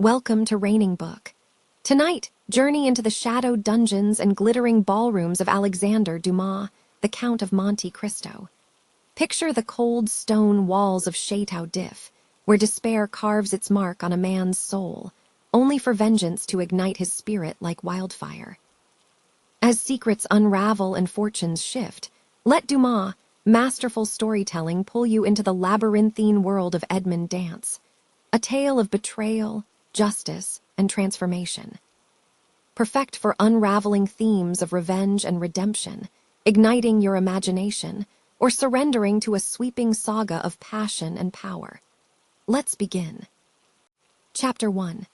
Welcome to Raining Book. Tonight, journey into the shadowed dungeons and glittering ballrooms of Alexandre Dumas, the Count of Monte Cristo. Picture the cold stone walls of Château, where despair carves its mark on a man's soul, only for vengeance to ignite his spirit like wildfire. As secrets unravel and fortunes shift, let Dumas' masterful storytelling pull you into the labyrinthine world of Edmond Dantès, a tale of betrayal, justice, and transformation. Perfect for unraveling themes of revenge and redemption, igniting your imagination, or surrendering to a sweeping saga of passion and power. Let's begin. Chapter 1.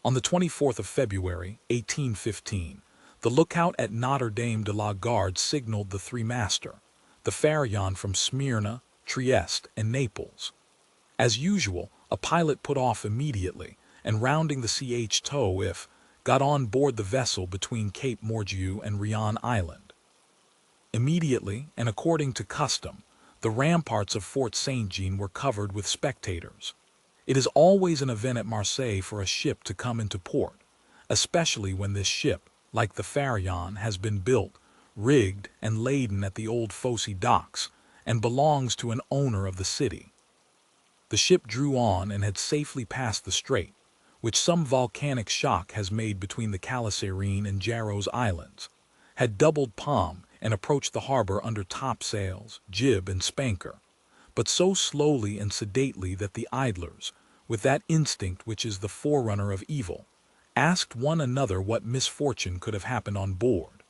On the 24th of February, 1815, the lookout at Notre Dame de la Garde signaled the three master, the Faria from Smyrna, Trieste, and Naples. As usual, a pilot put off immediately, and rounding the Château, got on board the vessel between Cape Morgiou and Rion Island. Immediately, and according to custom, the ramparts of Fort Saint-Jean were covered with spectators. It is always an event at Marseille for a ship to come into port, especially when this ship, like the Faria, has been built, rigged, and laden at the old Fosse docks, and belongs to an owner of the city. The ship drew on and had safely passed the strait, which some volcanic shock has made between the Calaserine and Jarros Islands, had doubled Palm and approached the harbor under topsails, jib, and spanker, but so slowly and sedately that the idlers, with that instinct which is the forerunner of evil, asked one another what misfortune could have happened on board.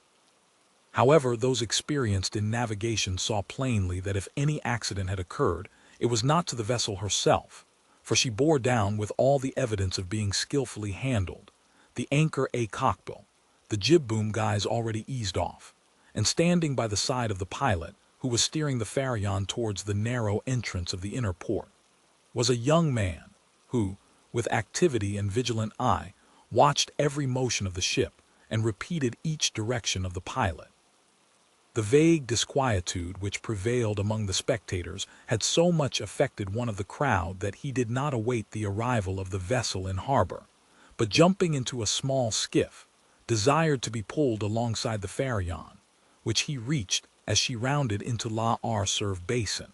However, those experienced in navigation saw plainly that if any accident had occurred, it was not to the vessel herself, for she bore down with all the evidence of being skillfully handled, the anchor a cockbill, the jib-boom guys already eased off, and standing by the side of the pilot, who was steering the Faria towards the narrow entrance of the inner port, was a young man who, with activity and vigilant eye, watched every motion of the ship and repeated each direction of the pilot. The vague disquietude which prevailed among the spectators had so much affected one of the crowd that he did not await the arrival of the vessel in harbor, but jumping into a small skiff, desired to be pulled alongside the Faria, which he reached as she rounded into La Arserve Basin.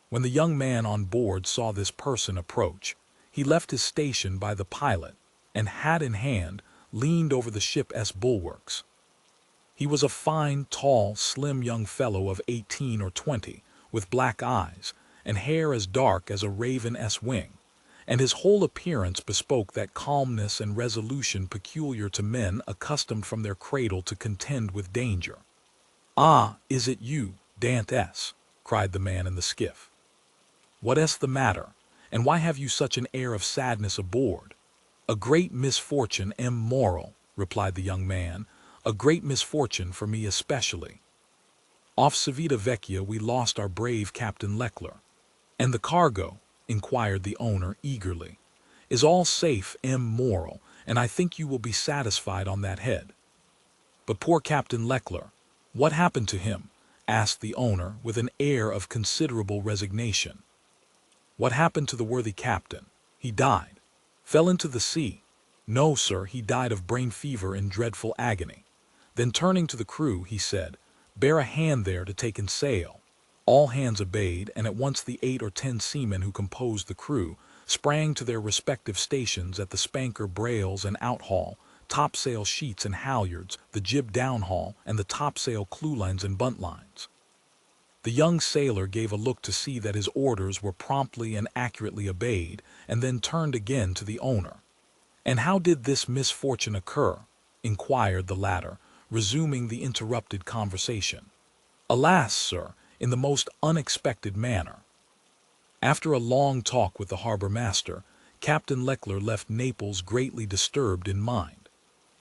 When the young man on board saw this person approach, he left his station by the pilot, and hat in hand, leaned over the ship's bulwarks. He was a fine, tall, slim young fellow of 18 or 20, with black eyes, and hair as dark as a raven's wing, and his whole appearance bespoke that calmness and resolution peculiar to men accustomed from their cradle to contend with danger. "Ah, is it you, Dantès?" cried the man in the skiff. "What is the matter, and why have you such an air of sadness aboard?" "A great misfortune, immoral," replied the young man, "a great misfortune for me especially. Off Civita Vecchia we lost our brave Captain Leclerc." "And the cargo," inquired the owner eagerly, "is all safe, immoral, and I think you will be satisfied on that head." "But poor Captain Leclerc, what happened to him?" asked the owner with an air of considerable resignation. "What happened to the worthy captain? He died. Fell into the sea. No, sir, he died of brain fever in dreadful agony." Then turning to the crew, he said, "Bear a hand there to take in sail." All hands obeyed, and at once the 8 or 10 seamen who composed the crew sprang to their respective stations at the spanker brails and outhaul, topsail sheets and halyards, the jib downhaul, and the topsail clewlines and buntlines. The young sailor gave a look to see that his orders were promptly and accurately obeyed, and then turned again to the owner. "And how did this misfortune occur?" inquired the latter, resuming the interrupted conversation. "Alas, sir, in the most unexpected manner. After a long talk with the harbor master, Captain Leclerc left Naples greatly disturbed in mind.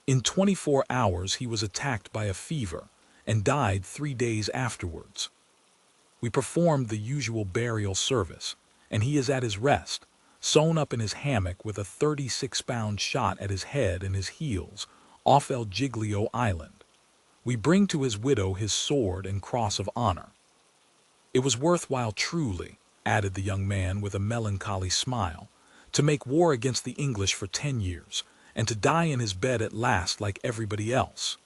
In 24 hours he was attacked by a fever, and died 3 days afterwards. We performed the usual burial service, and he is at his rest, sewn up in his hammock with a 36-pound shot at his head and his heels, off El Giglio Island. We bring to his widow his sword and cross of honor." "It was worthwhile truly," added the young man with a melancholy smile, to make war against the English for 10 years, and to die in his bed at last like everybody else.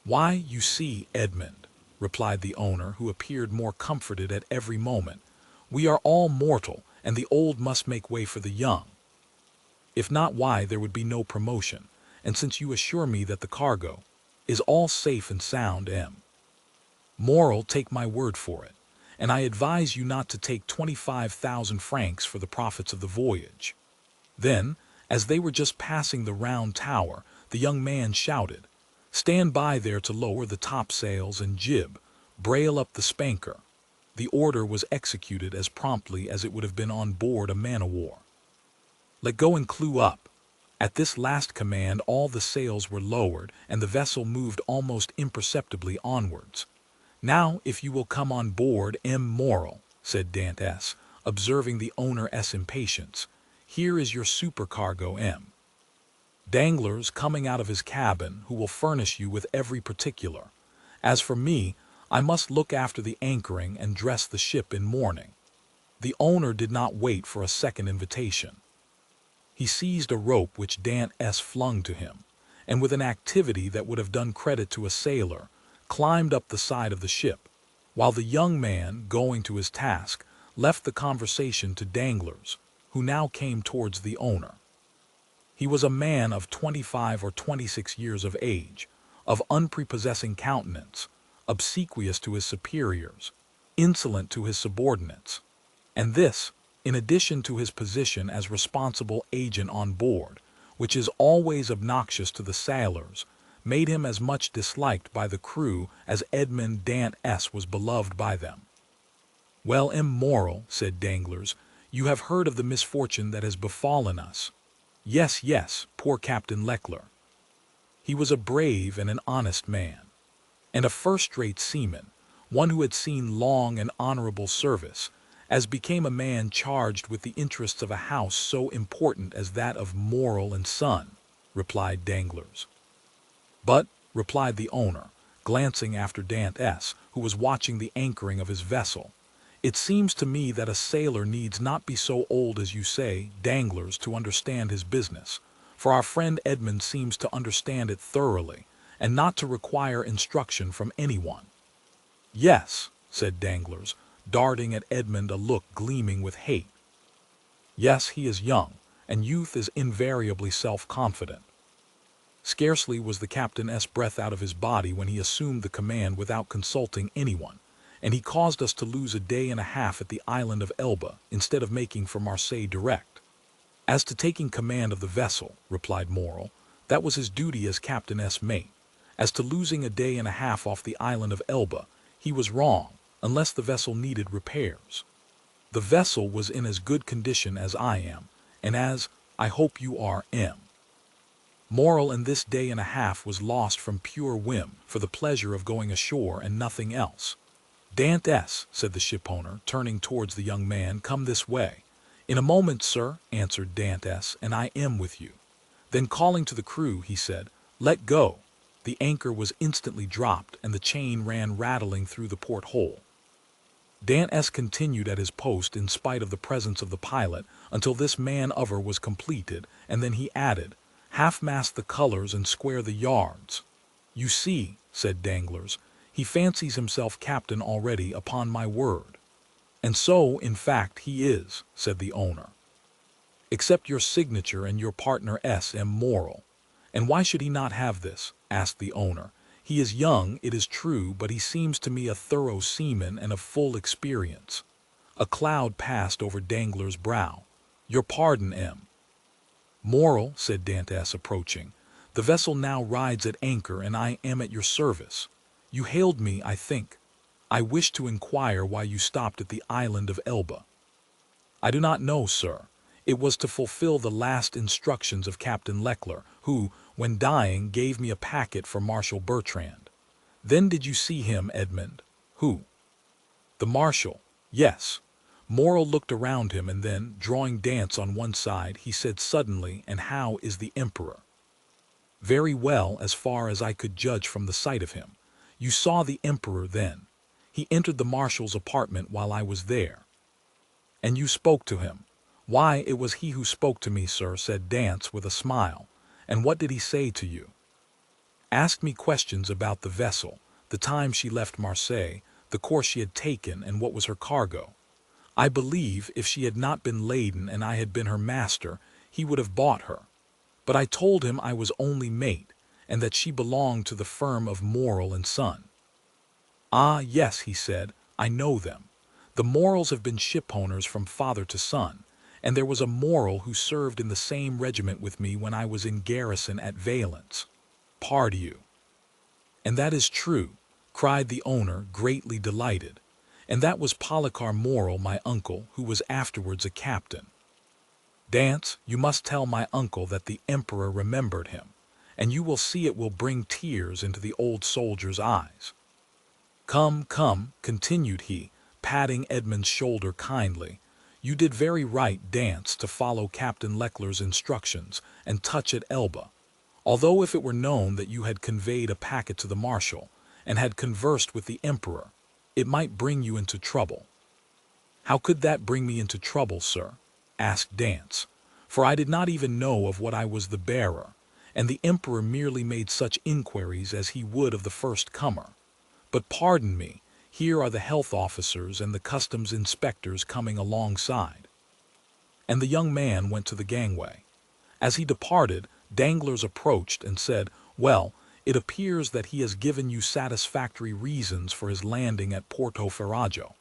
Why, you see, Edmond, replied the owner, who appeared more comforted at every moment, we are all mortal, and the old must make way for the young. If not, why, there would be no promotion, and since you assure me that the cargo is all safe and sound, Moral, take my word for it, and I advise you not to take 25,000 francs for the profits of the voyage. Then, as they were just passing the round tower, the young man shouted, "Stand by there to lower the topsails and jib, brail up the spanker." The order was executed as promptly as it would have been on board a man-o'-war. "Let go and clew up." At this last command all the sails were lowered, and the vessel moved almost imperceptibly onwards. "Now, if you will come on board, Moral," said Dantès, observing the owner's impatience, "here is your supercargo, Danglars coming out of his cabin, who will furnish you with every particular. As for me, I must look after the anchoring and dress the ship in mourning." The owner did not wait for a second invitation. He seized a rope which Dantès flung to him, and with an activity that would have done credit to a sailor, climbed up the side of the ship, while the young man, going to his task, left the conversation to Danglars, who now came towards the owner. He was a man of 25 or 26 years of age, of unprepossessing countenance, obsequious to his superiors, insolent to his subordinates, and this, in addition to his position as responsible agent on board, which is always obnoxious to the sailors, made him as much disliked by the crew as Edmond Dantès was beloved by them. "Well, Moral," said Danglars, "you have heard of the misfortune that has befallen us." "Yes, yes, poor Captain Leclerc. He was a brave and an honest man, and a first-rate seaman, one who had seen long and honorable service, as became a man charged with the interests of a house so important as that of Morel and Son," replied Danglars. "But," replied the owner, glancing after Dantès, who was watching the anchoring of his vessel, "it seems to me that a sailor needs not be so old as you say, Danglars, to understand his business, for our friend Edmond seems to understand it thoroughly, and not to require instruction from anyone." "Yes," said Danglars, darting at Edmond a look gleaming with hate. "Yes, he is young, and youth is invariably self-confident." Scarcely was the captain's breath out of his body when he assumed the command without consulting anyone, and he caused us to lose a day and a half at the island of Elba instead of making for Marseille direct. "As to taking command of the vessel," replied Morel, "that was his duty as captain's mate. As to losing a day and a half off the island of Elba, he was wrong, unless the vessel needed repairs. The vessel was in as good condition as I am, and as, I hope you are, Morel, and this day and a half was lost from pure whim, for the pleasure of going ashore and nothing else." "Dantès," said the shipowner, turning towards the young man, "come this way." "In a moment, sir," answered Dantès, "and I am with you." Then calling to the crew, he said, "Let go." The anchor was instantly dropped, and the chain ran rattling through the port-hole. Dantès continued at his post in spite of the presence of the pilot until this man-over was completed, and then he added, "Half-mast the colors and square the yards." "You see," said Danglars, "he fancies himself captain already, upon my word." "And so, in fact, he is," said the owner. "Except your signature and your partner S.M. Morel." "And why should he not have this?" asked the owner. "He is young, it is true, but he seems to me a thorough seaman and of full experience." A cloud passed over Danglars' brow. "Your pardon, Morel," said Dantès, approaching. "The vessel now rides at anchor, and I am at your service. You hailed me, I think. I wish to inquire why you stopped at the island of Elba." "I do not know, sir. It was to fulfill the last instructions of Captain Leclerc, who, when dying, gave me a packet for Marshal Bertrand." "Then did you see him, Edmond?" "Who?" "The Marshal." "Yes." Morel looked around him, and then, drawing Dantès on one side, he said suddenly, "And how is the Emperor?" "Very well, as far as I could judge from the sight of him." "You saw the Emperor, then?" "He entered the Marshal's apartment while I was there." "And you spoke to him?" Why, it was he who spoke to me, sir, said Dantès with a smile. And what did he say to you? Asked me questions about the vessel, the time she left Marseille, the course she had taken, and what was her cargo. I believe if she had not been laden and I had been her master, he would have bought her. But I told him I was only mate, and that she belonged to the firm of Morel and Son. Ah, yes, he said, I know them. The Morels have been shipowners from father to son, and there was a Morel who served in the same regiment with me when I was in garrison at Valence. Pardieu. And that is true, cried the owner, greatly delighted. And that was Policar Morel, my uncle, who was afterwards a captain. Dantès, you must tell my uncle that the emperor remembered him, and you will see it will bring tears into the old soldier's eyes. Come, come, continued he, patting Edmond's shoulder kindly, you did very right, Dantès, to follow Captain Leclerc's instructions and touch at Elba, although if it were known that you had conveyed a packet to the marshal and had conversed with the emperor, it might bring you into trouble. How could that bring me into trouble, sir? Asked Dantès, for I did not even know of what I was the bearer, and the emperor merely made such inquiries as he would of the first comer. But pardon me, here are the health officers and the customs inspectors coming alongside. And the young man went to the gangway. As he departed, Danglars approached and said, well, it appears that he has given you satisfactory reasons for his landing at Porto Ferrajo.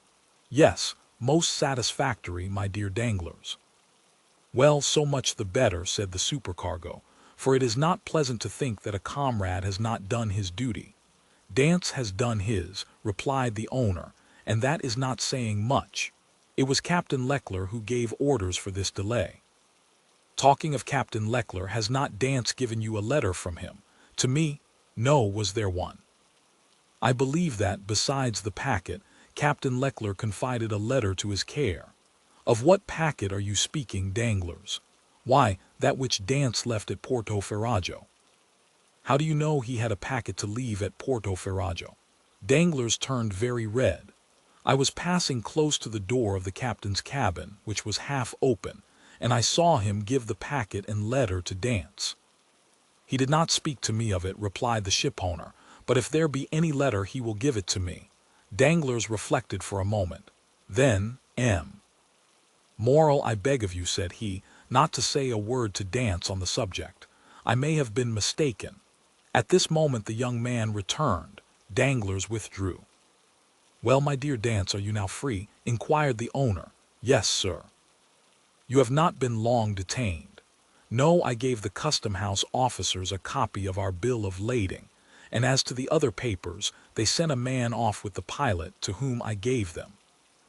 Yes, most satisfactory, my dear Danglars. Well, so much the better, said the supercargo, for it is not pleasant to think that a comrade has not done his duty. Dantès has done his, replied the owner, and that is not saying much. It was Captain Leclerc who gave orders for this delay. Talking of Captain Leclerc, has not Dantès given you a letter from him? To me? No, was there one? I believe that, besides the packet, Captain Leclerc confided a letter to his care. Of what packet are you speaking, Danglars? Why, that which Dantès left at Porto Ferrajo. How do you know he had a packet to leave at Porto Ferrajo? Danglars turned very red. I was passing close to the door of the captain's cabin, which was half open, and I saw him give the packet and letter to Dantès. He did not speak to me of it, replied the shipowner, but if there be any letter he will give it to me. Danglars reflected for a moment. Then, Morel, I beg of you, said he, not to say a word to Dantès on the subject. I may have been mistaken. At this moment the young man returned. Danglars withdrew. Well, my dear Dantès, are you now free? Inquired the owner. Yes, sir. You have not been long detained. No, I gave the custom-house officers a copy of our bill of lading, and as to the other papers, they sent a man off with the pilot to whom I gave them.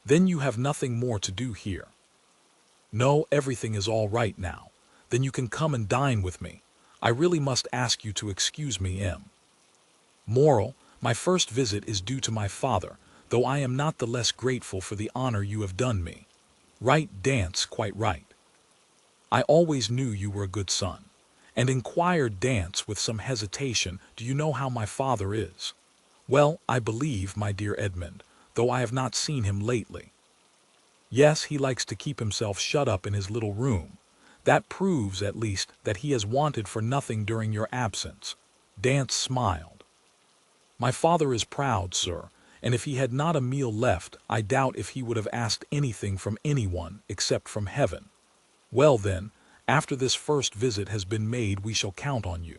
Then you have nothing more to do here. No, everything is all right now. Then you can come and dine with me. I really must ask you to excuse me, Morel, my first visit is due to my father, though I am not the less grateful for the honor you have done me. Right, Dantès, quite right. I always knew you were a good son. And inquired Dantès with some hesitation, do you know how my father is? Well, I believe, my dear Edmond, though I have not seen him lately. Yes, he likes to keep himself shut up in his little room. That proves, at least, that he has wanted for nothing during your absence. Dantès smiled. My father is proud, sir, and if he had not a meal left, I doubt if he would have asked anything from anyone except from heaven. Well then, after this first visit has been made, we shall count on you.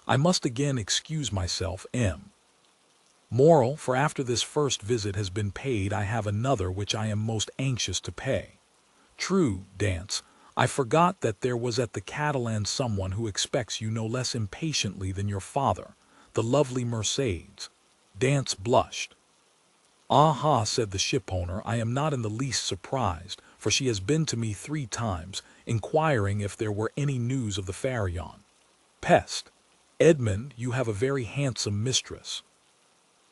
I must again excuse myself, Morel, for after this first visit has been paid, I have another which I am most anxious to pay. True, Dantès, I forgot that there was at the Catalan someone who expects you no less impatiently than your father, the lovely Mercedes. Dantès blushed. Ah, said the shipowner, I am not in the least surprised, for she has been to me 3 times, inquiring if there were any news of the Faria. Peste! Edmond, you have a very handsome mistress.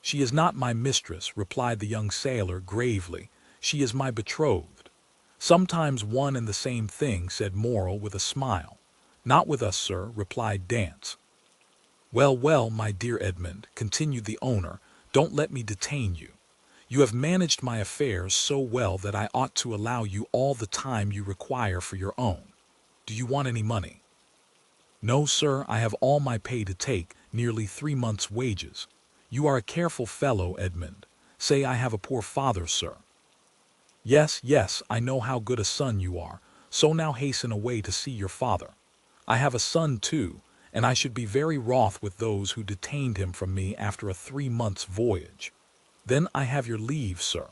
She is not my mistress, replied the young sailor gravely. She is my betrothed. Sometimes one and the same thing, said Morel with a smile. Not with us, sir, replied Dantès. Well, my dear Edmond, continued the owner, don't let me detain you. You have managed my affairs so well that I ought to allow you all the time you require for your own. Do you want any money? No, sir, I have all my pay to take, nearly 3 months' wages. You are a careful fellow, Edmond. Say I have a poor father, sir. Yes, yes, I know how good a son you are, so now hasten away to see your father. I have a son too, and I should be very wroth with those who detained him from me after a 3 months' voyage. Then I have your leave, sir.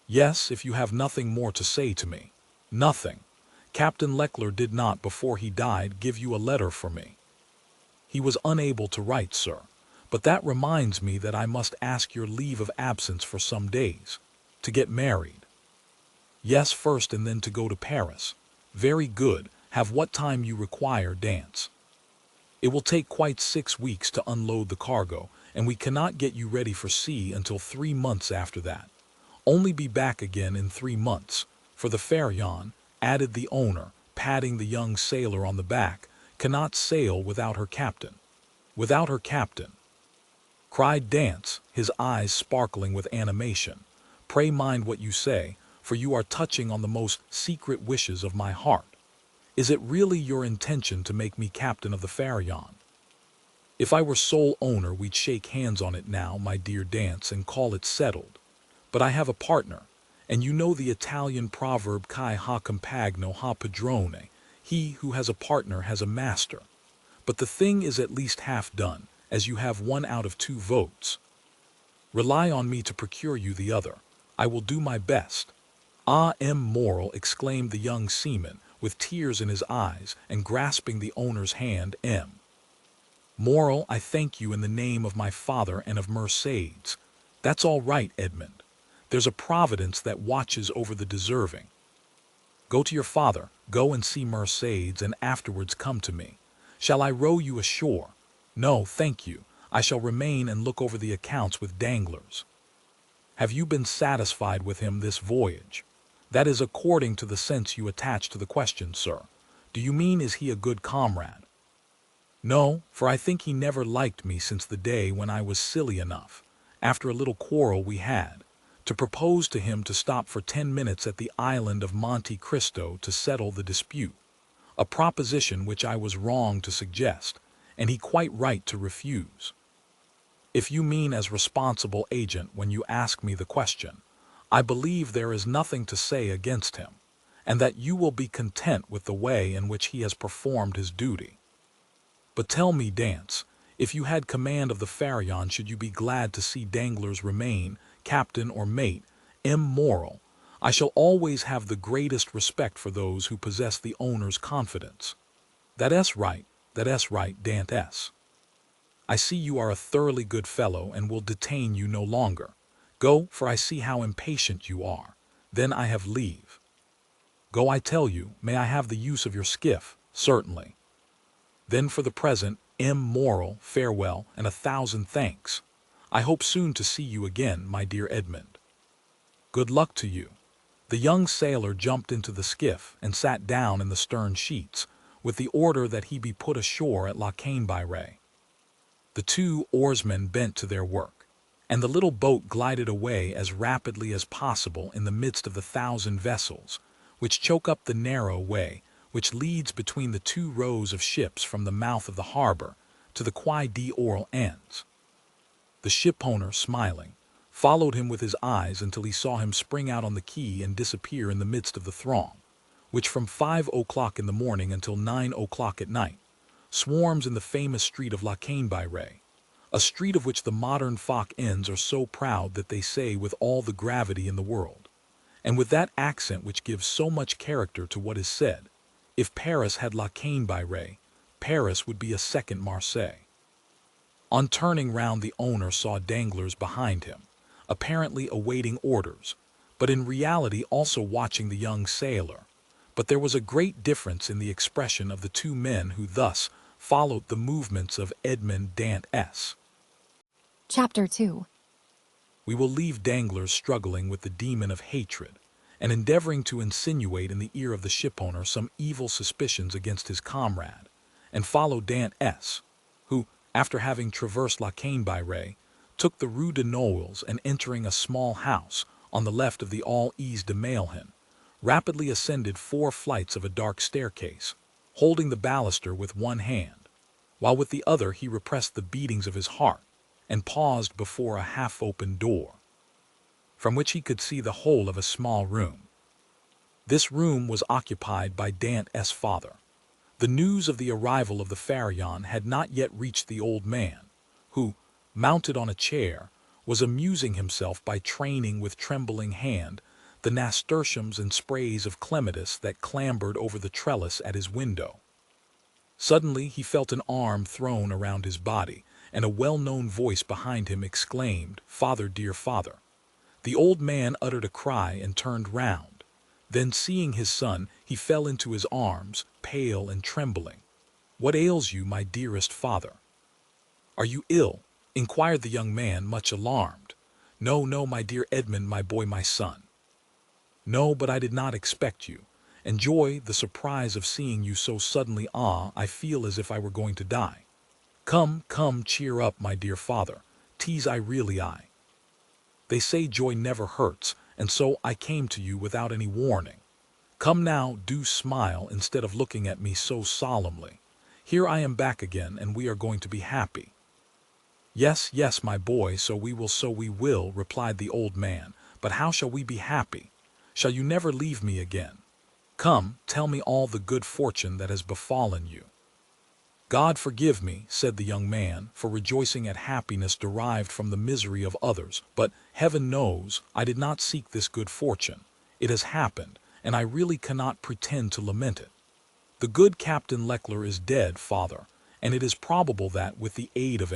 Yes, if you have nothing more to say to me. Nothing. Captain Leckler did not, before he died, give you a letter for me. He was unable to write, sir. But that reminds me that I must ask your leave of absence for some days. To get married. Yes, first, and then to go to Paris. Very good. Have what time you require, dance. It will take quite 6 weeks to unload the cargo, and we cannot get you ready for sea until 3 months after that. Only be back again in 3 months. For the Faria, added the owner, patting the young sailor on the back, cannot sail without her captain. Without her captain, cried Dance, his eyes sparkling with animation. Pray mind what you say, for you are touching on the most secret wishes of my heart. Is it really your intention to make me captain of the Faria? If I were sole owner, we'd shake hands on it now, my dear Dance, and call it settled. But I have a partner, and you know the Italian proverb chi ha compagno ha padrone, he who has a partner has a master. But the thing is at least half done, as you have 1 out of 2 votes. Rely on me to procure you the other. I will do my best. Ah, immoral, exclaimed the young seaman, with tears in his eyes, and grasping the owner's hand. Moral, I thank you in the name of my father and of Mercedes. That's all right, Edmond. There's a providence that watches over the deserving. Go to your father, go and see Mercedes, and afterwards come to me. Shall I row you ashore? No, thank you. I shall remain and look over the accounts with Danglars. Have you been satisfied with him this voyage? That is according to the sense you attach to the question, sir. Do you mean, is he a good comrade? No, for I think he never liked me since the day when I was silly enough, after a little quarrel we had, to propose to him to stop for 10 minutes at the island of Monte Cristo to settle the dispute, a proposition which I was wrong to suggest, and he quite right to refuse. If you mean as responsible agent when you ask me the question, I believe there is nothing to say against him, and that you will be content with the way in which he has performed his duty. But tell me, Dance, if you had command of the Faria, should you be glad to see Danglars remain, captain or mate, immoral? I shall always have the greatest respect for those who possess the owner's confidence. That's right, Dantès. I see you are a thoroughly good fellow and will detain you no longer. Go, for I see how impatient you are. Then I have leave. Go, I tell you. May I have the use of your skiff? Certainly. Then for the present, immoral, farewell, and 1,000 thanks. I hope soon to see you again, my dear Edmond. Good luck to you. The young sailor jumped into the skiff and sat down in the stern sheets, with the order that he be put ashore at La Caine-by-Ray. The 2 oarsmen bent to their work, and the little boat glided away as rapidly as possible in the midst of the 1,000 vessels, which choke up the narrow way which leads between the 2 rows of ships from the mouth of the harbor to the Quai d'Orléans. The shipowner, smiling, followed him with his eyes until he saw him spring out on the quay and disappear in the midst of the throng, which from 5 o'clock in the morning until 9 o'clock at night swarms in the famous street of La Caine-by-Ray, a street of which the modern Phocéens are so proud that they say with all the gravity in the world, and with that accent which gives so much character to what is said, if Paris had La Caine-by-Ray, Paris would be a second Marseille. On turning round, the owner saw Danglars behind him, apparently awaiting orders, but in reality also watching the young sailor. But there was a great difference in the expression of the 2 men who thus followed the movements of Edmond Dantès. Chapter 2. We will leave Danglars struggling with the demon of hatred, and endeavoring to insinuate in the ear of the shipowner some evil suspicions against his comrade, and follow Dantès, who, after having traversed La Caine-by-Ray, took the Rue de Noailles, and entering a small house on the left of the All-Ease de Mailhen, rapidly ascended 4 flights of a dark staircase, holding the baluster with one hand, while with the other he repressed the beatings of his heart, and paused before a half-open door, from which he could see the whole of a small room. This room was occupied by Dantès' father. The news of the arrival of the Pharaon had not yet reached the old man, who, mounted on a chair, was amusing himself by training with trembling hand the nasturtiums and sprays of clematis that clambered over the trellis at his window. Suddenly he felt an arm thrown around his body, and a well-known voice behind him exclaimed, "Father, dear father." The old man uttered a cry and turned round. Then, seeing his son, he fell into his arms, pale and trembling. "What ails you, my dearest father?" "Are you ill?" inquired the young man, much alarmed. "No, no, my dear Edmond, my boy, my son." "No, but I did not expect you. Enjoy the surprise of seeing you so suddenly. I feel as if I were going to die." "Come, come, cheer up, my dear father. 'Tis I really I. They say joy never hurts, and so I came to you without any warning. Come now, do smile instead of looking at me so solemnly. Here I am back again, and we are going to be happy." "Yes, yes, my boy, so we will, replied the old man. "But how shall we be happy? Shall you never leave me again? Come, tell me all the good fortune that has befallen you." "God forgive me," said the young man, "for rejoicing at happiness derived from the misery of others, but heaven knows I did not seek this good fortune. It has happened, and I really cannot pretend to lament it. The good Captain Leclerc is dead, father, and it is probable that, with the aid of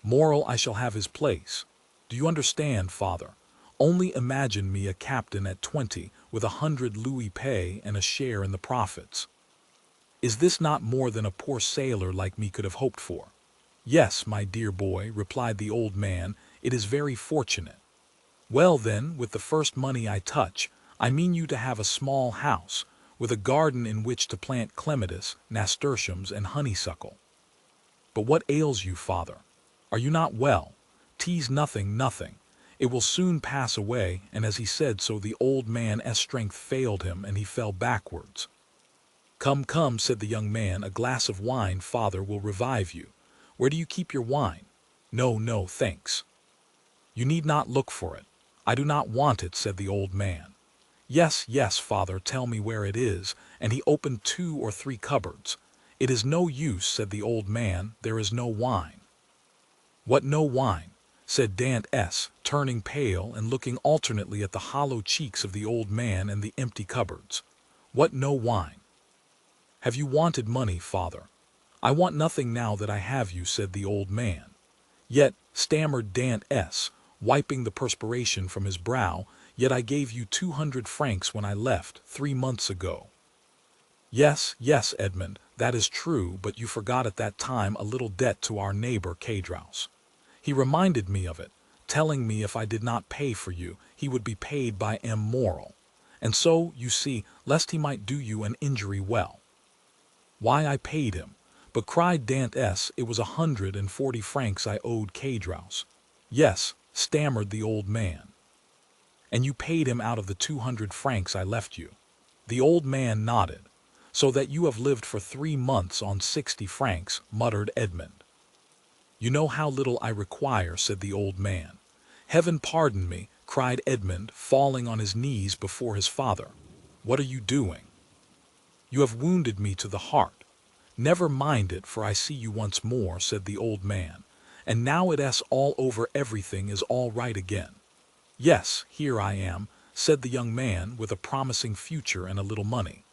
Moral, I shall have his place. Do you understand, father? Only imagine me a captain at 20, with 100 louis pay and a share in the profits. Is this not more than a poor sailor like me could have hoped for?" "Yes, my dear boy," replied the old man, "it is very fortunate." "Well, then, with the first money I touch, I mean you to have a small house, with a garden in which to plant clematis, nasturtiums, and honeysuckle." "But what ails you, father? Are you not well?" "'Tis nothing, nothing. It will soon pass away," and as he said so the old man's strength failed him, and he fell backwards. "Come, come," said the young man, "a glass of wine, father, will revive you. Where do you keep your wine?" "No, no, thanks." "You need not look for it. I do not want it," said the old man. "Yes, yes, father, tell me where it is," and he opened 2 or 3 cupboards. "It is no use," said the old man, "there is no wine." "What, no wine?" said Dantès, turning pale and looking alternately at the hollow cheeks of the old man and the empty cupboards. "What, no wine? Have you wanted money, father?" "I want nothing now that I have you," said the old man. "Yet," stammered Dantès, wiping the perspiration from his brow, "yet I gave you 200 francs when I left, 3 months ago." "Yes, yes, Edmond, that is true, but you forgot at that time a little debt to our neighbor Cadraus. He reminded me of it, telling me if I did not pay for you, he would be paid by Moral. And so, you see, lest he might do you an injury well. Why, I paid him. But, cried Dantès, it was 140 francs I owed Cadraus." "Yes," stammered the old man. "And you paid him out of the 200 francs I left you?" The old man nodded. "So that you have lived for 3 months on 60 francs, muttered Edmond. "You know how little I require," said the old man. "Heaven pardon me," cried Edmond, falling on his knees before his father. "What are you doing? You have wounded me to the heart." "Never mind it, for I see you once more," said the old man. "And now it's all over, everything is all right again." "Yes, here I am," said the young man, "with a promising future and a little money."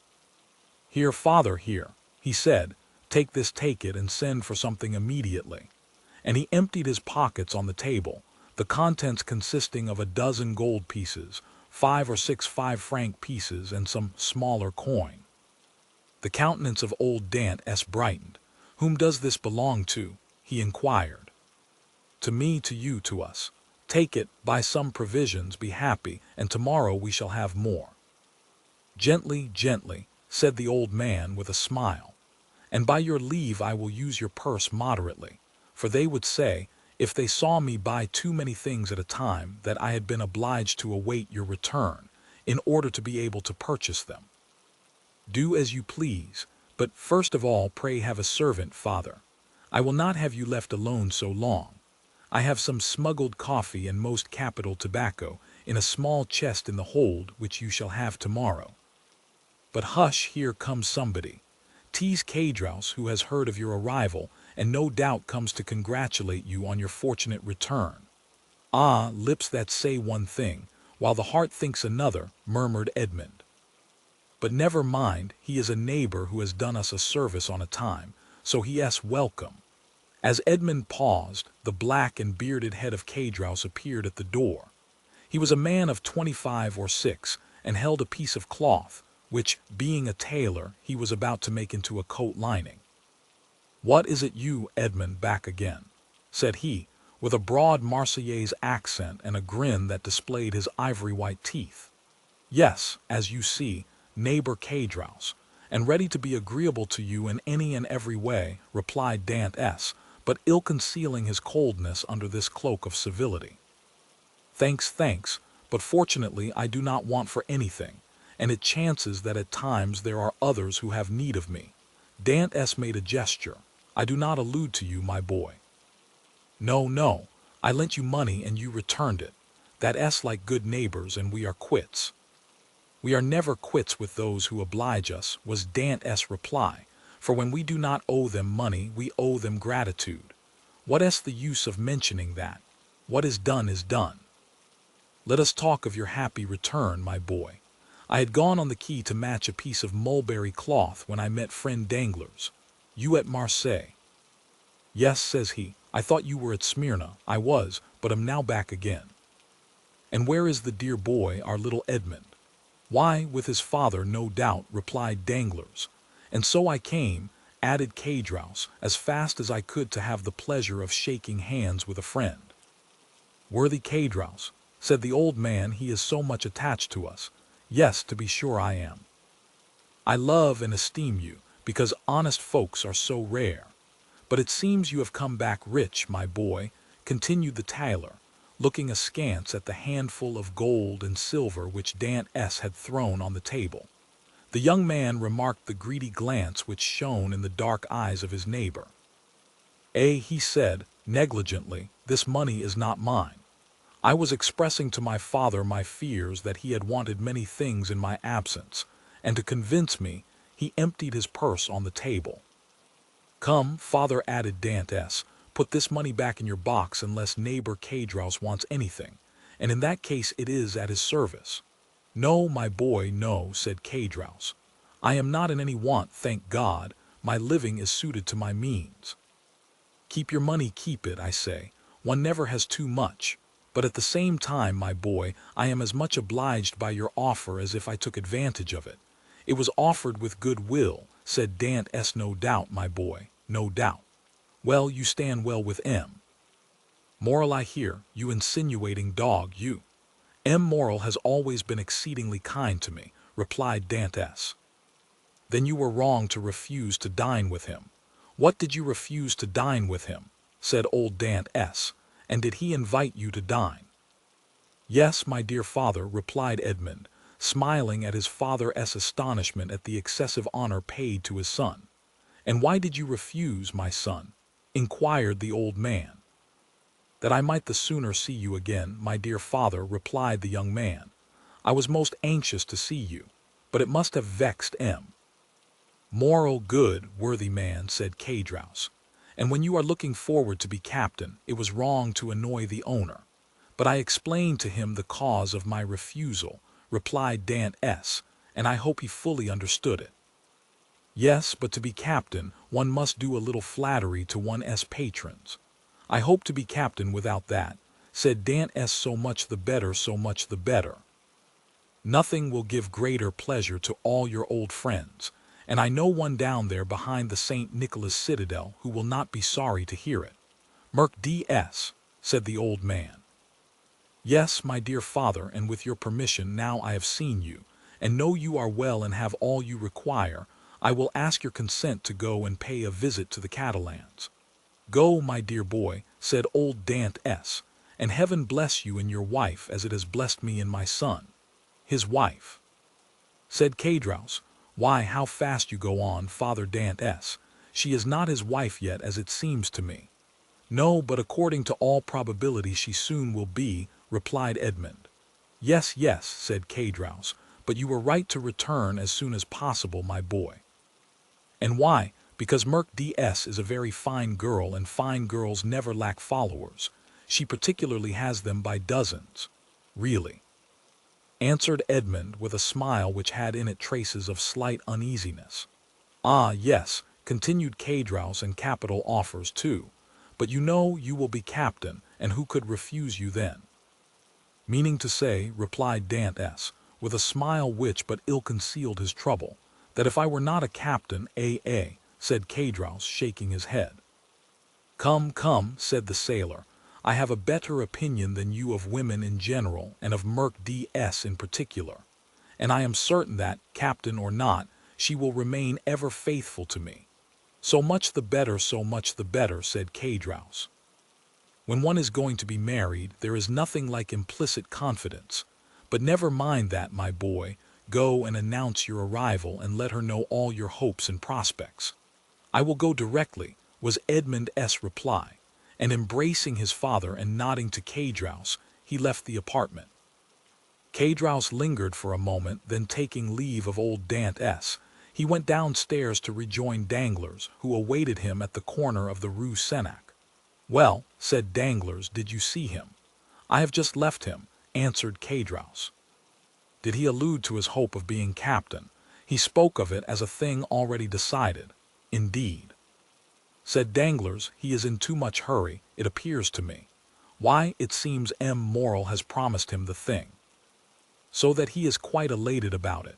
"Here, father, here," he said, "take this, take it, and send for something immediately." And he emptied his pockets on the table, the contents consisting of a dozen gold pieces, 5 or 6 5-franc pieces, and some smaller coin. The countenance of old Dantès brightened. "Whom does this belong to?" he inquired. "To me, to you, to us. Take it, buy some provisions, be happy, and tomorrow we shall have more." "Gently, gently," said the old man with a smile. "And by your leave I will use your purse moderately, for they would say, if they saw me buy too many things at a time, that I had been obliged to await your return in order to be able to purchase them. Do as you please, but first of all pray have a servant, father. I will not have you left alone so long. I have some smuggled coffee and most capital tobacco in a small chest in the hold, which you shall have tomorrow. But hush, here comes somebody. 'Tis Cadrouse, who has heard of your arrival, and no doubt comes to congratulate you on your fortunate return. Ah, lips that say one thing, while the heart thinks another, murmured Edmond. But never mind, he is a neighbor who has done us a service on a time, so he is welcome. As Edmond paused, the black and bearded head of Cadrouse appeared at the door. He was a man of 25 or 6, and held a piece of cloth, which, being a tailor, he was about to make into a coat lining. "What is it you, Edmond, back again?" said he, with a broad Marseillaise accent and a grin that displayed his ivory-white teeth. "Yes, as you see, neighbor Cadrouse, and ready to be agreeable to you in any and every way," replied Dantès, but ill concealing his coldness under this cloak of civility. Thanks, but fortunately I do not want for anything, and it chances that at times there are others who have need of me." Dantès made a gesture. "I do not allude to you, my boy." No, I lent you money and you returned it. That is like good neighbors, and we are quits." "We are never quits with those who oblige us," was Dantès' reply, "for when we do not owe them money, we owe them gratitude. What is the use of mentioning that? What is done is done. Let us talk of your happy return, my boy. I had gone on the quay to match a piece of mulberry cloth when I met friend Danglars. You at Marseille?" "Yes," says he. "I thought you were at Smyrna." "I was, but am now back again." "And where is the dear boy, our little Edmond?" "Why, with his father, no doubt," replied Danglars. "And so I came," added Cadrouse, "as fast as I could to have the pleasure of shaking hands with a friend." "Worthy Cadrouse," said the old man, "he is so much attached to us." "Yes, to be sure I am." "I love and esteem you, because honest folks are so rare. But it seems you have come back rich, my boy," continued the tailor, looking askance at the handful of gold and silver which Dantès had thrown on the table. The young man remarked the greedy glance which shone in the dark eyes of his neighbor. He said, negligently, "this money is not mine. I was expressing to my father my fears that he had wanted many things in my absence, and to convince me, he emptied his purse on the table." "Come, father," added Dantès, "put this money back in your box unless neighbor Cadrouse wants anything, and in that case it is at his service." "No, my boy, no," said Cadrouse. "I am not in any want, thank God. My living is suited to my means." "Keep your money, keep it, I say. One never has too much. But at the same time, my boy, I am as much obliged by your offer as if I took advantage of it. It was offered with good will," said Dantès. "No doubt, my boy, no doubt. Well, you stand well with M. Morrel, I hear, you insinuating dog, you." "M. Morrel has always been exceedingly kind to me," replied Dantès. "Then you were wrong to refuse to dine with him." "What did you refuse to dine with him?" said old Dantès. "And did he invite you to dine?" "Yes, my dear father," replied Edmond, smiling at his father's astonishment at the excessive honor paid to his son. "And why did you refuse, my son?" inquired the old man. "That I might the sooner see you again, my dear father," replied the young man. "I was most anxious to see you, but it must have vexed M. Morrel." "Good, worthy man," said Cadrouse. "And when you are looking forward to be captain, it was wrong to annoy the owner. But I explained to him the cause of my refusal," replied Dantès, "and I hope he fully understood it." "Yes, but to be captain, one must do a little flattery to one's patrons." "I hope to be captain without that," said Dantès. "So much the better, so much the better. Nothing will give greater pleasure to all your old friends, and I know one down there behind the St. Nicholas citadel who will not be sorry to hear it." "Merc D.S.," said the old man. "Yes, my dear father, and with your permission, now I have seen you, and know you are well and have all you require, I will ask your consent to go and pay a visit to the Catalans." "Go, my dear boy," said old Dantès, and heaven bless you and your wife as it has blessed me and my son. His wife, said Cédras. Why, how fast you go on, Father Dantès. She is not his wife yet, as it seems to me. No, but according to all probability she soon will be, replied Edmond. Yes, yes, said Cédras, but you were right to return as soon as possible, my boy. And why? Because Merc-DS is a very fine girl, and fine girls never lack followers. She particularly has them by dozens. Really, answered Edmond with a smile which had in it traces of slight uneasiness. Ah, yes, continued Cédras, and capital offers too. But you know you will be captain, and who could refuse you then? Meaning to say, replied Dantès, with a smile which but ill concealed his trouble, that if I were not a captain, said Cédras, shaking his head. Come, come, said the sailor, I have a better opinion than you of women in general, and of Merc-DS in particular, and I am certain that, captain or not, she will remain ever faithful to me. So much the better, said Cédras. When one is going to be married, there is nothing like implicit confidence. But never mind that, my boy. Go and announce your arrival, and let her know all your hopes and prospects. I will go directly, was Edmond's reply, and embracing his father and nodding to Cédras, he left the apartment. Cédras lingered for a moment, then taking leave of old Dantès, he went downstairs to rejoin Danglars, who awaited him at the corner of the Rue Senac. Well, said Danglars, did you see him? I have just left him, answered Cédras. Did he allude to his hope of being captain? He spoke of it as a thing already decided. Indeed, said Danglars, he is in too much hurry, it appears to me. Why, it seems M. Morrel has promised him the thing, so that he is quite elated about it.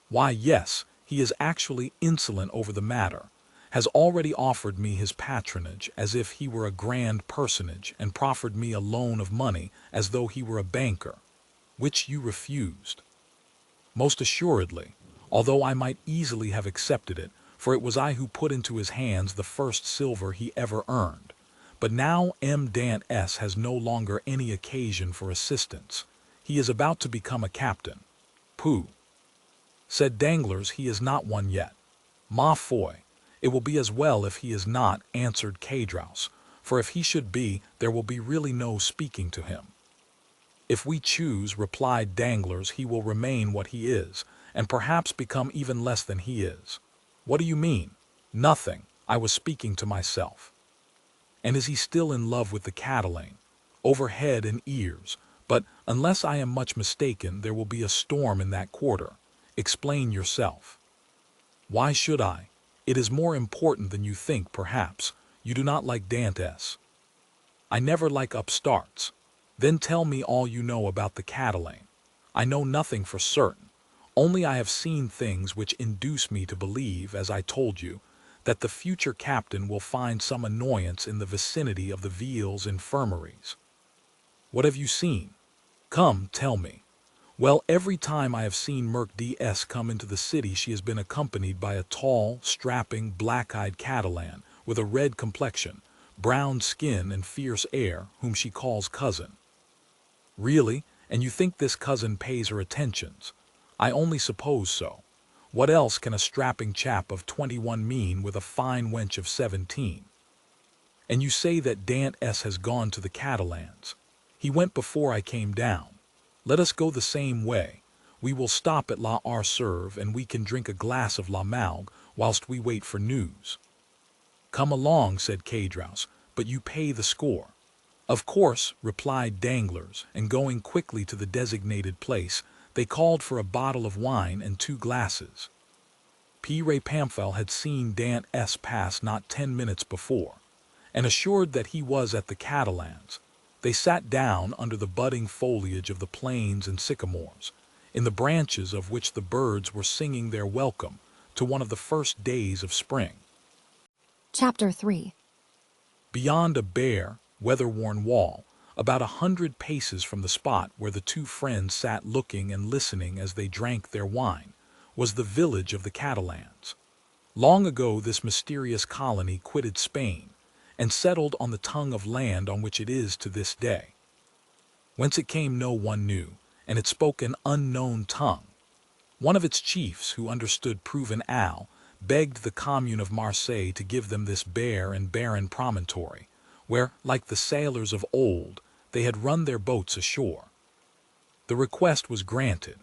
Why, yes, he is actually insolent over the matter, has already offered me his patronage as if he were a grand personage, and proffered me a loan of money as though he were a banker, which you refused. Most assuredly, although I might easily have accepted it, for it was I who put into his hands the first silver he ever earned. But now M. Dantès has no longer any occasion for assistance. He is about to become a captain. Pooh, said Danglars, he is not one yet. Ma foi, it will be as well if he is not, answered Cédras, for if he should be, there will be really no speaking to him. If we choose, replied Danglars, he will remain what he is, and perhaps become even less than he is. What do you mean? Nothing, I was speaking to myself. And is he still in love with the Catalane? Over head and ears, but unless I am much mistaken, there will be a storm in that quarter. Explain yourself. Why should I? It is more important than you think, perhaps. You do not like Dantès. I never like upstarts. Then tell me all you know about the Catalane. I know nothing for certain. Only I have seen things which induce me to believe, as I told you, that the future captain will find some annoyance in the vicinity of the Ville's infirmaries. What have you seen? Come, tell me. Well, every time I have seen Merc-DS come into the city, she has been accompanied by a tall, strapping, black-eyed Catalan with a red complexion, brown skin, and fierce air, whom she calls cousin. Really? And you think this cousin pays her attentions? I only suppose so. What else can a strapping chap of 21 mean with a fine wench of 17? And you say that Dantès has gone to the Catalans. He went before I came down. Let us go the same way. We will stop at La Arserve, and we can drink a glass of La Malgue whilst we wait for news. Come along, said Cédras, but you pay the score. Of course, replied Danglars, and going quickly to the designated place, they called for a bottle of wine and 2 glasses. Père Pamphile had seen Dantès pass not 10 minutes before, and assured that he was at the Catalans, they sat down under the budding foliage of the planes and sycamores, in the branches of which the birds were singing their welcome to one of the first days of spring. Chapter 3. Beyond a bare, weather-worn wall, about 100 paces from the spot where the 2 friends sat looking and listening as they drank their wine, was the village of the Catalans. Long ago this mysterious colony quitted Spain, and settled on the tongue of land on which it is to this day. Whence it came no one knew, and it spoke an unknown tongue. One of its chiefs, who understood Provençal, begged the commune of Marseille to give them this bare and barren promontory, where, like the sailors of old, they had run their boats ashore. The request was granted,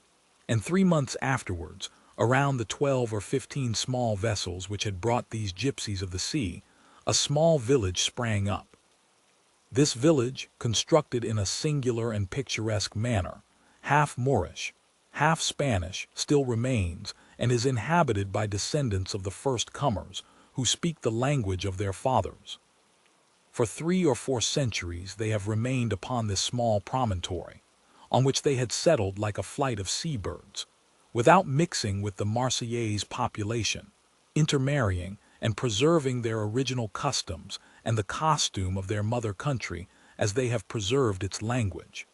and 3 months afterwards, around the 12 or 15 small vessels which had brought these gypsies of the sea, a small village sprang up. This village, constructed in a singular and picturesque manner, half Moorish, half Spanish, still remains, and is inhabited by descendants of the first comers, who speak the language of their fathers. For 3 or 4 centuries they have remained upon this small promontory, on which they had settled like a flight of seabirds, without mixing with the Marseillaise population, intermarrying and preserving their original customs and the costume of their mother country as they have preserved its language.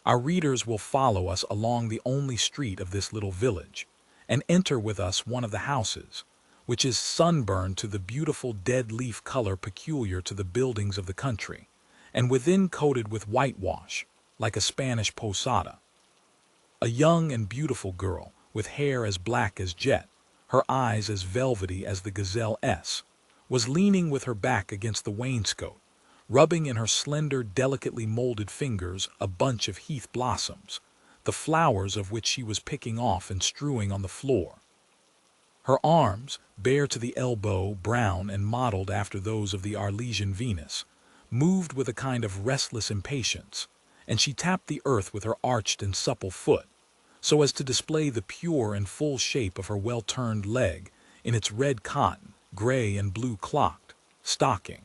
Our readers will follow us along the only street of this little village, and enter with us one of the houses, which is sunburned to the beautiful dead leaf color peculiar to the buildings of the country, and within coated with whitewash, like a Spanish posada. A young and beautiful girl, with hair as black as jet, her eyes as velvety as the gazelle S, was leaning with her back against the wainscot, rubbing in her slender, delicately molded fingers a bunch of heath blossoms, the flowers of which she was picking off and strewing on the floor. Her arms, bare to the elbow, brown and modeled after those of the Arlesian Venus, moved with a kind of restless impatience, and she tapped the earth with her arched and supple foot, so as to display the pure and full shape of her well-turned leg in its red cotton, gray and blue clocked stocking.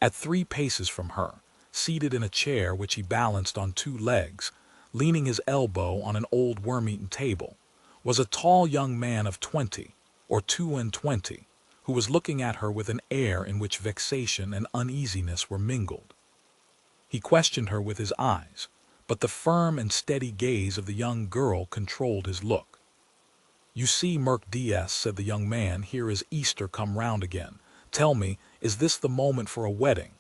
At 3 paces from her, seated in a chair which he balanced on 2 legs, leaning his elbow on an old worm-eaten table, was a tall young man of 20 or 22, who was looking at her with an air in which vexation and uneasiness were mingled. He questioned her with his eyes, but the firm and steady gaze of the young girl controlled his look. "You see, Merc DS," said the young man, "here is Easter come round again. Tell me, is this the moment for a wedding?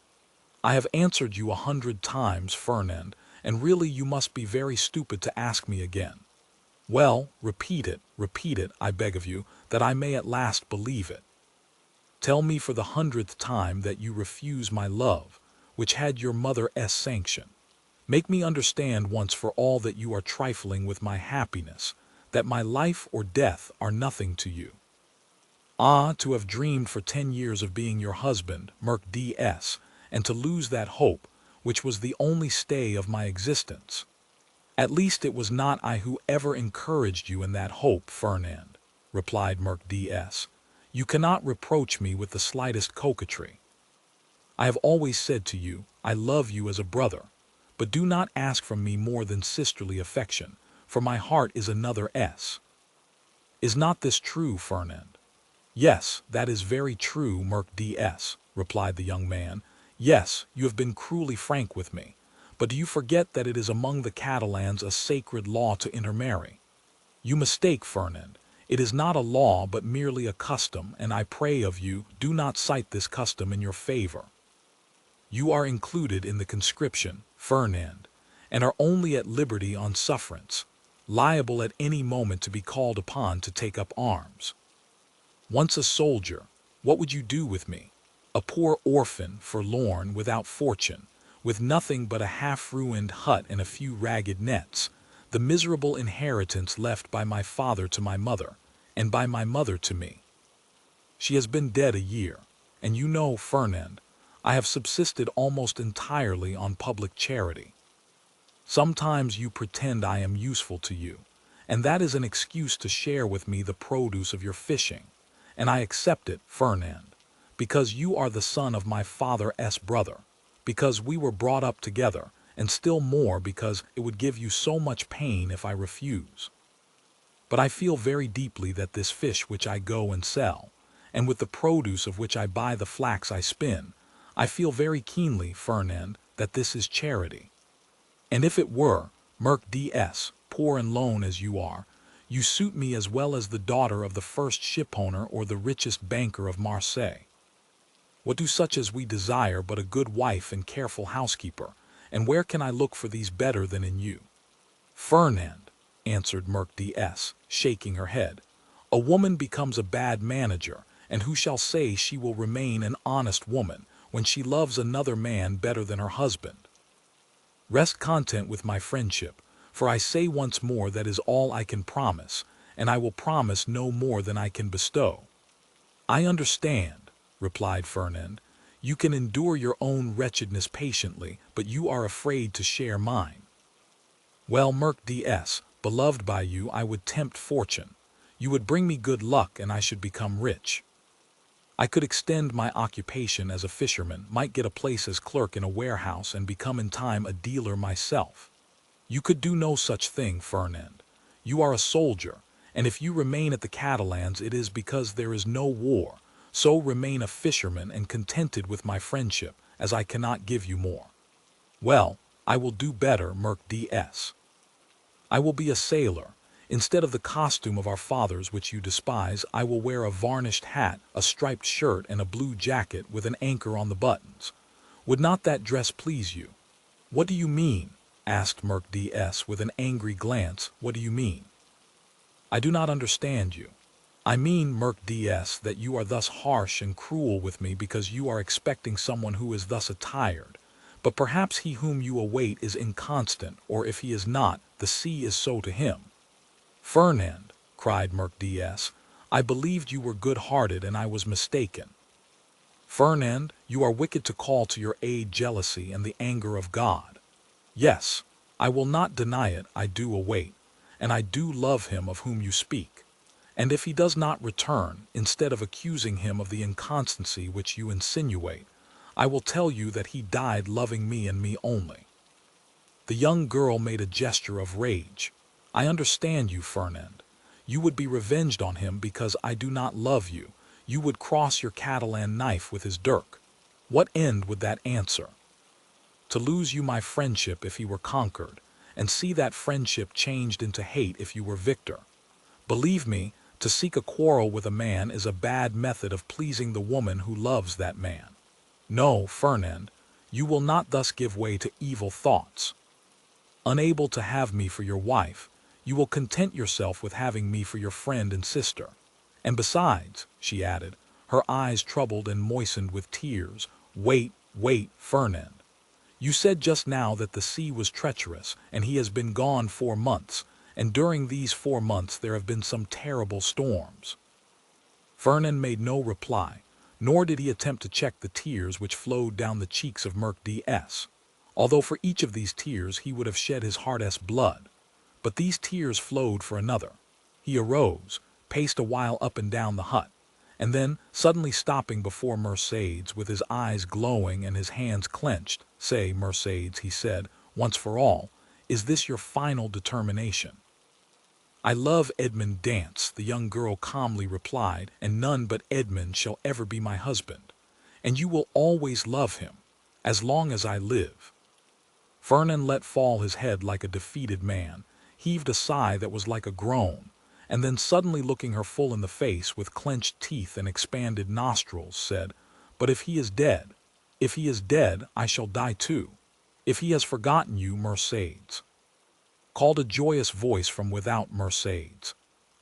I have answered you 100 times, Fernand, and really you must be very stupid to ask me again. Well, repeat it, I beg of you, that I may at last believe it. Tell me for the 100th time that you refuse my love, which had your mother's sanction. Make me understand once for all that you are trifling with my happiness, that my life or death are nothing to you. Ah, to have dreamed for 10 years of being your husband, Merc DS, and to lose that hope, which was the only stay of my existence. At least it was not I who ever encouraged you in that hope, Fernand," replied Merc DS. "You cannot reproach me with the slightest coquetry. I have always said to you, I love you as a brother, but do not ask from me more than sisterly affection, for my heart is another S. Is not this true, Fernand?" "Yes, that is very true, Merc DS," replied the young man. "Yes, you have been cruelly frank with me, but do you forget that it is among the Catalans a sacred law to intermarry? You mistake, Fernand. It is not a law but merely a custom, and I pray of you, do not cite this custom in your favor. You are included in the conscription, Fernand, and are only at liberty on sufferance, liable at any moment to be called upon to take up arms. Once a soldier, what would you do with me? A poor orphan, forlorn, without fortune, with nothing but a half-ruined hut and a few ragged nets, the miserable inheritance left by my father to my mother, and by my mother to me. She has been dead a year, and you know, Fernand, I have subsisted almost entirely on public charity. Sometimes you pretend I am useful to you, and that is an excuse to share with me the produce of your fishing, and I accept it, Fernand, because you are the son of my father's brother, because we were brought up together, and still more because it would give you so much pain if I refuse. But I feel very deeply that this fish which I go and sell, and with the produce of which I buy the flax I spin, I feel very keenly, Fernand, that this is charity. And if it were, Merc DS, poor and lone as you are, you suit me as well as the daughter of the first shipowner or the richest banker of Marseille. What do such as we desire but a good wife and careful housekeeper, and where can I look for these better than in you? Fernand, answered Merc DS, shaking her head. A woman becomes a bad manager, and who shall say she will remain an honest woman when she loves another man better than her husband? Rest content with my friendship, for I say once more that is all I can promise, and I will promise no more than I can bestow. I understand, replied Fernand. You can endure your own wretchedness patiently, but you are afraid to share mine. Well, Merc DS, beloved by you, I would tempt fortune. You would bring me good luck, and I should become rich. I could extend my occupation as a fisherman, might get a place as clerk in a warehouse, and become in time a dealer myself. You could do no such thing, Fernand. You are a soldier, and if you remain at the Catalans it is because there is no war, so remain a fisherman and contented with my friendship, as I cannot give you more. Well, I will do better, Merc DS. I will be a sailor. Instead of the costume of our fathers which you despise, I will wear a varnished hat, a striped shirt, and a blue jacket with an anchor on the buttons. Would not that dress please you? What do you mean? Asked Merc DS with an angry glance. What do you mean? I do not understand you. I mean, Merc DS, that you are thus harsh and cruel with me because you are expecting someone who is thus attired. But perhaps he whom you await is inconstant, or if he is not, the sea is so to him. Fernand, cried Merc DS, I believed you were good-hearted and I was mistaken. Fernand, you are wicked to call to your aid jealousy and the anger of God. Yes, I will not deny it, I do await, and I do love him of whom you speak. And if he does not return, instead of accusing him of the inconstancy which you insinuate, I will tell you that he died loving me and me only. The young girl made a gesture of rage. I understand you, Fernand. You would be revenged on him because I do not love you. You would cross your Catalan knife with his dirk. What end would that answer? To lose you my friendship if he were conquered, and see that friendship changed into hate if you were victor. Believe me, to seek a quarrel with a man is a bad method of pleasing the woman who loves that man. No, Fernand, you will not thus give way to evil thoughts. Unable to have me for your wife, you will content yourself with having me for your friend and sister. And besides, she added, her eyes troubled and moistened with tears, wait, Fernand. You said just now that the sea was treacherous, and he has been gone 4 months, and during these 4 months there have been some terrible storms. Fernand made no reply, nor did he attempt to check the tears which flowed down the cheeks of Merc DS. Although for each of these tears he would have shed his heart's blood. But these tears flowed for another. He arose, paced a while up and down the hut, and then, suddenly stopping before Mercedes with his eyes glowing and his hands clenched, Say, Mercedes, he said, once for all, is this your final determination? I love Edmond Dantès, the young girl calmly replied, and none but Edmond shall ever be my husband. And you will always love him, as long as I live. Fernand let fall his head like a defeated man, heaved a sigh that was like a groan, and then suddenly looking her full in the face with clenched teeth and expanded nostrils, said, But if he is dead, I shall die too. If he has forgotten you, Mercedes. Called a joyous voice from without Mercedes.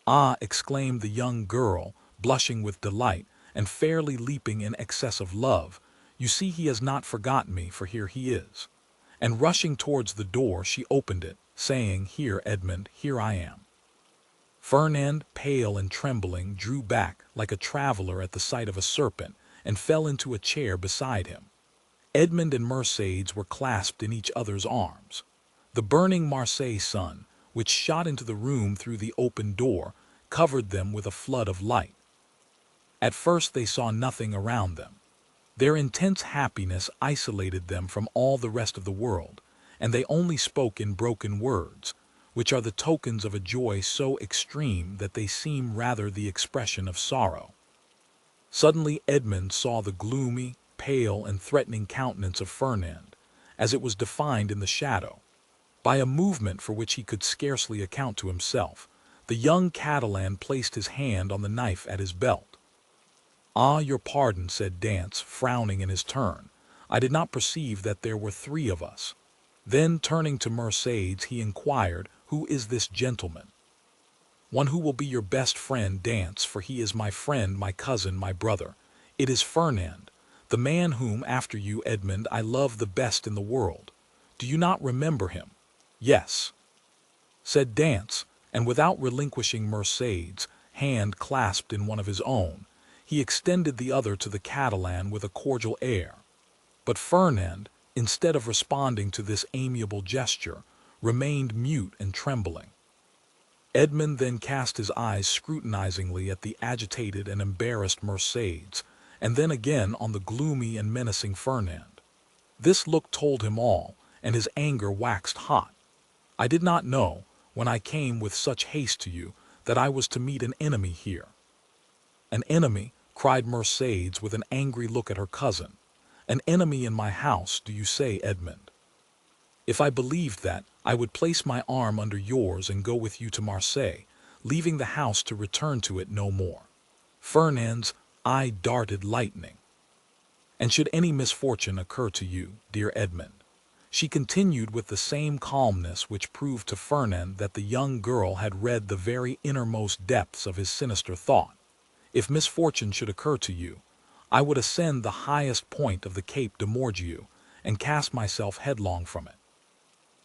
Ah, exclaimed the young girl, blushing with delight, and fairly leaping in excess of love, you see he has not forgotten me, for here he is. And rushing towards the door, she opened it, saying, Here, Edmond, here I am. Fernand, pale and trembling, drew back like a traveler at the sight of a serpent, and fell into a chair beside him. Edmond and Mercedes were clasped in each other's arms. The burning Marseille sun, which shot into the room through the open door, covered them with a flood of light. At first they saw nothing around them. Their intense happiness isolated them from all the rest of the world, and they only spoke in broken words, which are the tokens of a joy so extreme that they seem rather the expression of sorrow. Suddenly Edmond saw the gloomy, pale, and threatening countenance of Fernand, as it was defined in the shadow. By a movement for which he could scarcely account to himself, the young Catalan placed his hand on the knife at his belt. "Ah, your pardon," said Dantès, frowning in his turn. "I did not perceive that there were three of us." Then, turning to Mercédès, he inquired, "Who is this gentleman?" "One who will be your best friend, Dantès, for he is my friend, my cousin, my brother. It is Fernand, the man whom, after you, Edmond, I love the best in the world. Do you not remember him?" "Yes," said Dantès, and without relinquishing Mercédès' hand clasped in one of his own, he extended the other to the Catalan with a cordial air. But Fernand, instead of responding to this amiable gesture, remained mute and trembling. Edmond then cast his eyes scrutinizingly at the agitated and embarrassed Mercédès, and then again on the gloomy and menacing Fernand. This look told him all, and his anger waxed hot. "I did not know, when I came with such haste to you, that I was to meet an enemy here." "An enemy?" cried Mercédès with an angry look at her cousin. "An enemy in my house, do you say, Edmond? If I believed that, I would place my arm under yours and go with you to Marseille, leaving the house to return to it no more." Fernand's eye darted lightning. "And should any misfortune occur to you, dear Edmond," she continued with the same calmness which proved to Fernand that the young girl had read the very innermost depths of his sinister thought, "if misfortune should occur to you, I would ascend the highest point of the Cape de Morgiou and cast myself headlong from it."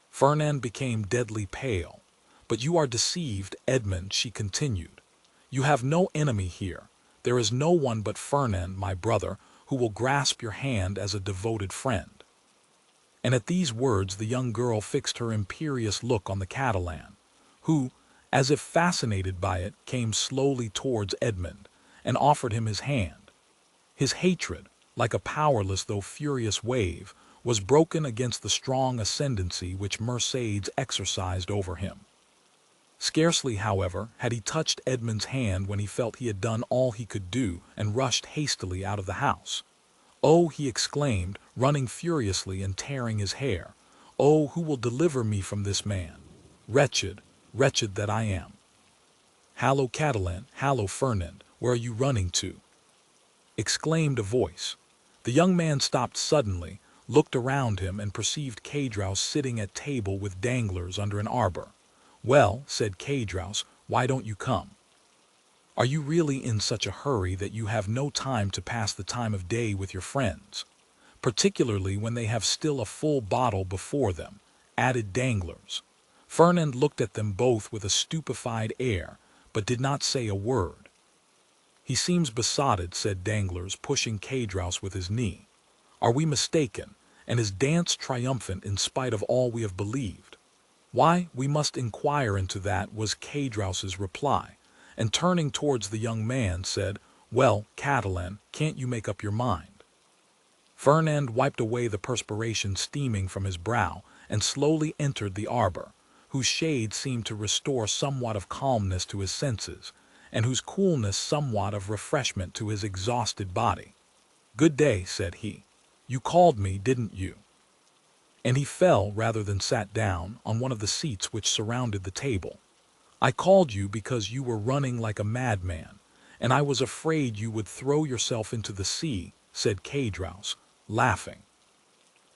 Fernand became deadly pale. "But you are deceived, Edmond," she continued. "You have no enemy here. There is no one but Fernand, my brother, who will grasp your hand as a devoted friend." And at these words the young girl fixed her imperious look on the Catalan, who, as if fascinated by it, came slowly towards Edmond and offered him his hand. His hatred, like a powerless though furious wave, was broken against the strong ascendancy which Mercédès exercised over him. Scarcely, however, had he touched Edmond's hand when he felt he had done all he could do and rushed hastily out of the house. "Oh," he exclaimed, running furiously and tearing his hair, "oh, who will deliver me from this man? Wretched, wretched that I am!" "Hallo, Catalan, hallo, Fernand, where are you running to?" exclaimed a voice. The young man stopped suddenly, looked around him, and perceived Caudrous sitting at table with Danglars under an arbor. "Well," said Caudrous, "why don't you come? Are you really in such a hurry that you have no time to pass the time of day with your friends, particularly when they have still a full bottle before them?" added Danglars. Fernand looked at them both with a stupefied air, but did not say a word. "He seems besotted," said Danglars, pushing Caudrous with his knee. "Are we mistaken, and is Dantès triumphant in spite of all we have believed?" "Why, we must inquire into that," was Caudrous's reply, and turning towards the young man, said, "Well, Catalan, can't you make up your mind?" Fernand wiped away the perspiration steaming from his brow, and slowly entered the arbor, whose shade seemed to restore somewhat of calmness to his senses, and whose coolness somewhat of refreshment to his exhausted body. "Good day," said he. "You called me, didn't you?" And he fell, rather than sat down, on one of the seats which surrounded the table. "I called you because you were running like a madman, and I was afraid you would throw yourself into the sea," said Caudrous, laughing.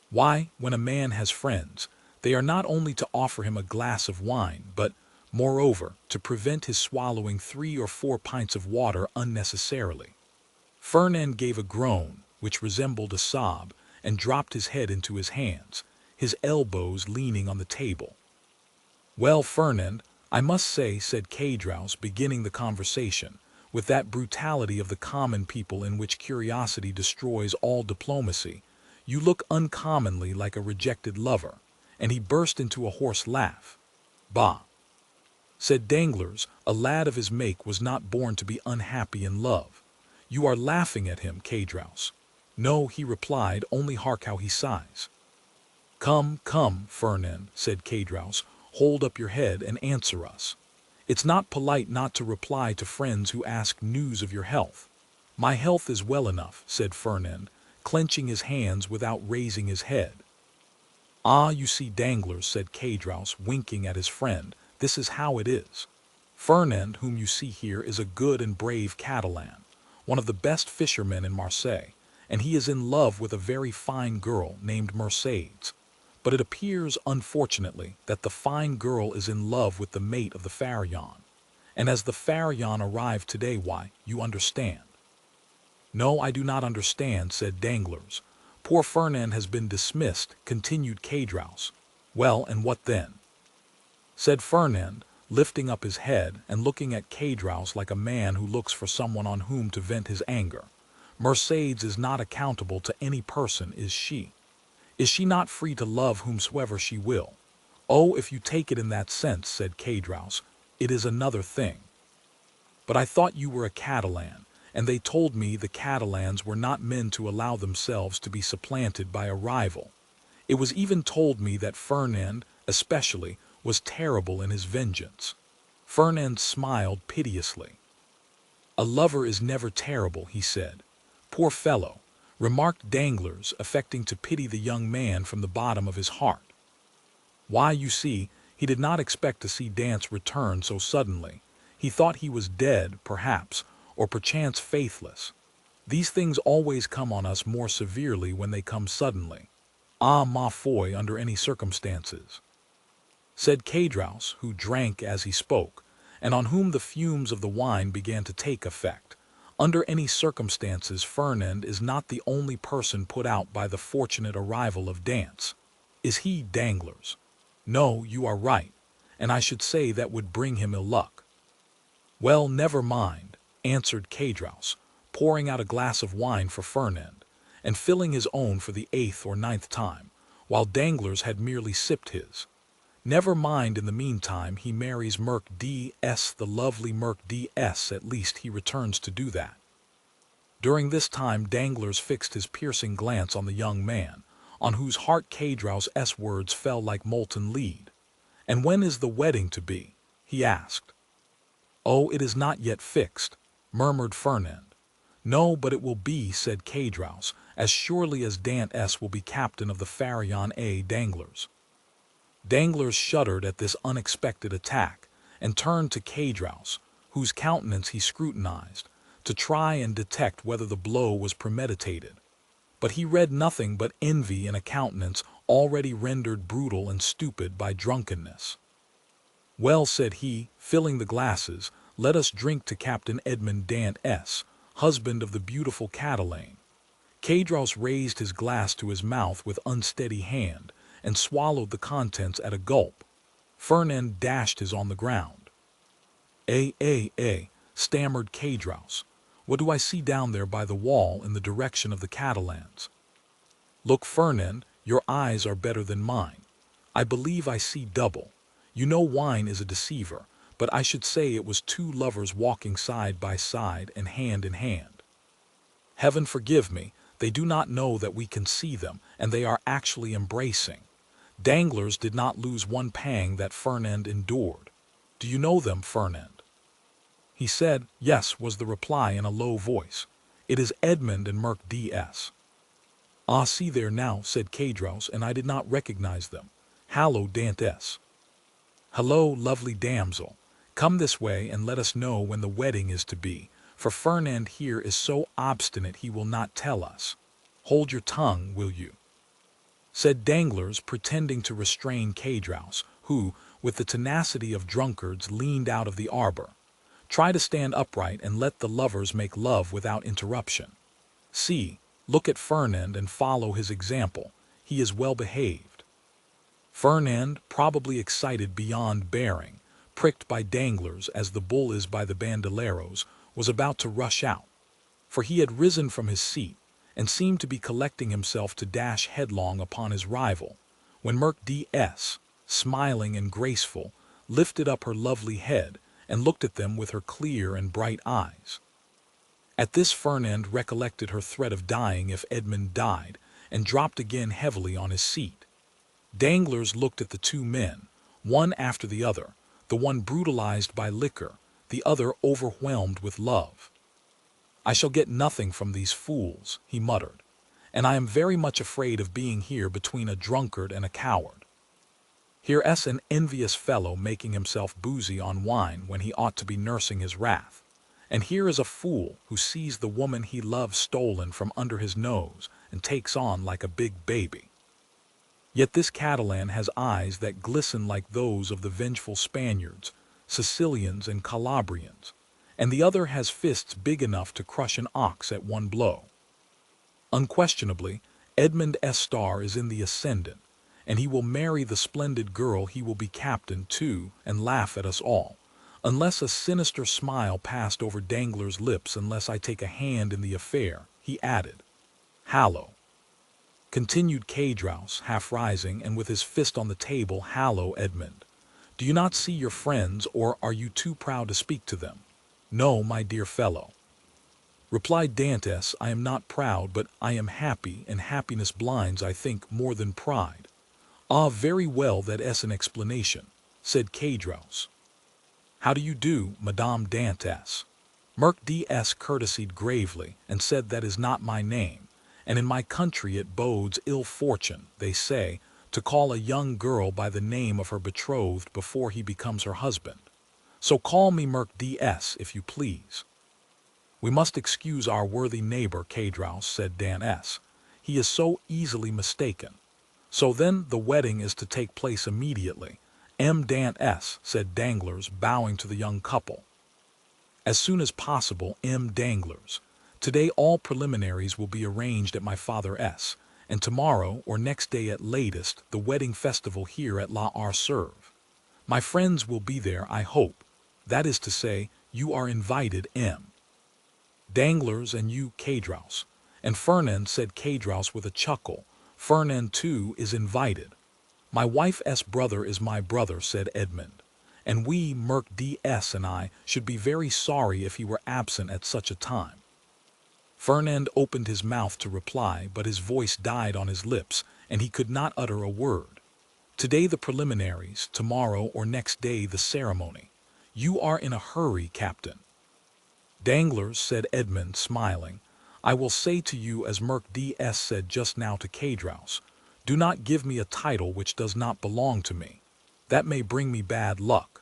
"Why, when a man has friends, they are not only to offer him a glass of wine, but, moreover, to prevent his swallowing 3 or 4 pints of water unnecessarily." Fernand gave a groan, which resembled a sob, and dropped his head into his hands, his elbows leaning on the table. "Well, Fernand, I must say," said Caudrous, beginning the conversation, with that brutality of the common people in which curiosity destroys all diplomacy, "you look uncommonly like a rejected lover," and he burst into a hoarse laugh. "Bah!" said Danglars, "a lad of his make was not born to be unhappy in love. You are laughing at him, Caudrous." "No," he replied, "only hark how he sighs." "Come, come, Fernand," said Caudrous, "hold up your head and answer us. It's not polite not to reply to friends who ask news of your health." "My health is well enough," said Fernand, clenching his hands without raising his head. "Ah, you see, Danglars," said Caudrous, winking at his friend, "this is how it is. Fernand, whom you see here, is a good and brave Catalan, one of the best fishermen in Marseille, and he is in love with a very fine girl named Mercedes. But it appears, unfortunately, that the fine girl is in love with the mate of the Pharaon. And as the Pharaon arrived today, why, you understand. No, I do not understand, said Danglars. Poor Fernand has been dismissed, continued Caedros. Well, and what then? Said Fernand, lifting up his head and looking at Caedros like a man who looks for someone on whom to vent his anger. Mercedes is not accountable to any person, is she? Is she not free to love whomsoever she will? Oh, if you take it in that sense, said Caedros, it is another thing. But I thought you were a Catalan, and they told me the Catalans were not men to allow themselves to be supplanted by a rival. It was even told me that Fernand, especially, was terrible in his vengeance. Fernand smiled piteously. A lover is never terrible, he said. Poor fellow, remarked Danglars, affecting to pity the young man from the bottom of his heart. Why, you see, he did not expect to see Dantès return so suddenly. He thought he was dead, perhaps, or perchance faithless. These things always come on us more severely when they come suddenly. Ah, ma foi, under any circumstances, said Caedros, who drank as he spoke, and on whom the fumes of the wine began to take effect. Under any circumstances, Fernand is not the only person put out by the fortunate arrival of Dantès. Is he, Danglars? No, you are right, and I should say that would bring him ill luck. Well, never mind, answered Caedros, pouring out a glass of wine for Fernand, and filling his own for the 8th or 9th time, while Danglars had merely sipped his. Never mind, in the meantime he marries Merc D.S., the lovely Merc D.S., at least he returns to do that. During this time Danglars fixed his piercing glance on the young man, on whose heart Caedros' words fell like molten lead. And when is the wedding to be? He asked. Oh, it is not yet fixed, murmured Fernand. No, but it will be, said Caedros, as surely as Dantès will be captain of the Pharaon A. Danglars. Danglars shuddered at this unexpected attack, and turned to Caedros, whose countenance he scrutinized, to try and detect whether the blow was premeditated. But he read nothing but envy in a countenance already rendered brutal and stupid by drunkenness. Well, said he, filling the glasses, let us drink to Captain Edmond Dantès, husband of the beautiful Catalane. Caedros raised his glass to his mouth with unsteady hand, and swallowed the contents at a gulp. Fernand dashed his on the ground. Stammered Caedros. What do I see down there by the wall in the direction of the Catalans? Look, Fernand, your eyes are better than mine. I believe I see double. You know wine is a deceiver, but I should say it was two lovers walking side by side and hand in hand. Heaven forgive me, they do not know that we can see them, and they are actually embracing. Danglars did not lose one pang that Fernand endured. Do you know them, Fernand? He said, yes, was the reply in a low voice. It is Edmond and Merc D.S. Ah, see there now, said Caedros, and I did not recognize them. Hallo, Dantès. Hello, lovely damsel. Come this way and let us know when the wedding is to be, for Fernand here is so obstinate he will not tell us. Hold your tongue, will you? Said Danglars, pretending to restrain Caedros, who, with the tenacity of drunkards, leaned out of the arbor. Try to stand upright and let the lovers make love without interruption. See, look at Fernand and follow his example. He is well behaved. Fernand, probably excited beyond bearing, pricked by Danglars as the bull is by the bandoleros, was about to rush out, for he had risen from his seat and seemed to be collecting himself to dash headlong upon his rival, when Merc D.S., smiling and graceful, lifted up her lovely head and looked at them with her clear and bright eyes. At this Fernand recollected her threat of dying if Edmond died, and dropped again heavily on his seat. Danglars looked at the two men, one after the other, the one brutalized by liquor, the other overwhelmed with love. I shall get nothing from these fools, he muttered, and I am very much afraid of being here between a drunkard and a coward. Here's an envious fellow making himself boozy on wine when he ought to be nursing his wrath. And here is a fool who sees the woman he loves stolen from under his nose and takes on like a big baby. Yet this Catalan has eyes that glisten like those of the vengeful Spaniards, Sicilians, and Calabrians, and the other has fists big enough to crush an ox at one blow. Unquestionably, Edmond Star is in the ascendant, and he will marry the splendid girl he will be captain to and laugh at us all, unless a sinister smile passed over Danglars' lips, unless I take a hand in the affair, he added. Hallo, continued Caedros, half rising and with his fist on the table. Hallo, Edmond. Do you not see your friends, or are you too proud to speak to them? No, my dear fellow, replied Dantès, I am not proud, but I am happy, and happiness blinds, I think, more than pride. Ah, very well, that is an explanation, said Caedros. How do you do, Madame Dantès? Merc D.S. courtesied gravely, and said, that is not my name, and in my country it bodes ill fortune, they say, to call a young girl by the name of her betrothed before he becomes her husband. So call me Merc D.S., if you please. We must excuse our worthy neighbor, Caedros, said Dantès. He is so easily mistaken. So then the wedding is to take place immediately. M. Dantès, said Danglars, bowing to the young couple. As soon as possible, M. Danglars. Today all preliminaries will be arranged at my father S., and tomorrow, or next day at latest, the wedding festival here at La Arserve. My friends will be there, I hope. That is to say, you are invited, M. Danglars, and you, Caedros. And Fernand, said Caedros with a chuckle. Fernand, too, is invited. My wife's brother is my brother, said Edmond. And we, Merc D.S. and I, should be very sorry if he were absent at such a time. Fernand opened his mouth to reply, but his voice died on his lips, and he could not utter a word. Today the preliminaries, tomorrow or next day the ceremony. You are in a hurry, Captain. Danglars, said Edmond, smiling, I will say to you as Merc D.S. said just now to Caedros, do not give me a title which does not belong to me. That may bring me bad luck.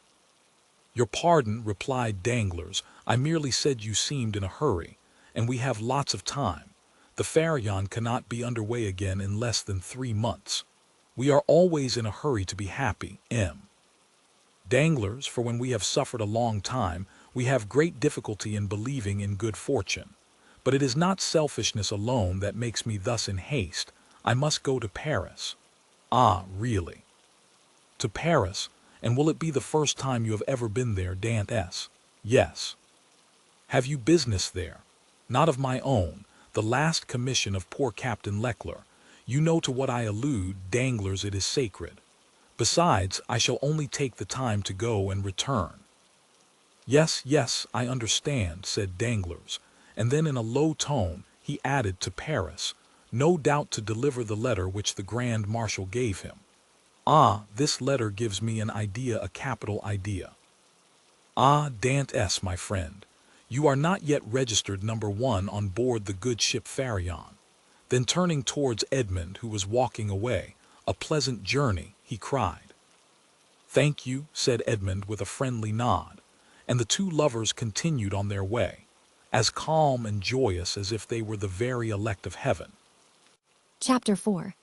Your pardon, replied Danglars, I merely said you seemed in a hurry, and we have lots of time. The Faria cannot be underway again in less than 3 months. We are always in a hurry to be happy, M. Danglars, for when we have suffered a long time, we have great difficulty in believing in good fortune. But it is not selfishness alone that makes me thus in haste. I must go to Paris. Ah, really? To Paris? And will it be the first time you have ever been there, Dantès? Yes. Have you business there? Not of my own, the last commission of poor Captain Leclerc. You know to what I allude, Danglars, it is sacred. Besides, I shall only take the time to go and return. Yes, yes, I understand, said Danglars, and then in a low tone he added, to Paris, no doubt to deliver the letter which the Grand Marshal gave him. Ah, this letter gives me an idea, a capital idea. Ah, Dantès, my friend, you are not yet registered number 1 on board the good ship Faria. Then turning towards Edmond, who was walking away, a pleasant journey, he cried. Thank you, said Edmond with a friendly nod, and the two lovers continued on their way, as calm and joyous as if they were the very elect of heaven. Chapter 4.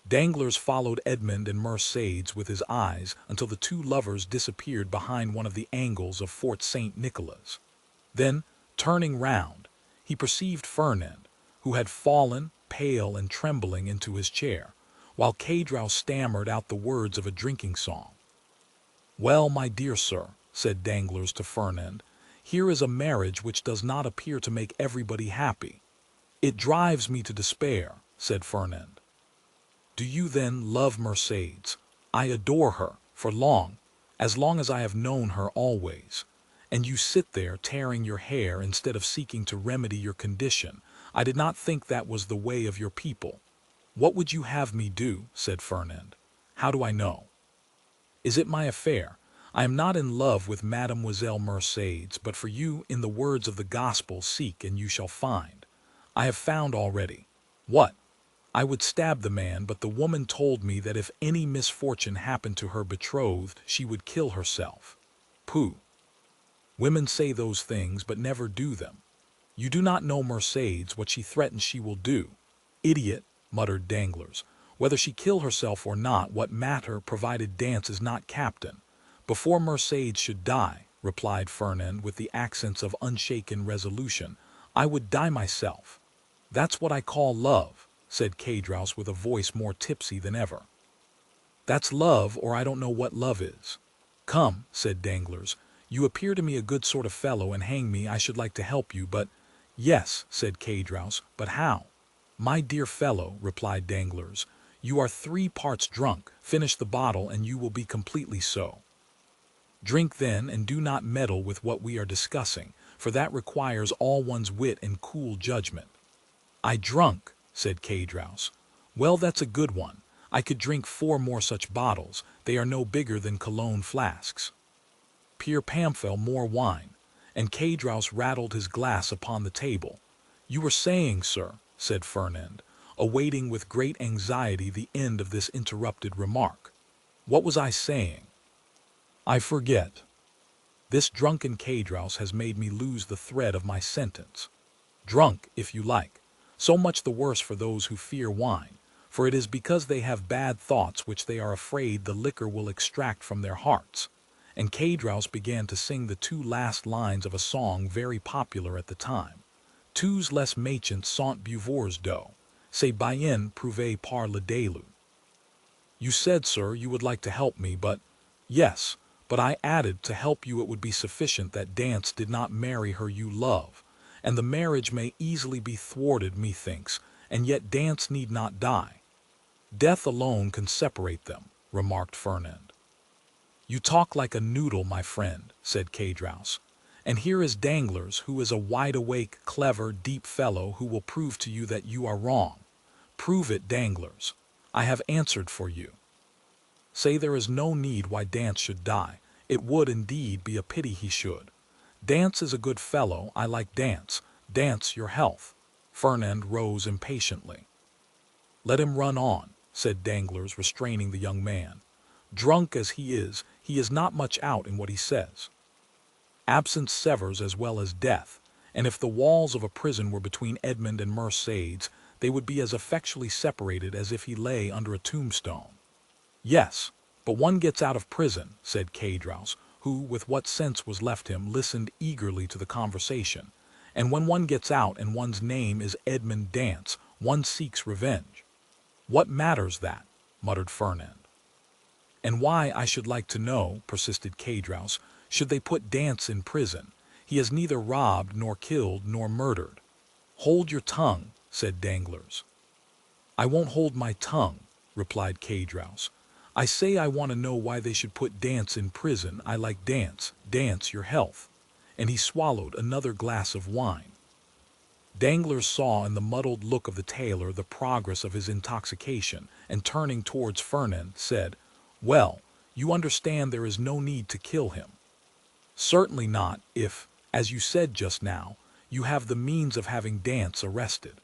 Danglars followed Edmond and Mercédès with his eyes until the two lovers disappeared behind one of the angles of Fort St. Nicholas. Then, turning round, he perceived Fernand, who had fallen, pale and trembling, into his chair, while Caedros stammered out the words of a drinking song. Well, my dear sir, said Danglars to Fernand, here is a marriage which does not appear to make everybody happy. It drives me to despair, said Fernand. Do you then love Mercédès? I adore her, for as long as I have known her always. And you sit there tearing your hair instead of seeking to remedy your condition. I did not think that was the way of your people. What would you have me do? Said Fernand. How do I know? Is it my affair? I am not in love with Mademoiselle Mercédès, but for you, in the words of the gospel, seek and you shall find. I have found already. What? I would stab the man, but the woman told me that if any misfortune happened to her betrothed, she would kill herself. Pooh! Women say those things but never do them. You do not know Mercedes what she threatens she will do. Idiot, muttered Danglars. Whether she kill herself or not, what matter, provided Dance is not captain? Before Mercedes should die, replied Fernand with the accents of unshaken resolution, I would die myself. That's what I call love, said Caedros with a voice more tipsy than ever. That's love, or I don't know what love is. Come, said Danglars, you appear to me a good sort of fellow, and hang me, I should like to help you, but— Yes, said Caedros, but how? My dear fellow, replied Danglars, you are 3 parts drunk. Finish the bottle and you will be completely so. Drink then, and do not meddle with what we are discussing, for that requires all one's wit and cool judgment. I drunk, said Caedros. Well, that's a good one. I could drink 4 more such bottles. They are no bigger than cologne flasks. Pierre Pamphile more wine, and Caedros rattled his glass upon the table. You were saying, sir, said Fernand, awaiting with great anxiety the end of this interrupted remark. What was I saying? I forget. This drunken Caedros has made me lose the thread of my sentence. Drunk, if you like. So much the worse for those who fear wine, for it is because they have bad thoughts which they are afraid the liquor will extract from their hearts. And Caedros began to sing the 2 last lines of a song very popular at the time. Tous les machins sont buveurs d'eau, c'est bien prouvé par le déluge. You said, sir, you would like to help me, but— Yes, but I added to help you it would be sufficient that Dance did not marry her you love, and the marriage may easily be thwarted, methinks, and yet Dance need not die. Death alone can separate them, remarked Fernand. You talk like a noodle, my friend, said Caedros. And here is Danglars, who is a wide-awake, clever, deep fellow who will prove to you that you are wrong. Prove it, Danglars. I have answered for you. Say there is no need why Dance should die. It would indeed be a pity he should. Dance is a good fellow. I like Dance. Dance, your health. Fernand rose impatiently. Let him run on, said Danglars, restraining the young man. Drunk as he is not much out in what he says. Absence severs as well as death, and if the walls of a prison were between Edmond and Mercedes, they would be as effectually separated as if he lay under a tombstone. Yes, but one gets out of prison, said Caedros, who, with what sense was left him, listened eagerly to the conversation. And when one gets out and one's name is Edmond Dantès, one seeks revenge. What matters that? Muttered Fernand. And why, I should like to know, persisted Caedros, should they put Dantès in prison? He has neither robbed, nor killed, nor murdered. Hold your tongue, said Danglars. I won't hold my tongue, replied Caedros. I say I want to know why they should put Dantès in prison. I like Dantès. Dantès, your health. And he swallowed another glass of wine. Danglars saw in the muddled look of the tailor the progress of his intoxication, and turning towards Fernand, said, Well, you understand there is no need to kill him. Certainly not if, as you said just now, you have the means of having Dantès arrested.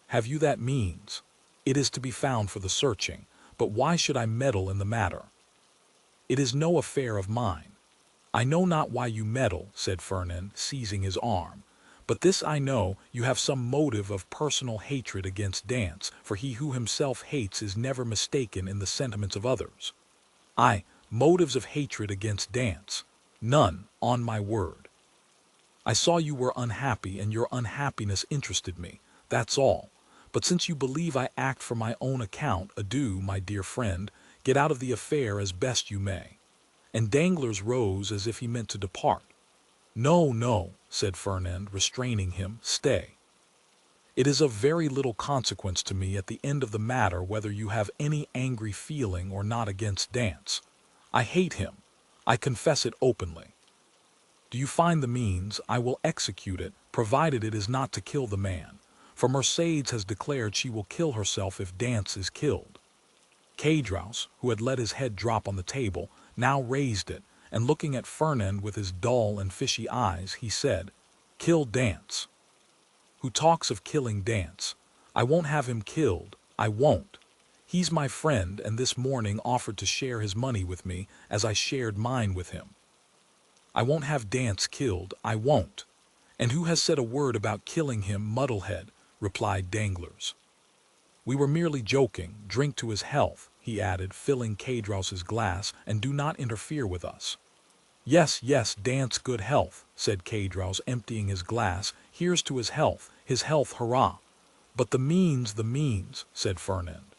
Have you that means? It is to be found for the searching, but why should I meddle in the matter? It is no affair of mine. I know not why you meddle, said Fernand, seizing his arm. But this I know, you have some motive of personal hatred against Dantès, for he who himself hates is never mistaken in the sentiments of others. Motives of hatred against Dantès? None, on my word. I saw you were unhappy, and your unhappiness interested me, that's all. But since you believe I act for my own account, adieu, my dear friend, get out of the affair as best you may. And Danglars rose as if he meant to depart. No, no, said Fernand, restraining him, stay. It is of very little consequence to me at the end of the matter whether you have any angry feeling or not against Dantès. I hate him. I confess it openly. Do you find the means? I will execute it, provided it is not to kill the man, for Mercedes has declared she will kill herself if Dantès is killed. Caedros, who had let his head drop on the table, now raised it, and looking at Fernand with his dull and fishy eyes, he said, Kill Dantès. Who talks of killing Dantès? I won't have him killed. I won't. He's my friend, and this morning offered to share his money with me as I shared mine with him. I won't have Dance killed, I won't. And who has said a word about killing him, Muddlehead? Replied Danglars. We were merely joking. Drink to his health, he added, filling Cadrouse's glass, and do not interfere with us. Yes, yes, Dance good health, said Cadrouse, emptying his glass. Here's to his health, hurrah. But the means, said Fernand.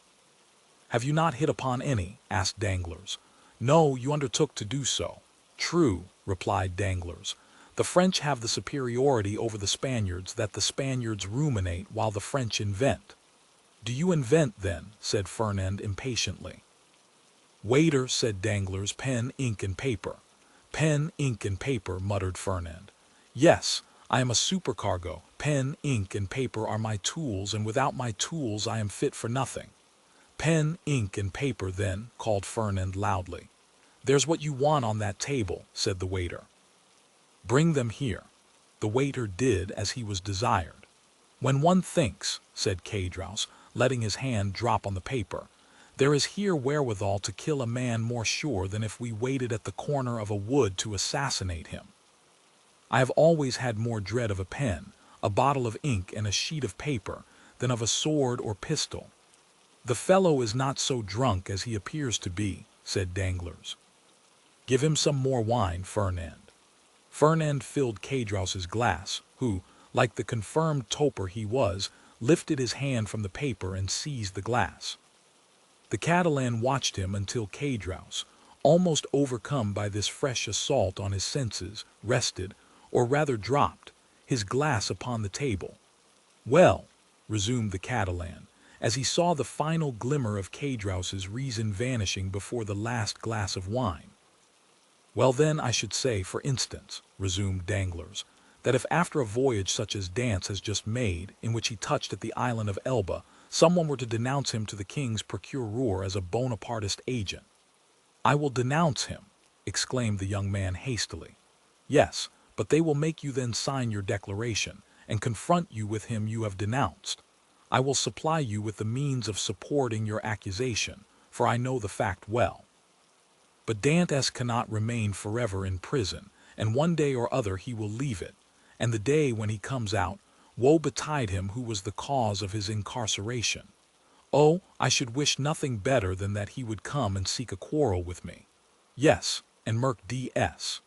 Have you not hit upon any? Asked Danglars. No, you undertook to do so. True, replied Danglars. The French have the superiority over the Spaniards that the Spaniards ruminate while the French invent. Do you invent, then? Said Fernand impatiently. Waiter, said Danglars, pen, ink, and paper. Pen, ink, and paper, muttered Fernand. Yes, I am a supercargo. Pen, ink, and paper are my tools, and without my tools I am fit for nothing. Pen, ink, and paper, then, called Fernand loudly. There's what you want on that table, said the waiter. Bring them here. The waiter did as he was desired. When one thinks, said Cadrouse, letting his hand drop on the paper, there is here wherewithal to kill a man more sure than if we waited at the corner of a wood to assassinate him. I have always had more dread of a pen, a bottle of ink, and a sheet of paper than of a sword or pistol. The fellow is not so drunk as he appears to be, said Danglars. Give him some more wine, Fernand. Fernand filled Cadrouse's glass, who, like the confirmed toper he was, lifted his hand from the paper and seized the glass. The Catalan watched him until Cadrouse, almost overcome by this fresh assault on his senses, rested, or rather dropped, his glass upon the table. Well, resumed the Catalan, as he saw the final glimmer of Cadrouse's reason vanishing before the last glass of wine. Well then, I should say, for instance, resumed Danglars, that if after a voyage such as Dance has just made, in which he touched at the island of Elba, someone were to denounce him to the king's procureur as a Bonapartist agent. I will denounce him, exclaimed the young man hastily. Yes, but they will make you then sign your declaration, and confront you with him you have denounced. I will supply you with the means of supporting your accusation, for I know the fact well. But Dantès cannot remain forever in prison, and one day or other he will leave it, and the day when he comes out, woe betide him who was the cause of his incarceration. Oh, I should wish nothing better than that he would come and seek a quarrel with me. Yes, and Merc D.S.,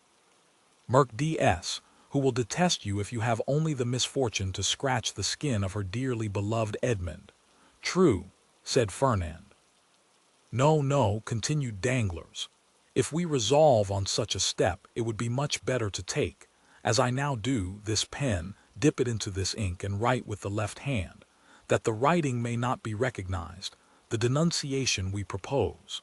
who will detest you if you have only the misfortune to scratch the skin of her dearly beloved Edmond. True, said Fernand. No, no, continued Danglars. If we resolve on such a step, it would be much better to take, as I now do, this pen, dip it into this ink, and write with the left hand, that the writing may not be recognized, the denunciation we propose.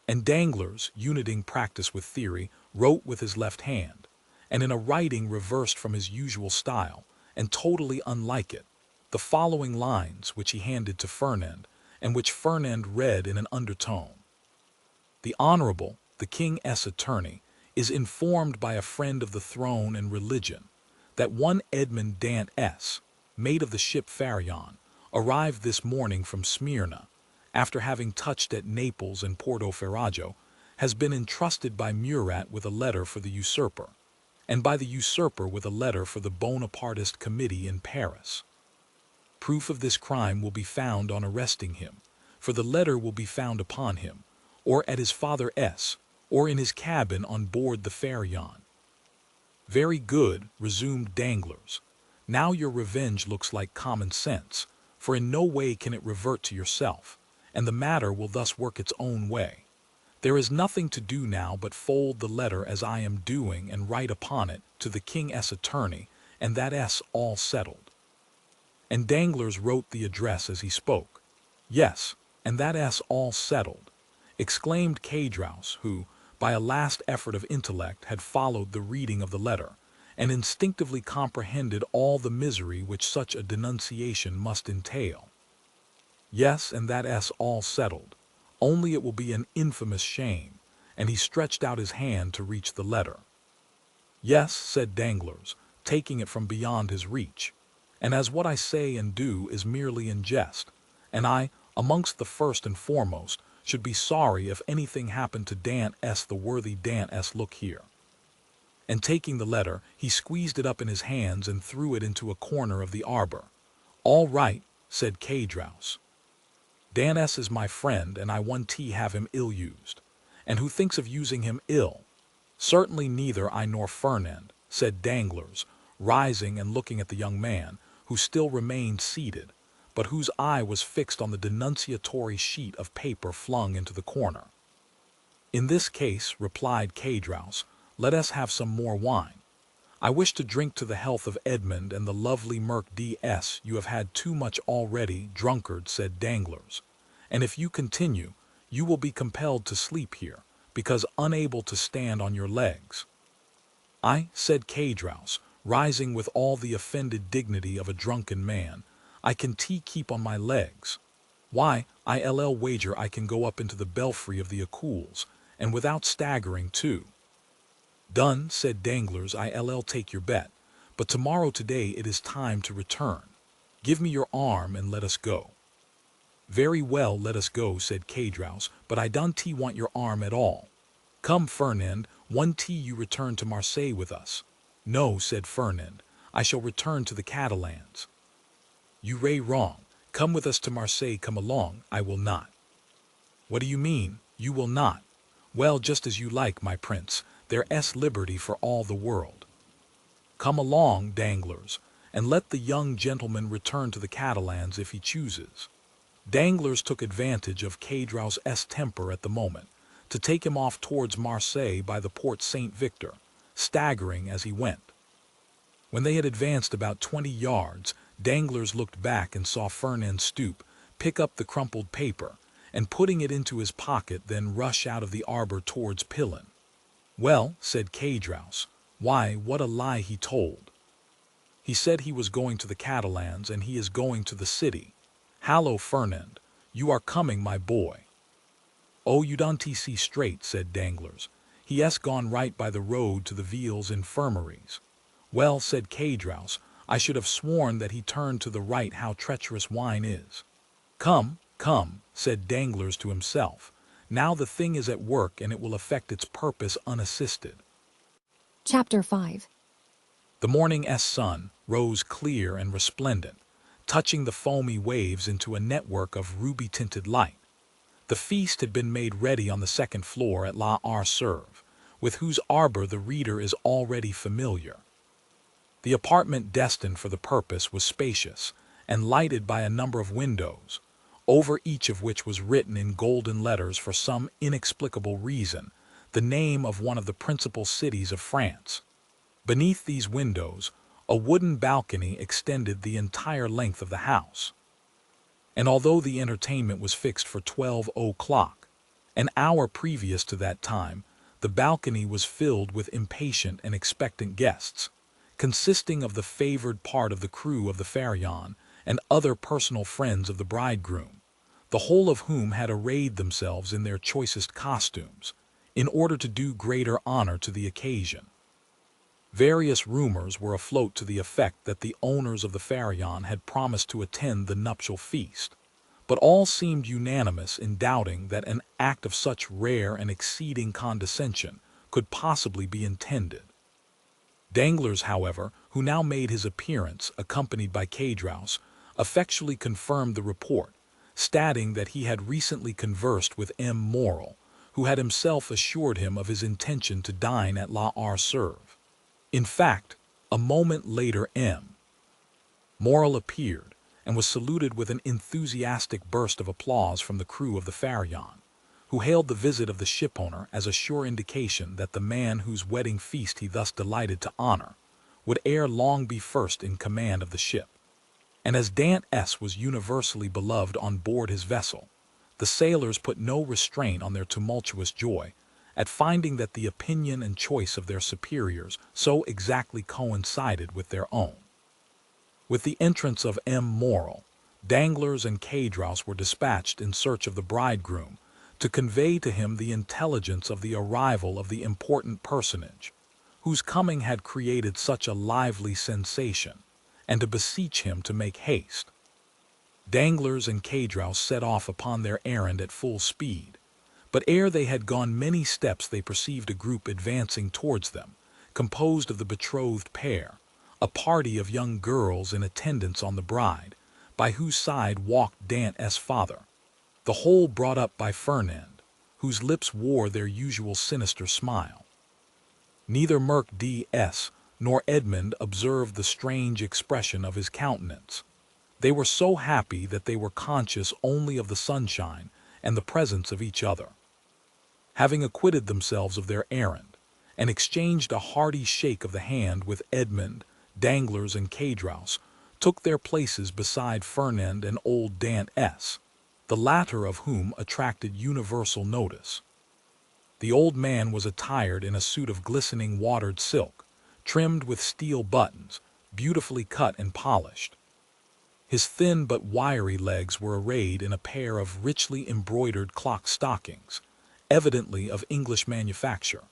And Danglars, uniting practice with theory, wrote with his left hand, and in a writing reversed from his usual style, and totally unlike it, the following lines which he handed to Fernand, and which Fernand read in an undertone. The Honorable, the King's Attorney, is informed by a friend of the throne and religion that one Edmond Dantès, mate of the ship Faria, arrived this morning from Smyrna, after having touched at Naples and Porto Ferrajo, has been entrusted by Murat with a letter for the usurper, and by the usurper with a letter for the Bonapartist committee in Paris. Proof of this crime will be found on arresting him, for the letter will be found upon him, or at his father S., or in his cabin on board the Faria. Very good, resumed Danglars. Now your revenge looks like common sense, for in no way can it revert to yourself, and the matter will thus work its own way. There is nothing to do now but fold the letter as I am doing and write upon it to the King's Attorney, and that S all settled. And Danglars wrote the address as he spoke. Yes, and that S all settled, exclaimed Cadrouse, who, by a last effort of intellect, had followed the reading of the letter, and instinctively comprehended all the misery which such a denunciation must entail. Yes, and that S all settled, only it will be an infamous shame, and he stretched out his hand to reach the letter. Yes, said Danglars, taking it from beyond his reach, and as what I say and do is merely in jest, and I, amongst the first and foremost, should be sorry if anything happened to Dantès, the worthy Dantès. Look here. and taking the letter, he squeezed it up in his hands and threw it into a corner of the arbor. "All right," said K-Drouse. "Dantès is my friend, and I won't have him ill-used. And who thinks of using him ill?" "Certainly neither I nor Fernand," said Danglars, rising and looking at the young man, who still remained seated, but whose eye was fixed on the denunciatory sheet of paper flung into the corner. "In this case," replied K-Drouse, "let us have some more wine. I wish to drink to the health of Edmond and the lovely Merc D.S. You have had too much already, drunkard," said Danglars, "and if you continue, you will be compelled to sleep here, because unable to stand on your legs." "I," said K-Drouse, rising with all the offended dignity of a drunken man, "I can keep on my legs. Why, I'll wager I can go up into the belfry of the Écoules, and without staggering too." "Done," said Danglars, "I'll take your bet, but today it is time to return. Give me your arm and let us go." "Very well, let us go," said K-Drouse, "but I don't want your arm at all. Come, Fernand, you return to Marseille with us." "No," said Fernand, "I shall return to the Catalans." "You ray wrong. Come with us to Marseille, come along." "I will not." "What do you mean? You will not? Well, just as you like, my prince. There's liberty for all the world." "Come along, Danglars, and let the young gentleman return to the Catalans if he chooses." Danglars took advantage of K-Drouse's temper at the moment to take him off towards Marseille by the Porte Saint-Victor, staggering as he went. When they had advanced about 20 yards, Danglars looked back and saw Fernand stoop, pick up the crumpled paper, and putting it into his pocket, then rush out of the arbor towards Pilon. "Well," said K-Drouse, "why, what a lie he told. He said he was going to the Catalans, and he is going to the city. Hallo, Fernand, you are coming, my boy." "Oh, you don't see straight," said Danglars. "He has gone right by the road to the Ville's infirmaries." "Well," said K-Drouse, "I should have sworn that he turned to the right. How treacherous wine is." "Come, come," said Danglars to himself. "Now the thing is at work, and it will effect its purpose unassisted." Chapter 5. The morning's sun rose clear and resplendent, touching the foamy waves into a network of ruby-tinted light. The feast had been made ready on the second floor at La Serve, with whose arbor the reader is already familiar. The apartment destined for the purpose was spacious, and lighted by a number of windows, over each of which was written in golden letters, for some inexplicable reason, the name of one of the principal cities of France. Beneath these windows, a wooden balcony extended the entire length of the house. And although the entertainment was fixed for 12 o'clock, an hour previous to that time, the balcony was filled with impatient and expectant guests, consisting of the favored part of the crew of the Faria and other personal friends of the bridegroom, the whole of whom had arrayed themselves in their choicest costumes, in order to do greater honor to the occasion. Various rumors were afloat to the effect that the owners of the Faria had promised to attend the nuptial feast, but all seemed unanimous in doubting that an act of such rare and exceeding condescension could possibly be intended. Danglars, however, who now made his appearance, accompanied by K-Drouse, effectually confirmed the report, stating that he had recently conversed with M. Morel, who had himself assured him of his intention to dine at La Serve. In fact, a moment later M. Morel appeared, and was saluted with an enthusiastic burst of applause from the crew of the Faria, who hailed the visit of the shipowner as a sure indication that the man whose wedding feast he thus delighted to honor would ere long be first in command of the ship. And as Dantès was universally beloved on board his vessel, the sailors put no restraint on their tumultuous joy at finding that the opinion and choice of their superiors so exactly coincided with their own. With the entrance of M. Morel, Danglars and K-Drouse were dispatched in search of the bridegroom to convey to him the intelligence of the arrival of the important personage, whose coming had created such a lively sensation, and to beseech him to make haste. Danglars and K-Drouse set off upon their errand at full speed, but ere they had gone many steps they perceived a group advancing towards them, composed of the betrothed pair, a party of young girls in attendance on the bride, by whose side walked Dantès' father, the whole brought up by Fernand, whose lips wore their usual sinister smile. Neither Merc D.S. nor Edmond observed the strange expression of his countenance. They were so happy that they were conscious only of the sunshine and the presence of each other. Having acquitted themselves of their errand, and exchanged a hearty shake of the hand with Edmond, Danglars, and Caedros, took their places beside Fernand and old Dantès, the latter of whom attracted universal notice. The old man was attired in a suit of glistening watered silk, trimmed with steel buttons, beautifully cut and polished. His thin but wiry legs were arrayed in a pair of richly embroidered clock stockings, evidently of English manufacture,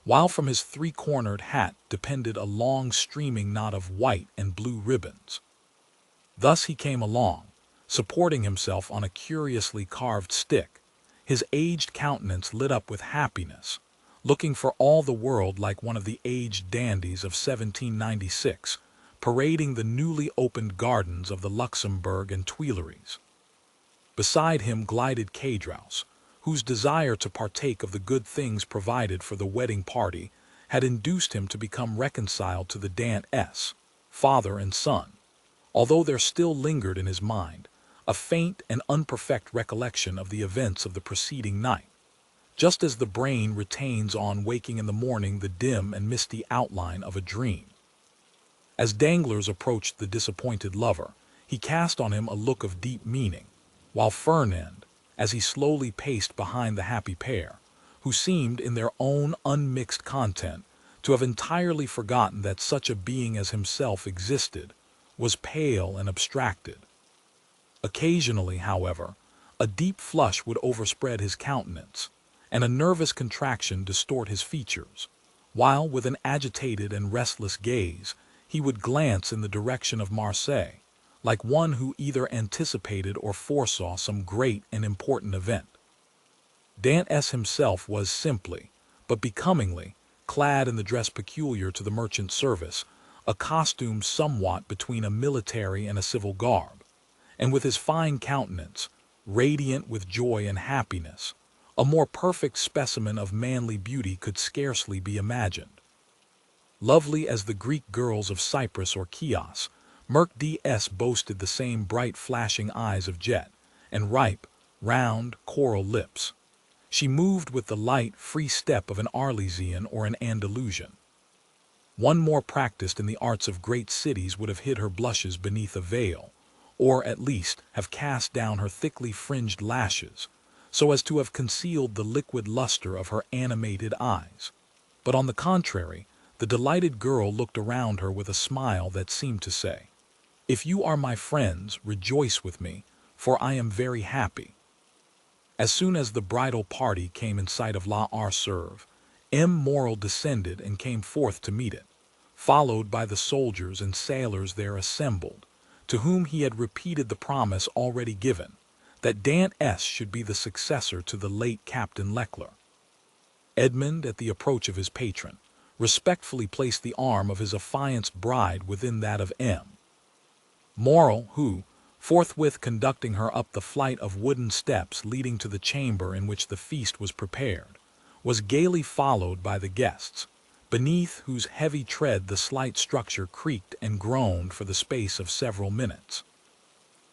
while from his three-cornered hat depended a long streaming knot of white and blue ribbons. Thus he came along, supporting himself on a curiously carved stick, his aged countenance lit up with happiness, looking for all the world like one of the aged dandies of 1796, parading the newly opened gardens of the Luxembourg and Tuileries. Beside him glided Caedros, whose desire to partake of the good things provided for the wedding party had induced him to become reconciled to the Dantès, father and son, although there still lingered in his mind a faint and unperfect recollection of the events of the preceding night, just as the brain retains on waking in the morning the dim and misty outline of a dream. As Danglars approached the disappointed lover, he cast on him a look of deep meaning, while Fernand, as he slowly paced behind the happy pair, who seemed in their own unmixed content to have entirely forgotten that such a being as himself existed, was pale and abstracted. Occasionally, however, a deep flush would overspread his countenance, and a nervous contraction distort his features, while with an agitated and restless gaze he would glance in the direction of Marseille, like one who either anticipated or foresaw some great and important event. Dantès himself was simply, but becomingly, clad in the dress peculiar to the merchant service, a costume somewhat between a military and a civil garb, and with his fine countenance, radiant with joy and happiness, a more perfect specimen of manly beauty could scarcely be imagined. Lovely as the Greek girls of Cyprus or Chios, Merc D.S. boasted the same bright flashing eyes of jet, and ripe, round, coral lips. She moved with the light, free step of an Arlesian or an Andalusian. One more practiced in the arts of great cities would have hid her blushes beneath a veil, or at least have cast down her thickly fringed lashes, so as to have concealed the liquid luster of her animated eyes. But on the contrary, the delighted girl looked around her with a smile that seemed to say, "If you are my friends, rejoice with me, for I am very happy." As soon as the bridal party came in sight of La Arserve, M. Morel descended and came forth to meet it, followed by the soldiers and sailors there assembled, to whom he had repeated the promise already given, that Dantès should be the successor to the late Captain Leclerc. Edmond, at the approach of his patron, respectfully placed the arm of his affianced bride within that of M. Morel, who, forthwith conducting her up the flight of wooden steps leading to the chamber in which the feast was prepared, was gaily followed by the guests, beneath whose heavy tread the slight structure creaked and groaned for the space of several minutes.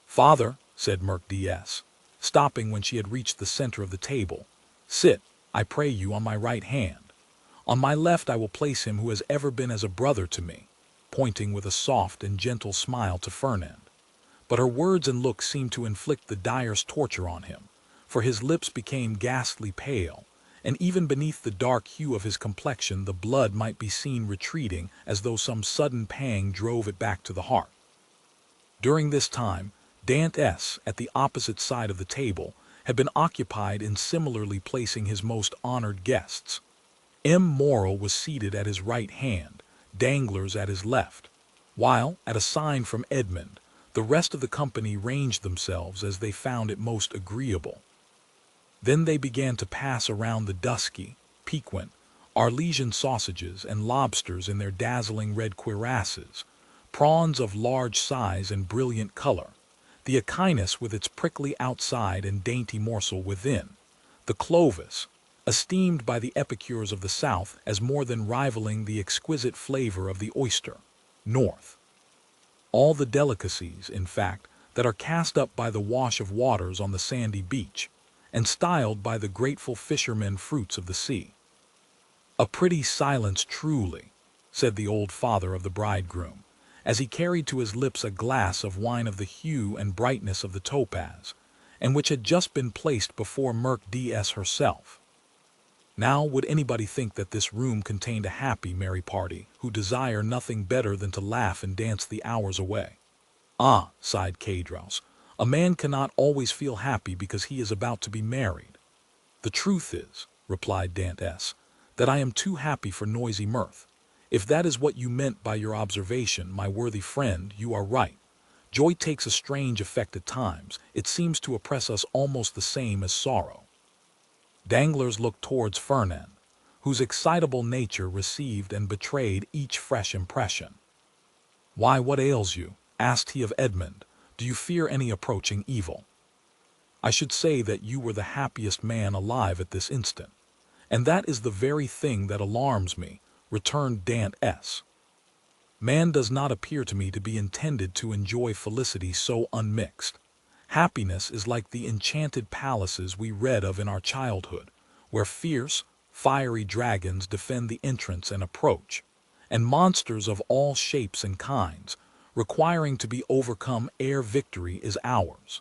"Father," said Merc D.S., stopping when she had reached the center of the table, "sit, I pray you, on my right hand. On my left I will place him who has ever been as a brother to me," pointing with a soft and gentle smile to Fernand. But her words and looks seemed to inflict the direst torture on him, for his lips became ghastly pale, and even beneath the dark hue of his complexion the blood might be seen retreating as though some sudden pang drove it back to the heart. During this time, Dantès, at the opposite side of the table, had been occupied in similarly placing his most honored guests. M. Morel was seated at his right hand, Danglars at his left, while, at a sign from Edmond, the rest of the company ranged themselves as they found it most agreeable. Then they began to pass around the dusky, piquant, Arlesian sausages and lobsters in their dazzling red cuirasses, prawns of large size and brilliant color, the echinus with its prickly outside and dainty morsel within, the clovis, esteemed by the epicures of the South as more than rivaling the exquisite flavor of the oyster, North. All the delicacies, in fact, that are cast up by the wash of waters on the sandy beach, and styled by the grateful fishermen fruits of the sea. "A pretty silence truly," said the old father of the bridegroom, as he carried to his lips a glass of wine of the hue and brightness of the topaz, and which had just been placed before Merc-DS herself. Now would anybody think that this room contained a happy, merry party, who desire nothing better than to laugh and dance the hours away? "Ah," sighed Cedros, "a man cannot always feel happy because he is about to be married." "The truth is," replied Dantès, "that I am too happy for noisy mirth. If that is what you meant by your observation, my worthy friend, you are right. Joy takes a strange effect at times. It seems to oppress us almost the same as sorrow." Danglars looked towards Fernand, whose excitable nature received and betrayed each fresh impression. "Why, what ails you?" asked he of Edmond. "Do you fear any approaching evil?" "I should say that you were the happiest man alive at this instant, and that is the very thing that alarms me," returned Dantès. "Man does not appear to me to be intended to enjoy felicity so unmixed. Happiness is like the enchanted palaces we read of in our childhood, where fierce, fiery dragons defend the entrance and approach, and monsters of all shapes and kinds, requiring to be overcome ere victory is ours.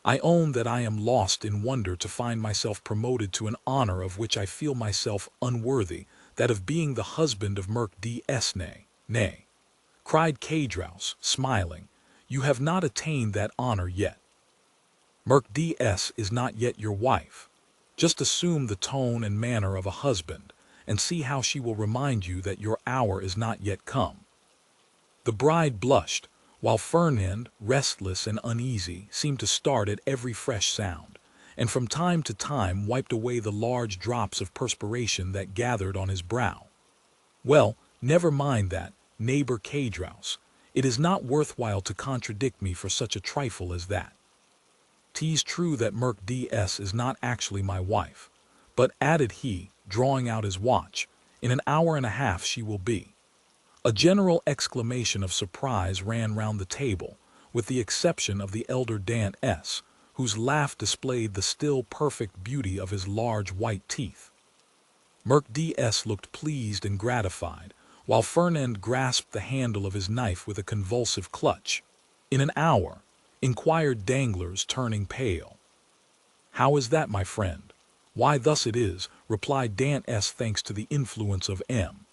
I own that I am lost in wonder to find myself promoted to an honor of which I feel myself unworthy, that of being the husband of Merc-DS. Nay, cried Cedros, smiling, "you have not attained that honor yet. Merc-DS is not yet your wife. Just assume the tone and manner of a husband, and see how she will remind you that your hour is not yet come." The bride blushed, while Fernand, restless and uneasy, seemed to start at every fresh sound, and from time to time wiped away the large drops of perspiration that gathered on his brow. "Well, never mind that, neighbor Cedros. It is not worthwhile to contradict me for such a trifle as that. 'Tis true that Merc-DS is not actually my wife, but," added he, drawing out his watch, "in an hour and a half she will be." A general exclamation of surprise ran round the table, with the exception of the elder Dantès, whose laugh displayed the still perfect beauty of his large white teeth. Merc-DS looked pleased and gratified, while Fernand grasped the handle of his knife with a convulsive clutch. "In an hour?" inquired Danglars, turning pale. "How is that, my friend?" "Why, thus it is," replied Dantès, "thanks to the influence of M.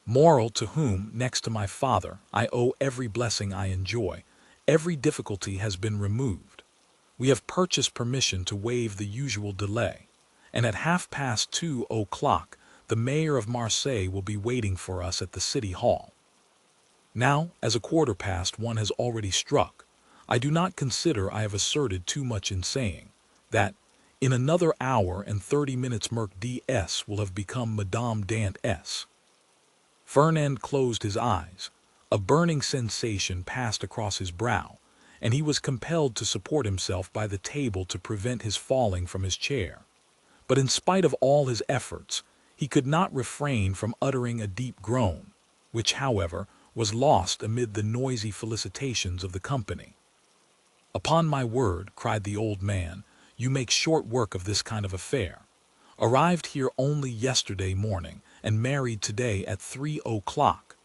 Moral, to whom, next to my father, I owe every blessing I enjoy, every difficulty has been removed. We have purchased permission to waive the usual delay, and at 2:30 the mayor of Marseille will be waiting for us at the city hall. Now, as 1:15 has already struck, I do not consider I have asserted too much in saying that in another hour and 30 minutes Merc-DS will have become Madame Dantès." Fernand closed his eyes. A burning sensation passed across his brow, and he was compelled to support himself by the table to prevent his falling from his chair. But in spite of all his efforts, he could not refrain from uttering a deep groan, which, however, was lost amid the noisy felicitations of the company. "Upon my word," cried the old man, "you make short work of this kind of affair. Arrived here only yesterday morning, and married today at 3:00.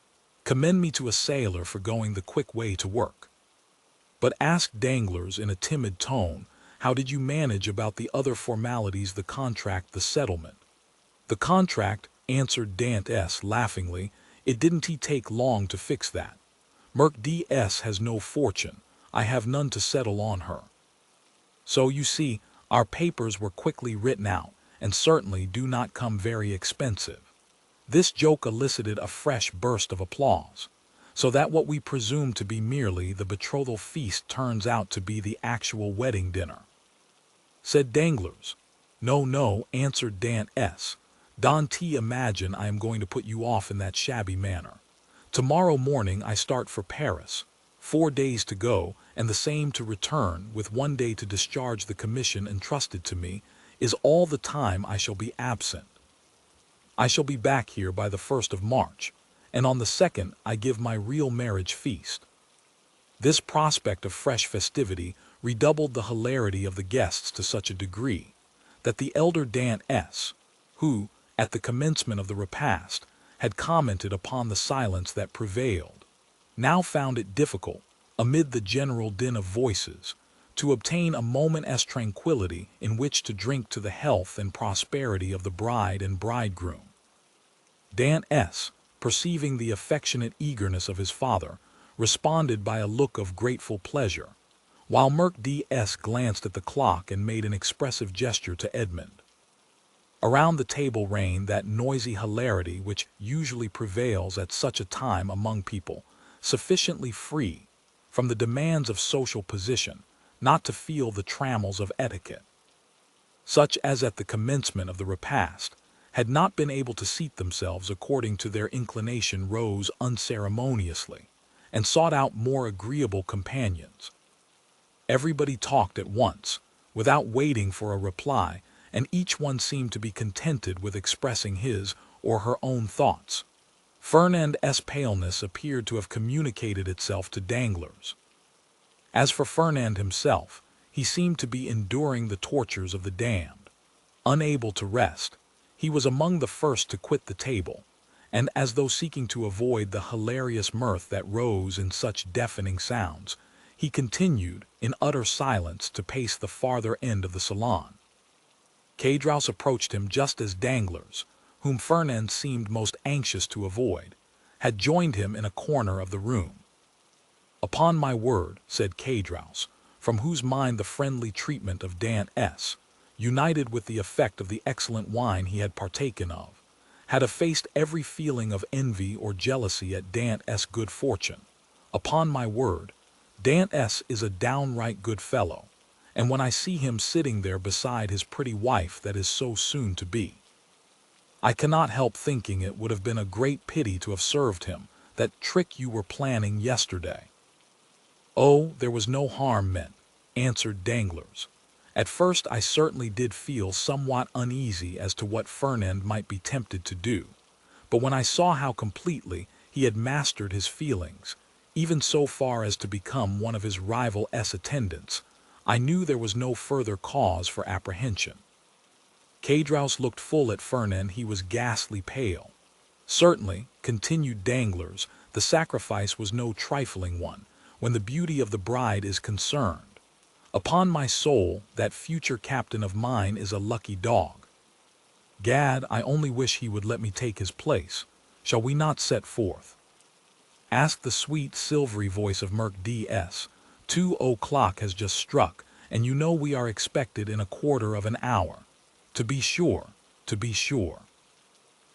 Commend me to a sailor for going the quick way to work." "But," asked Danglars in a timid tone, "how did you manage about the other formalities, the contract, the settlement?" "The contract," answered Dantès laughingly, "it didn't take long to fix that. Merc-DS has no fortune, I have none to settle on her. So, you see, our papers were quickly written out, and certainly do not come very expensive." This joke elicited a fresh burst of applause, so that what we presume to be merely the betrothal feast turns out to be the actual wedding dinner. Said Danglars. "No, no," answered Dantès, Dante, imagine I am going to put you off in that shabby manner. Tomorrow morning I start for Paris. 4 days to go, and the same to return, with 1 day to discharge the commission entrusted to me, is all the time I shall be absent. I shall be back here by the 1st of March, and on the 2nd I give my real marriage feast. This prospect of fresh festivity redoubled the hilarity of the guests to such a degree that the elder Dantès, who, at the commencement of the repast, had commented upon the silence that prevailed, now found it difficult, amid the general din of voices, to obtain a moment's tranquillity in which to drink to the health and prosperity of the bride and bridegroom. Dantès, perceiving the affectionate eagerness of his father, responded by a look of grateful pleasure, while Dantès glanced at the clock and made an expressive gesture to Edmond. Around the table reigned that noisy hilarity which usually prevails at such a time among people sufficiently free from the demands of social position not to feel the trammels of etiquette. Such as at the commencement of the repast had not been able to seat themselves according to their inclination rose unceremoniously and sought out more agreeable companions. Everybody talked at once, without waiting for a reply, and each one seemed to be contented with expressing his or her own thoughts. Fernand's paleness appeared to have communicated itself to Danglars. As for Fernand himself, he seemed to be enduring the tortures of the damned. Unable to rest, he was among the first to quit the table, and as though seeking to avoid the hilarious mirth that rose in such deafening sounds, he continued, in utter silence, to pace the farther end of the salon. Cadraus approached him just as Danglars, whom Fernand seemed most anxious to avoid, had joined him in a corner of the room. "Upon my word," said Cadraus, from whose mind the friendly treatment of Dantès, united with the effect of the excellent wine he had partaken of, had effaced every feeling of envy or jealousy at Dantès' good fortune. "Upon my word, Dantès is a downright good fellow, and when I see him sitting there beside his pretty wife that is so soon to be, I cannot help thinking it would have been a great pity to have served him that trick you were planning yesterday." "Oh, there was no harm meant," answered Danglars. "At first I certainly did feel somewhat uneasy as to what Fernand might be tempted to do, but when I saw how completely he had mastered his feelings, even so far as to become one of his rival's attendants, I knew there was no further cause for apprehension." Cadraus looked full at Fernand. He was ghastly pale. "Certainly," continued Danglars, "the sacrifice was no trifling one, when the beauty of the bride is concerned. Upon my soul, that future captain of mine is a lucky dog. Gad, I only wish he would let me take his place. Shall we not set forth?" asked the sweet, silvery voice of Dantès. 2 o'clock has just struck, and you know we are expected in a quarter of an hour." "To be sure, to be sure,"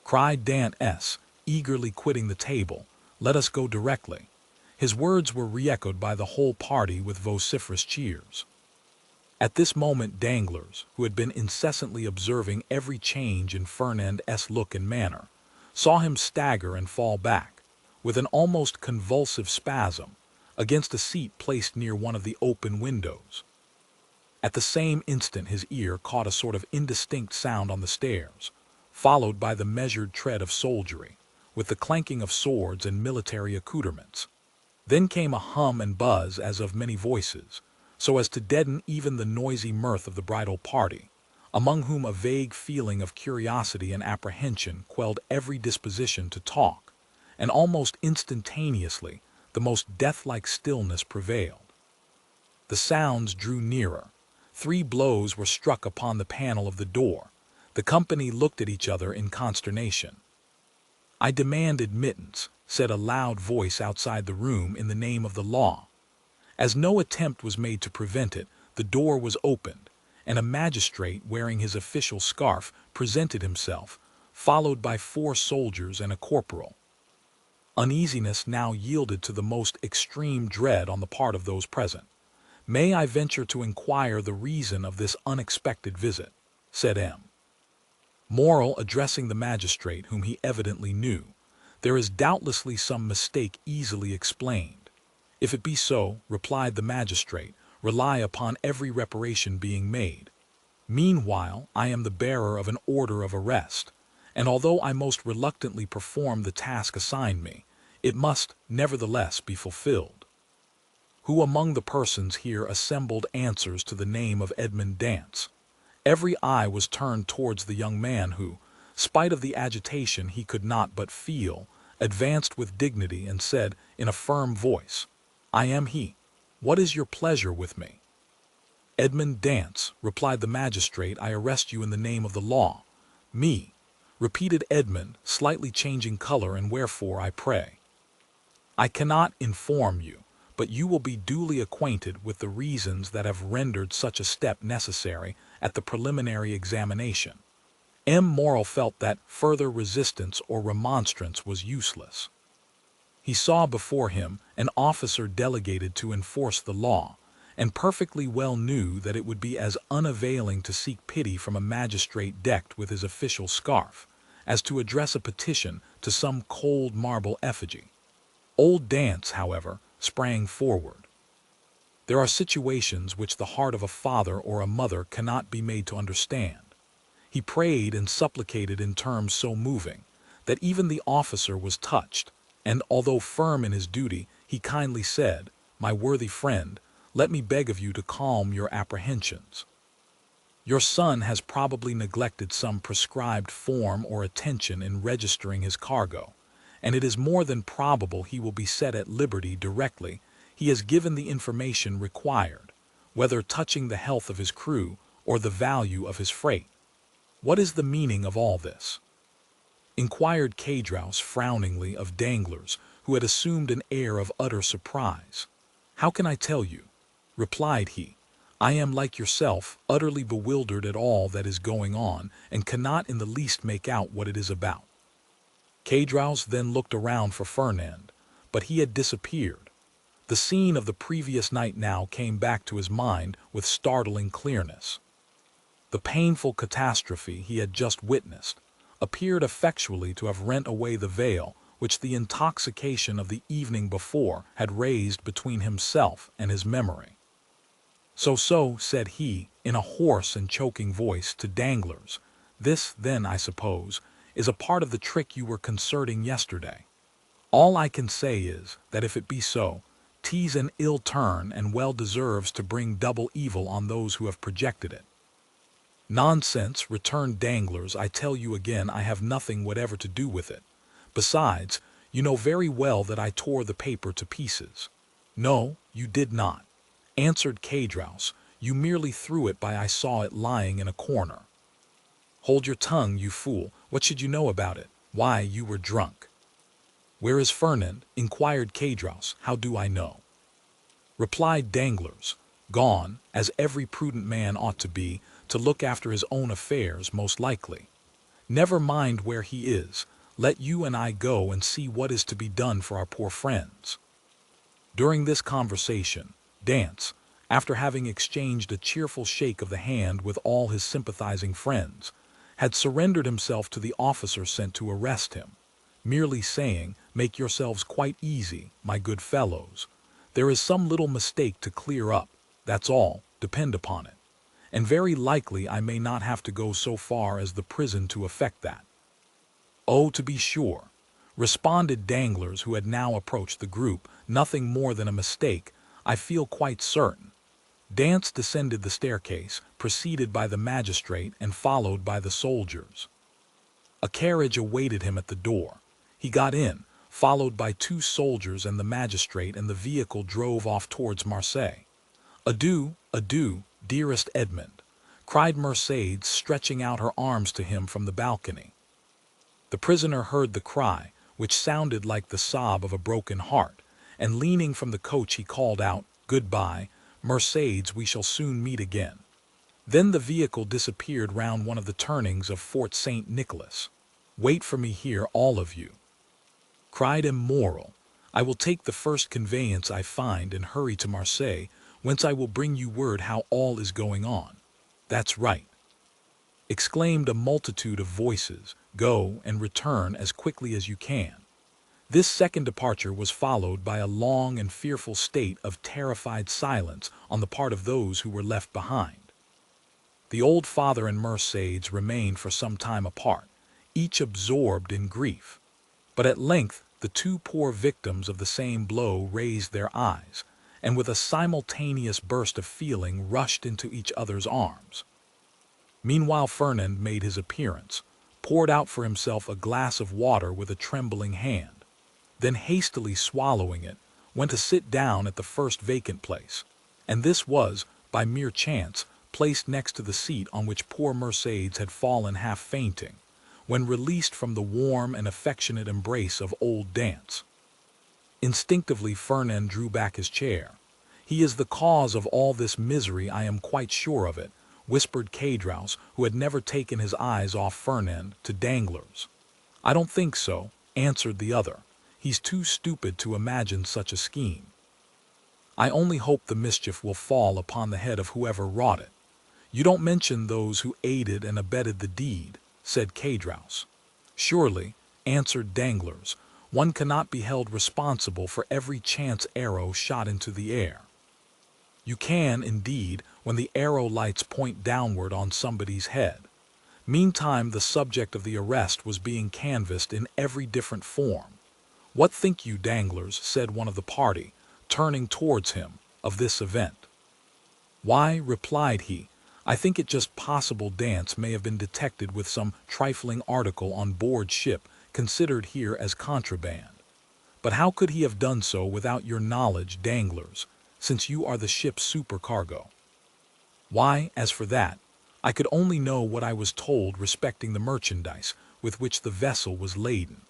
cried Dantès, eagerly quitting the table. "Let us go directly." His words were re-echoed by the whole party with vociferous cheers. At this moment Danglars, who had been incessantly observing every change in Fernand's look and manner, saw him stagger and fall back, with an almost convulsive spasm, against a seat placed near one of the open windows. At the same instant his ear caught a sort of indistinct sound on the stairs, followed by the measured tread of soldiery, with the clanking of swords and military accoutrements. Then came a hum and buzz as of many voices, so as to deaden even the noisy mirth of the bridal party, among whom a vague feeling of curiosity and apprehension quelled every disposition to talk, and almost instantaneously the most death-like stillness prevailed. The sounds drew nearer. 3 blows were struck upon the panel of the door. The company looked at each other in consternation. "I demand admittance," said a loud voice outside the room, "in the name of the law." As no attempt was made to prevent it, the door was opened, and a magistrate wearing his official scarf presented himself, followed by 4 soldiers and a corporal. Uneasiness now yielded to the most extreme dread on the part of those present. "May I venture to inquire the reason of this unexpected visit?" said M. Moral, addressing the magistrate, whom he evidently knew. There is doubtlessly some mistake easily explained. If it be so, replied the magistrate, rely upon every reparation being made. Meanwhile, I am the bearer of an order of arrest, and although I most reluctantly perform the task assigned me, it must nevertheless be fulfilled. Who among the persons here assembled answers to the name of Edmond Dantès? Every eye was turned towards the young man who, spite of the agitation he could not but feel, advanced with dignity and said in a firm voice, "I am he. What is your pleasure with me?" "Edmond Dantès," replied the magistrate, "I arrest you in the name of the law." "Me," repeated Edmond, slightly changing color, "and wherefore, I pray?" "I cannot inform you, but you will be duly acquainted with the reasons that have rendered such a step necessary at the preliminary examination." M. Morrel felt that further resistance or remonstrance was useless. He saw before him an officer delegated to enforce the law, and perfectly well knew that it would be as unavailing to seek pity from a magistrate decked with his official scarf, as to address a petition to some cold marble effigy. Old Dantès, however, sprang forward. There are situations which the heart of a father or a mother cannot be made to understand. He prayed and supplicated in terms so moving that even the officer was touched, and although firm in his duty, he kindly said, "My worthy friend, let me beg of you to calm your apprehensions. Your son has probably neglected some prescribed form or attention in registering his cargo, and it is more than probable he will be set at liberty directly he has given the information required, whether touching the health of his crew or the value of his freight." "What is the meaning of all this?" inquired Caedros frowningly of Danglars, who had assumed an air of utter surprise. "How can I tell you?" replied he. "I am, like yourself, utterly bewildered at all that is going on, and cannot in the least make out what it is about." Caedros then looked around for Fernand, but he had disappeared. The scene of the previous night now came back to his mind with startling clearness. The painful catastrophe he had just witnessed appeared effectually to have rent away the veil which the intoxication of the evening before had raised between himself and his memory. So, said he, in a hoarse and choking voice, to Danglars, "this, then, I suppose, is a part of the trick you were concerting yesterday. All I can say is, that if it be so, 'tis an ill turn, and well deserves to bring double evil on those who have projected it." "Nonsense," returned Danglars, "I tell you again I have nothing whatever to do with it. Besides, you know very well that I tore the paper to pieces." "No, you did not," answered Caedros. "You merely threw it by I saw it lying in a corner." "Hold your tongue, you fool. What should you know about it? Why, you were drunk." "Where is Fernand?" inquired Caedros. "How do I know?" replied Danglars. "Gone, as every prudent man ought to be, to look after his own affairs, most likely. Never mind where he is. Let you and I go and see what is to be done for our poor friends." During this conversation, Dantès, after having exchanged a cheerful shake of the hand with all his sympathizing friends, had surrendered himself to the officer sent to arrest him, merely saying, "Make yourselves quite easy, my good fellows. There is some little mistake to clear up, that's all, depend upon it. And very likely I may not have to go so far as the prison to effect that." "Oh, to be sure," responded Danglars, who had now approached the group, "nothing more than a mistake, I feel quite certain." Dantès descended the staircase, preceded by the magistrate and followed by the soldiers. A carriage awaited him at the door. He got in, followed by 2 soldiers and the magistrate, and the vehicle drove off towards Marseille. "Adieu, adieu, dearest Edmond," cried Mercédès, stretching out her arms to him from the balcony. The prisoner heard the cry, which sounded like the sob of a broken heart, and leaning from the coach he called out, "Goodbye, Mercédès, we shall soon meet again." Then the vehicle disappeared round one of the turnings of Fort St. Nicholas. "Wait for me here, all of you," cried Morrel. "I will take the first conveyance I find and hurry to Marseille, whence I will bring you word how all is going on." "That's right." exclaimed a multitude of voices. Go and return as quickly as you can. This second departure was followed by a long and fearful state of terrified silence on the part of those who were left behind. The old father and Mercedes remained for some time apart, each absorbed in grief. But at length the two poor victims of the same blow raised their eyes, and with a simultaneous burst of feeling rushed into each other's arms. Meanwhile Fernand made his appearance, poured out for himself a glass of water with a trembling hand, then hastily swallowing it, went to sit down at the first vacant place, and this was, by mere chance, placed next to the seat on which poor Mercedes had fallen half fainting, when released from the warm and affectionate embrace of old Dantès. Instinctively Fernand drew back his chair. "He is the cause of all this misery, I am quite sure of it," whispered Caudros, who had never taken his eyes off Fernand, to Danglars. "I don't think so," answered the other. "He's too stupid to imagine such a scheme." "I only hope the mischief will fall upon the head of whoever wrought it. You don't mention those who aided and abetted the deed," said Caudros. "Surely," answered Danglars, "one cannot be held responsible for every chance arrow shot into the air." "You can, indeed, when the arrow lights point downward on somebody's head." Meantime the subject of the arrest was being canvassed in every different form. "What think you, Danglars," said one of the party, turning towards him, "of this event?" "Why," replied he, "I think it just possible Dantès may have been detected with some trifling article on board ship considered here as contraband. But how could he have done so without your knowledge, Danglars, since you are the ship's supercargo?" "Why, as for that, I could only know what I was told respecting the merchandise with which the vessel was laden.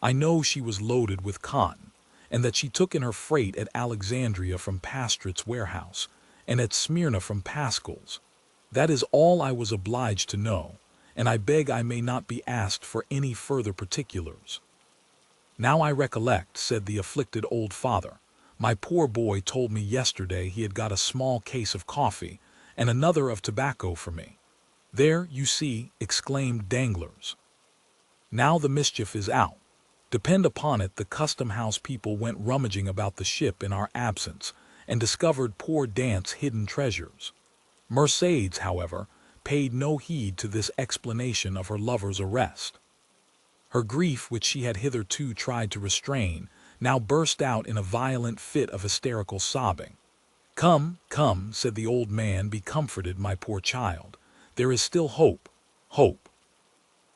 I know she was loaded with cotton, and that she took in her freight at Alexandria from Pastrit's warehouse, and at Smyrna from Pascal's. That is all I was obliged to know, and I beg I may not be asked for any further particulars." "Now I recollect," said the afflicted old father. "My poor boy told me yesterday he had got a small case of coffee and another of tobacco for me." "There, you see," exclaimed Danglars. "Now the mischief is out. Depend upon it the custom-house people went rummaging about the ship in our absence, and discovered poor Dantès' hidden treasures." Mercedes, however, paid no heed to this explanation of her lover's arrest. Her grief, which she had hitherto tried to restrain, now burst out in a violent fit of hysterical sobbing. "Come, come," said the old man, "be comforted, my poor child. There is still hope." "Hope,"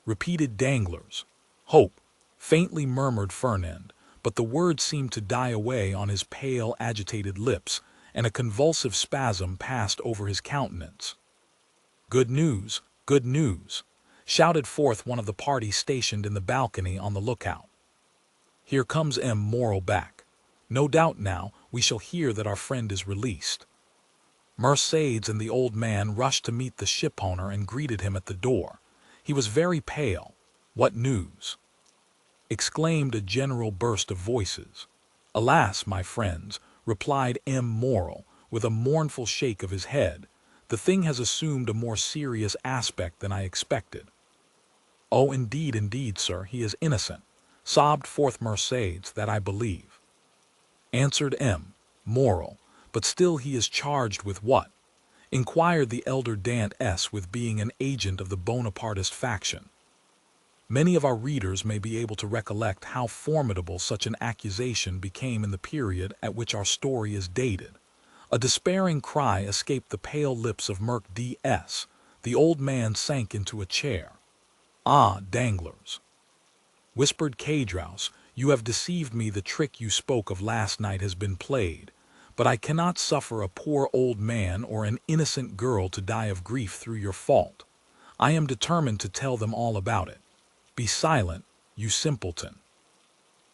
repeated Danglars. "Hope," faintly murmured Fernand, but the words seemed to die away on his pale, agitated lips, and a convulsive spasm passed over his countenance. "Good news, good news!" shouted forth one of the party stationed in the balcony on the lookout. "Here comes M. Morrel back. No doubt now we shall hear that our friend is released." Mercedes and the old man rushed to meet the shipowner and greeted him at the door. He was very pale. "What news?" exclaimed a general burst of voices. "Alas, my friends," replied M. Morrel, with a mournful shake of his head, "the thing has assumed a more serious aspect than I expected." "Oh, indeed, indeed, sir, he is innocent," sobbed forth Mercedes. "That I believe," answered M. Morrel. "But still he is charged with what?" inquired the elder Dantès. "With being an agent of the Bonapartist faction." Many of our readers may be able to recollect how formidable such an accusation became in the period at which our story is dated. A despairing cry escaped the pale lips of Merc D.S. The old man sank into a chair. "Ah, Danglars," whispered Caudros, "you have deceived me. The trick you spoke of last night has been played, but I cannot suffer a poor old man or an innocent girl to die of grief through your fault. I am determined to tell them all about it." "Be silent, you simpleton,"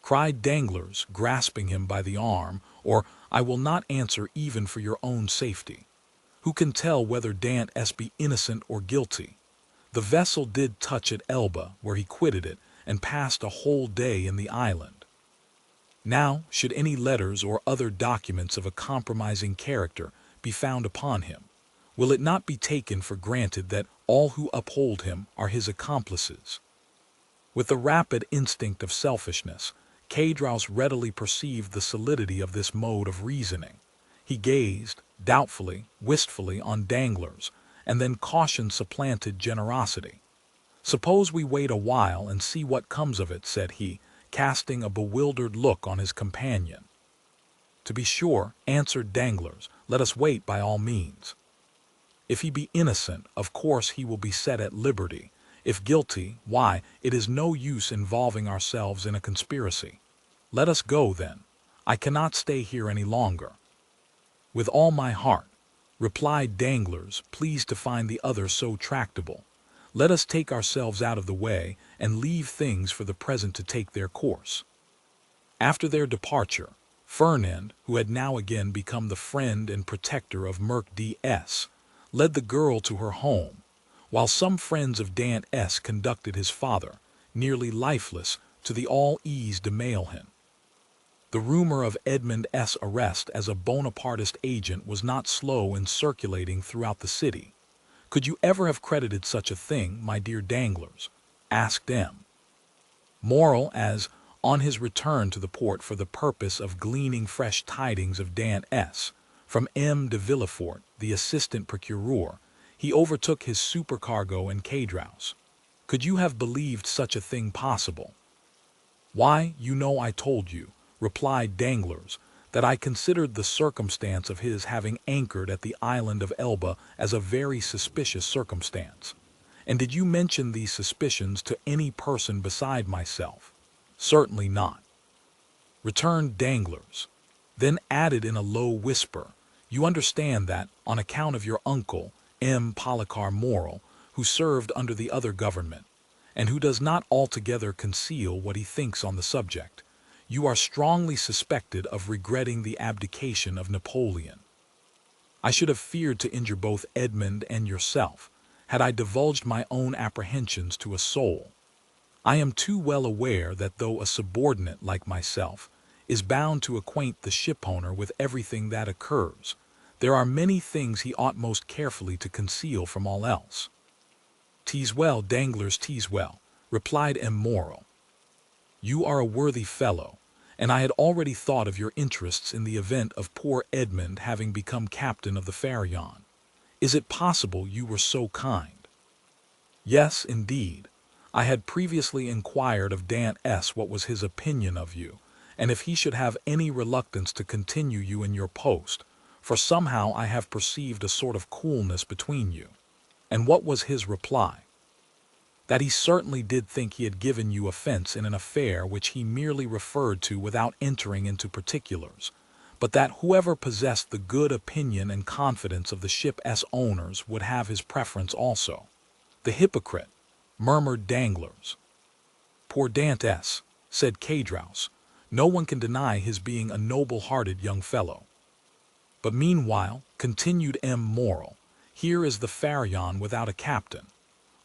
cried Danglars, grasping him by the arm, "or I will not answer even for your own safety. Who can tell whether Dantès be innocent or guilty? The vessel did touch at Elba, where he quitted it, and passed a whole day in the island. Now, should any letters or other documents of a compromising character be found upon him, Will it not be taken for granted that all who uphold him are his accomplices? With the rapid instinct of selfishness, Cédras readily perceived the solidity of this mode of reasoning. He gazed, doubtfully, wistfully, on Danglars, and then caution supplanted generosity. "Suppose we wait a while and see what comes of it," said he, casting a bewildered look on his companion. "To be sure," answered Danglars, "let us wait by all means. If he be innocent, of course he will be set at liberty. If guilty, why, it is no use involving ourselves in a conspiracy. Let us go, then. I cannot stay here any longer." "With all my heart," replied Danglars, pleased to find the other so tractable. "Let us take ourselves out of the way and leave things for the present to take their course." After their departure, Fernand, who had now again become the friend and protector of Merc D.S., led the girl to her home, while some friends of Dantès conducted his father, nearly lifeless, to the All-Ease de Mailhen. The rumor of Edmond's arrest as a Bonapartist agent was not slow in circulating throughout the city. "Could you ever have credited such a thing, my dear Danglars?" asked M. Morrel, as, on his return to the port for the purpose of gleaning fresh tidings of Dantès, from M. de Villefort, the assistant procureur, he overtook his supercargo in Cédras. "Could you have believed such a thing possible?" "Why, you know I told you," replied Danglars, "that I considered the circumstance of his having anchored at the island of Elba as a very suspicious circumstance." "And did you mention these suspicions to any person beside myself?" "Certainly not," returned Danglars, then added in a low whisper, "You understand that, on account of your uncle, M. Policar Morrel, who served under the other government, and who does not altogether conceal what he thinks on the subject, you are strongly suspected of regretting the abdication of Napoleon. I should have feared to injure both Edmond and yourself, had I divulged my own apprehensions to a soul. I am too well aware that though a subordinate like myself is bound to acquaint the shipowner with everything that occurs, there are many things he ought most carefully to conceal from all else." "'Tis well, Danglars, 'tis well," replied M. Morrel. "You are a worthy fellow, and I had already thought of your interests in the event of poor Edmond having become captain of the Pharaon. Is it possible you were so kind?" "Yes, indeed. I had previously inquired of Dantès what was his opinion of you, and if he should have any reluctance to continue you in your post, for somehow I have perceived a sort of coolness between you." "And what was his reply?" "That he certainly did think he had given you offense in an affair which he merely referred to without entering into particulars, but that whoever possessed the good opinion and confidence of the ship's owners would have his preference also." "The hypocrite!" murmured Danglars. "Poor Dantès," said Cédras. "No one can deny his being a noble-hearted young fellow." "But meanwhile," continued M. Morrel, "here is the Pharaon without a captain."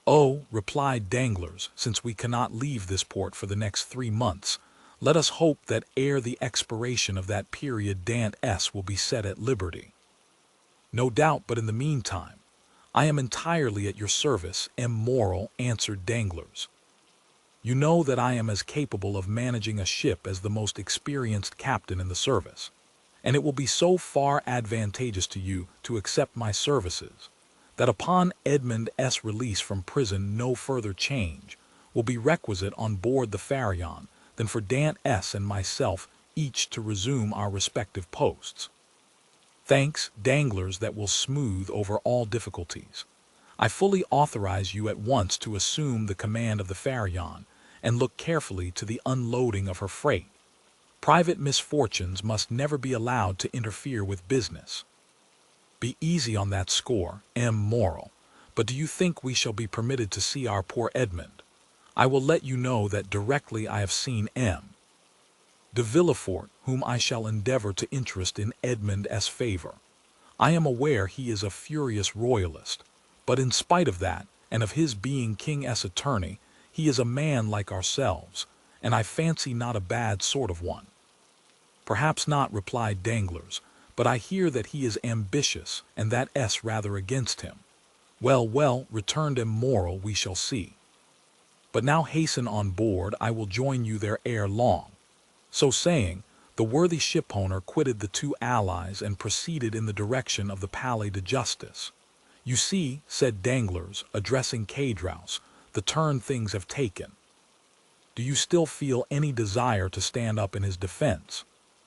"Oh," replied Danglars, "since we cannot leave this port for the next 3 months, let us hope that ere the expiration of that period Dantès will be set at liberty." "No doubt, but in the meantime, I am entirely at your service," M. Morrel answered Danglars. "You know that I am as capable of managing a ship as the most experienced captain in the service, and it will be so far advantageous to you to accept my services, that upon Edmond's release from prison no further change will be requisite on board the Pharaon than for Dantès and myself each to resume our respective posts. Thanks, Danglars, that will smooth over all difficulties. I fully authorize you at once to assume the command of the Pharaon and look carefully to the unloading of her freight. Private misfortunes must never be allowed to interfere with business." "Be easy on that score, M. Morrel. But do you think we shall be permitted to see our poor Edmond? I will let you know that directly I have seen M. de Villefort, whom I shall endeavor to interest in Edmond's favor. I am aware he is a furious royalist, but in spite of that, and of his being King's attorney, he is a man like ourselves, and I fancy not a bad sort of one." "Perhaps not," replied Danglars, but I hear that he is ambitious, and that S rather against him. Well, well, returned immoral, we shall see. But now hasten on board, I will join you there ere long. So saying, the worthy shipowner quitted the two allies and proceeded in the direction of the Palais de Justice. You see, said Danglars, addressing Caedros, the turn things have taken. Do you still feel any desire to stand up in his defense?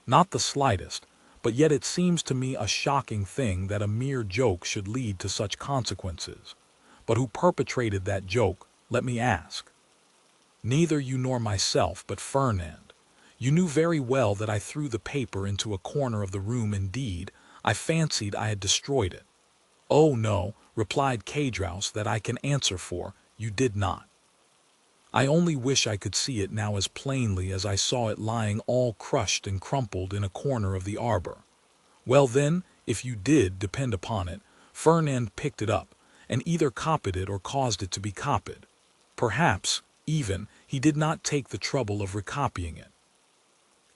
Not the slightest, but yet it seems to me a shocking thing that a mere joke should lead to such consequences. But who perpetrated that joke, let me ask? Neither you nor myself, but Fernand. You knew very well that I threw the paper into a corner of the room. Indeed, I fancied I had destroyed it. Oh no, replied Caedros, that I can answer for, you did not. I only wish I could see it now as plainly as I saw it lying all crushed and crumpled in a corner of the arbor. Well then, if you did, depend upon it, Fernand picked it up, and either copied it or caused it to be copied. Perhaps, even, he did not take the trouble of recopying it.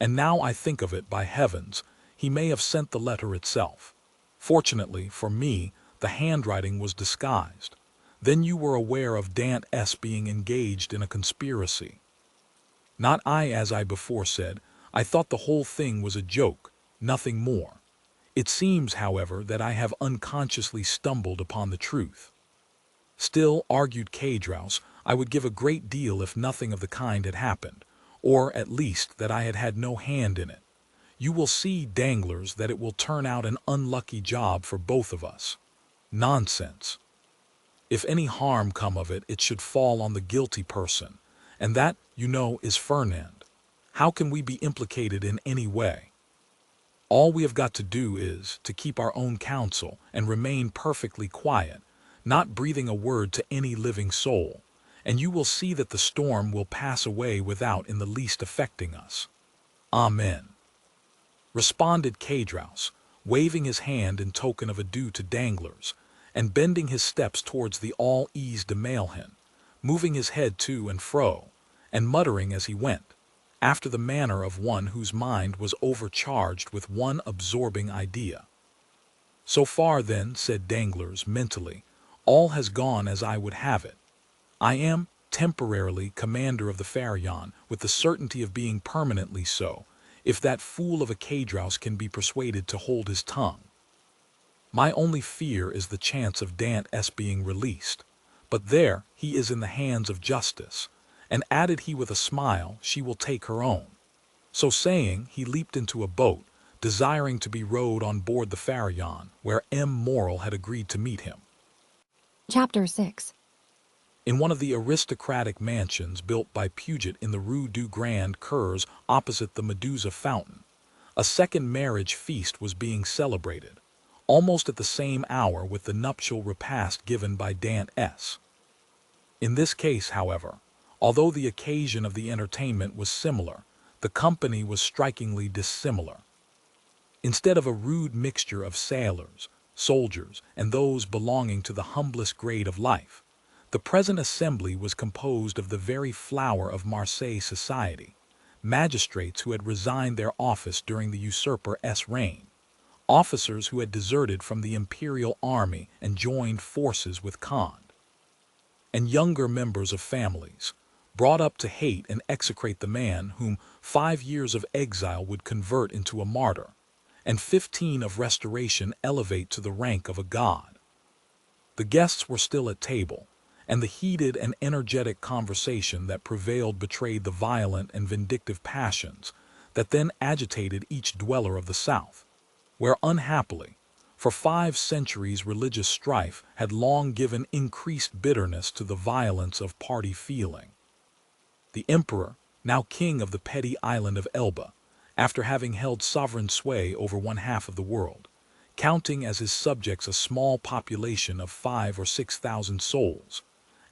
And now I think of it, by heavens, he may have sent the letter itself. Fortunately for me, the handwriting was disguised. Then you were aware of Dantès being engaged in a conspiracy. Not I, as I before said. I thought the whole thing was a joke, nothing more. It seems, however, that I have unconsciously stumbled upon the truth. Still, argued Caedros, I would give a great deal if nothing of the kind had happened, or at least that I had had no hand in it. You will see, Danglars, that it will turn out an unlucky job for both of us. Nonsense. If any harm come of it, it should fall on the guilty person, and that, you know, is Fernand. How can we be implicated in any way? All we have got to do is to keep our own counsel and remain perfectly quiet, not breathing a word to any living soul, and you will see that the storm will pass away without in the least affecting us. Amen. Responded Caedros, waving his hand in token of adieu to Danglars, and bending his steps towards the all-ease de Mailhen, moving his head to and fro, and muttering as he went, after the manner of one whose mind was overcharged with one absorbing idea. So far, then, said Danglars mentally, all has gone as I would have it. I am, temporarily, commander of the Faria, with the certainty of being permanently so, if that fool of a Caedros can be persuaded to hold his tongue. My only fear is the chance of Dantès being released, but there he is in the hands of justice, and added he with a smile, she will take her own. So saying, he leaped into a boat, desiring to be rowed on board the Faria, where M. Morrel had agreed to meet him. Chapter 6. In one of the aristocratic mansions built by Puget in the Rue du Grand Cours opposite the Medusa Fountain, a second marriage feast was being celebrated, almost at the same hour with the nuptial repast given by Dantès. In this case, however, although the occasion of the entertainment was similar, the company was strikingly dissimilar. Instead of a rude mixture of sailors, soldiers, and those belonging to the humblest grade of life, the present assembly was composed of the very flower of Marseille society, magistrates who had resigned their office during the usurper's reign, officers who had deserted from the imperial army and joined forces with Conde, and younger members of families, brought up to hate and execrate the man whom 5 years of exile would convert into a martyr, and 15 of restoration elevate to the rank of a god. The guests were still at table, and the heated and energetic conversation that prevailed betrayed the violent and vindictive passions that then agitated each dweller of the South, where unhappily, for 5 centuries religious strife had long given increased bitterness to the violence of party feeling. The emperor, now king of the petty island of Elba, after having held sovereign sway over 1/2 of the world, counting as his subjects a small population of 5,000 or 6,000 souls,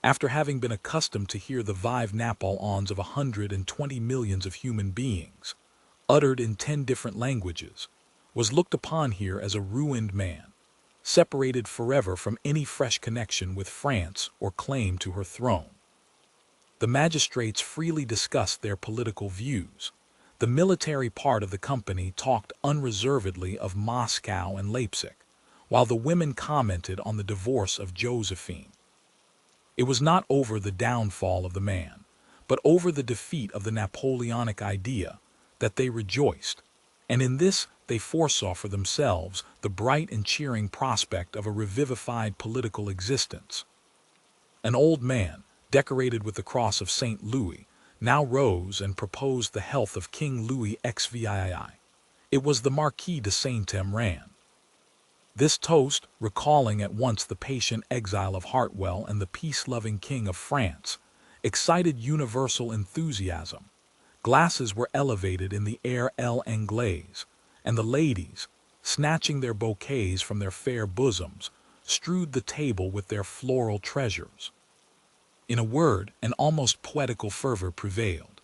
after having been accustomed to hear the vive Napoleons of 120 millions of human beings, uttered in 10 different languages, was looked upon here as a ruined man, separated forever from any fresh connection with France or claim to her throne. The magistrates freely discussed their political views. The military part of the company talked unreservedly of Moscow and Leipzig, while the women commented on the divorce of Josephine. It was not over the downfall of the man, but over the defeat of the Napoleonic idea, that they rejoiced, and in this they foresaw for themselves the bright and cheering prospect of a revivified political existence. An old man, decorated with the cross of St. Louis, now rose and proposed the health of King Louis XVII. It was the Marquis de Saint-Emran. This toast, recalling at once the patient exile of Hartwell and the peace-loving King of France, excited universal enthusiasm. Glasses were elevated in the air anglaise, and the ladies, snatching their bouquets from their fair bosoms, strewed the table with their floral treasures. In a word, an almost poetical fervor prevailed.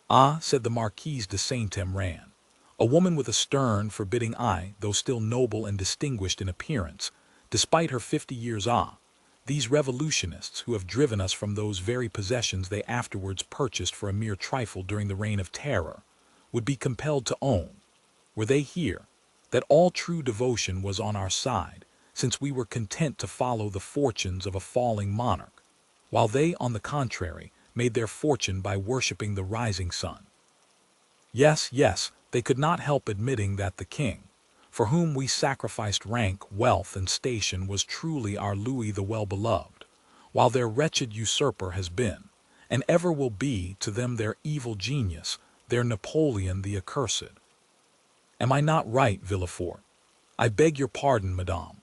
"Ah," said the Marquise de Saint-Emran, a woman with a stern, forbidding eye, though still noble and distinguished in appearance, despite her 50 years, these revolutionists who have driven us from those very possessions they afterwards purchased for a mere trifle during the reign of terror, would be compelled to own, were they here, that all true devotion was on our side, since we were content to follow the fortunes of a falling monarch, while they, on the contrary, made their fortune by worshipping the rising sun. Yes, yes, they could not help admitting that the king, for whom we sacrificed rank, wealth, and station, was truly our Louis the well-beloved, while their wretched usurper has been, and ever will be, to them their evil genius, their Napoleon the accursed. Am I not right, Villefort? I beg your pardon, madame.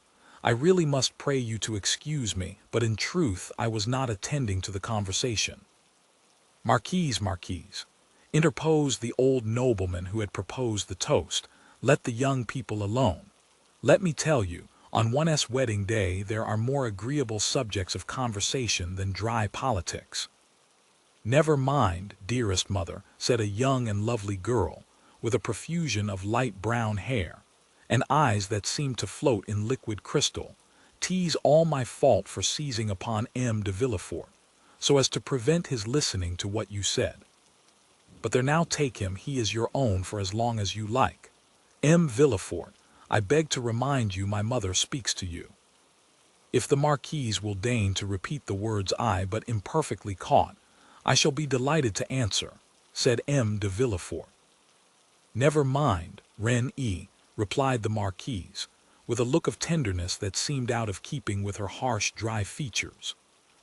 I really must pray you to excuse me, but in truth I was not attending to the conversation." "Marquise," interposed the old nobleman who had proposed the toast, "let the young people alone. Let me tell you, on one's wedding day there are more agreeable subjects of conversation than dry politics." "Never mind, dearest mother," said a young and lovely girl, with a profusion of light brown hair, and eyes that seemed to float in liquid crystal. "'Tis all my fault for seizing upon M. de Villefort, so as to prevent his listening to what you said. But there, now take him, he is your own for as long as you like. M. Villefort, I beg to remind you my mother speaks to you." "If the Marquise will deign to repeat the words I but imperfectly caught, I shall be delighted to answer," said M. de Villefort. "Never mind, Reine," replied the Marquise, with a look of tenderness that seemed out of keeping with her harsh, dry features.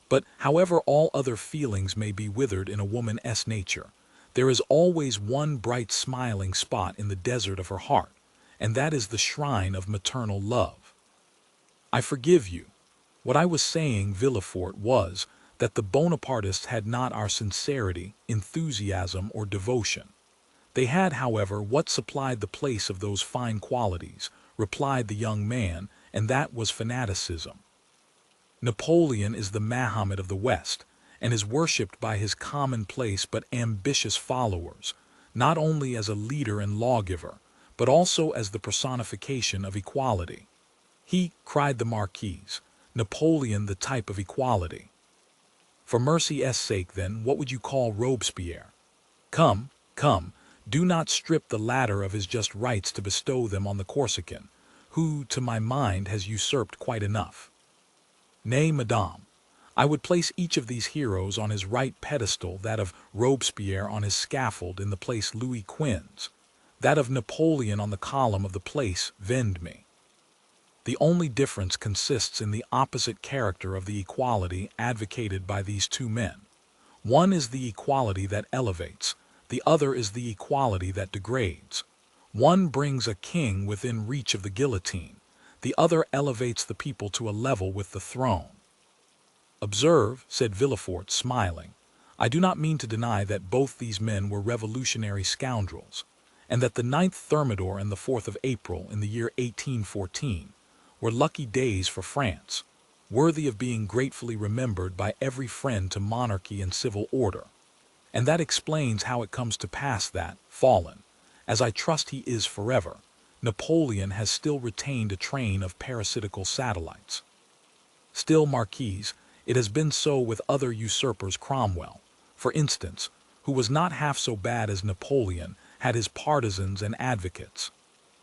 "But, however all other feelings may be withered in a woman's nature, there is always one bright smiling spot in the desert of her heart, and that is the shrine of maternal love. I forgive you. What I was saying, Villefort, was that the Bonapartists had not our sincerity, enthusiasm, or devotion. They had, however, what supplied the place of those fine qualities," replied the young man, "and that was fanaticism. Napoleon is the Mahomet of the West, and is worshipped by his commonplace but ambitious followers, not only as a leader and lawgiver, but also as the personification of equality." "He," cried the Marquise, "Napoleon the type of equality. For mercy's sake, then, what would you call Robespierre? Come, come, do not strip the latter of his just rights to bestow them on the Corsican, who, to my mind, has usurped quite enough. Nay, madame, I would place each of these heroes on his right pedestal, that of Robespierre on his scaffold in the place Louis Quinze, that of Napoleon on the column of the place Vendôme. The only difference consists in the opposite character of the equality advocated by these two men. One is the equality that elevates, the other is the equality that degrades. One brings a king within reach of the guillotine, the other elevates the people to a level with the throne." "Observe," said Villefort, smiling, "I do not mean to deny that both these men were revolutionary scoundrels, and that the 9th Thermidor and the 4th of April in the year 1814 were lucky days for France, worthy of being gratefully remembered by every friend to monarchy and civil order. And that explains how it comes to pass that, fallen, as I trust he is forever, Napoleon has still retained a train of parasitical satellites. Still, Marquise, it has been so with other usurpers. Cromwell, for instance, who was not half so bad as Napoleon, had his partisans and advocates.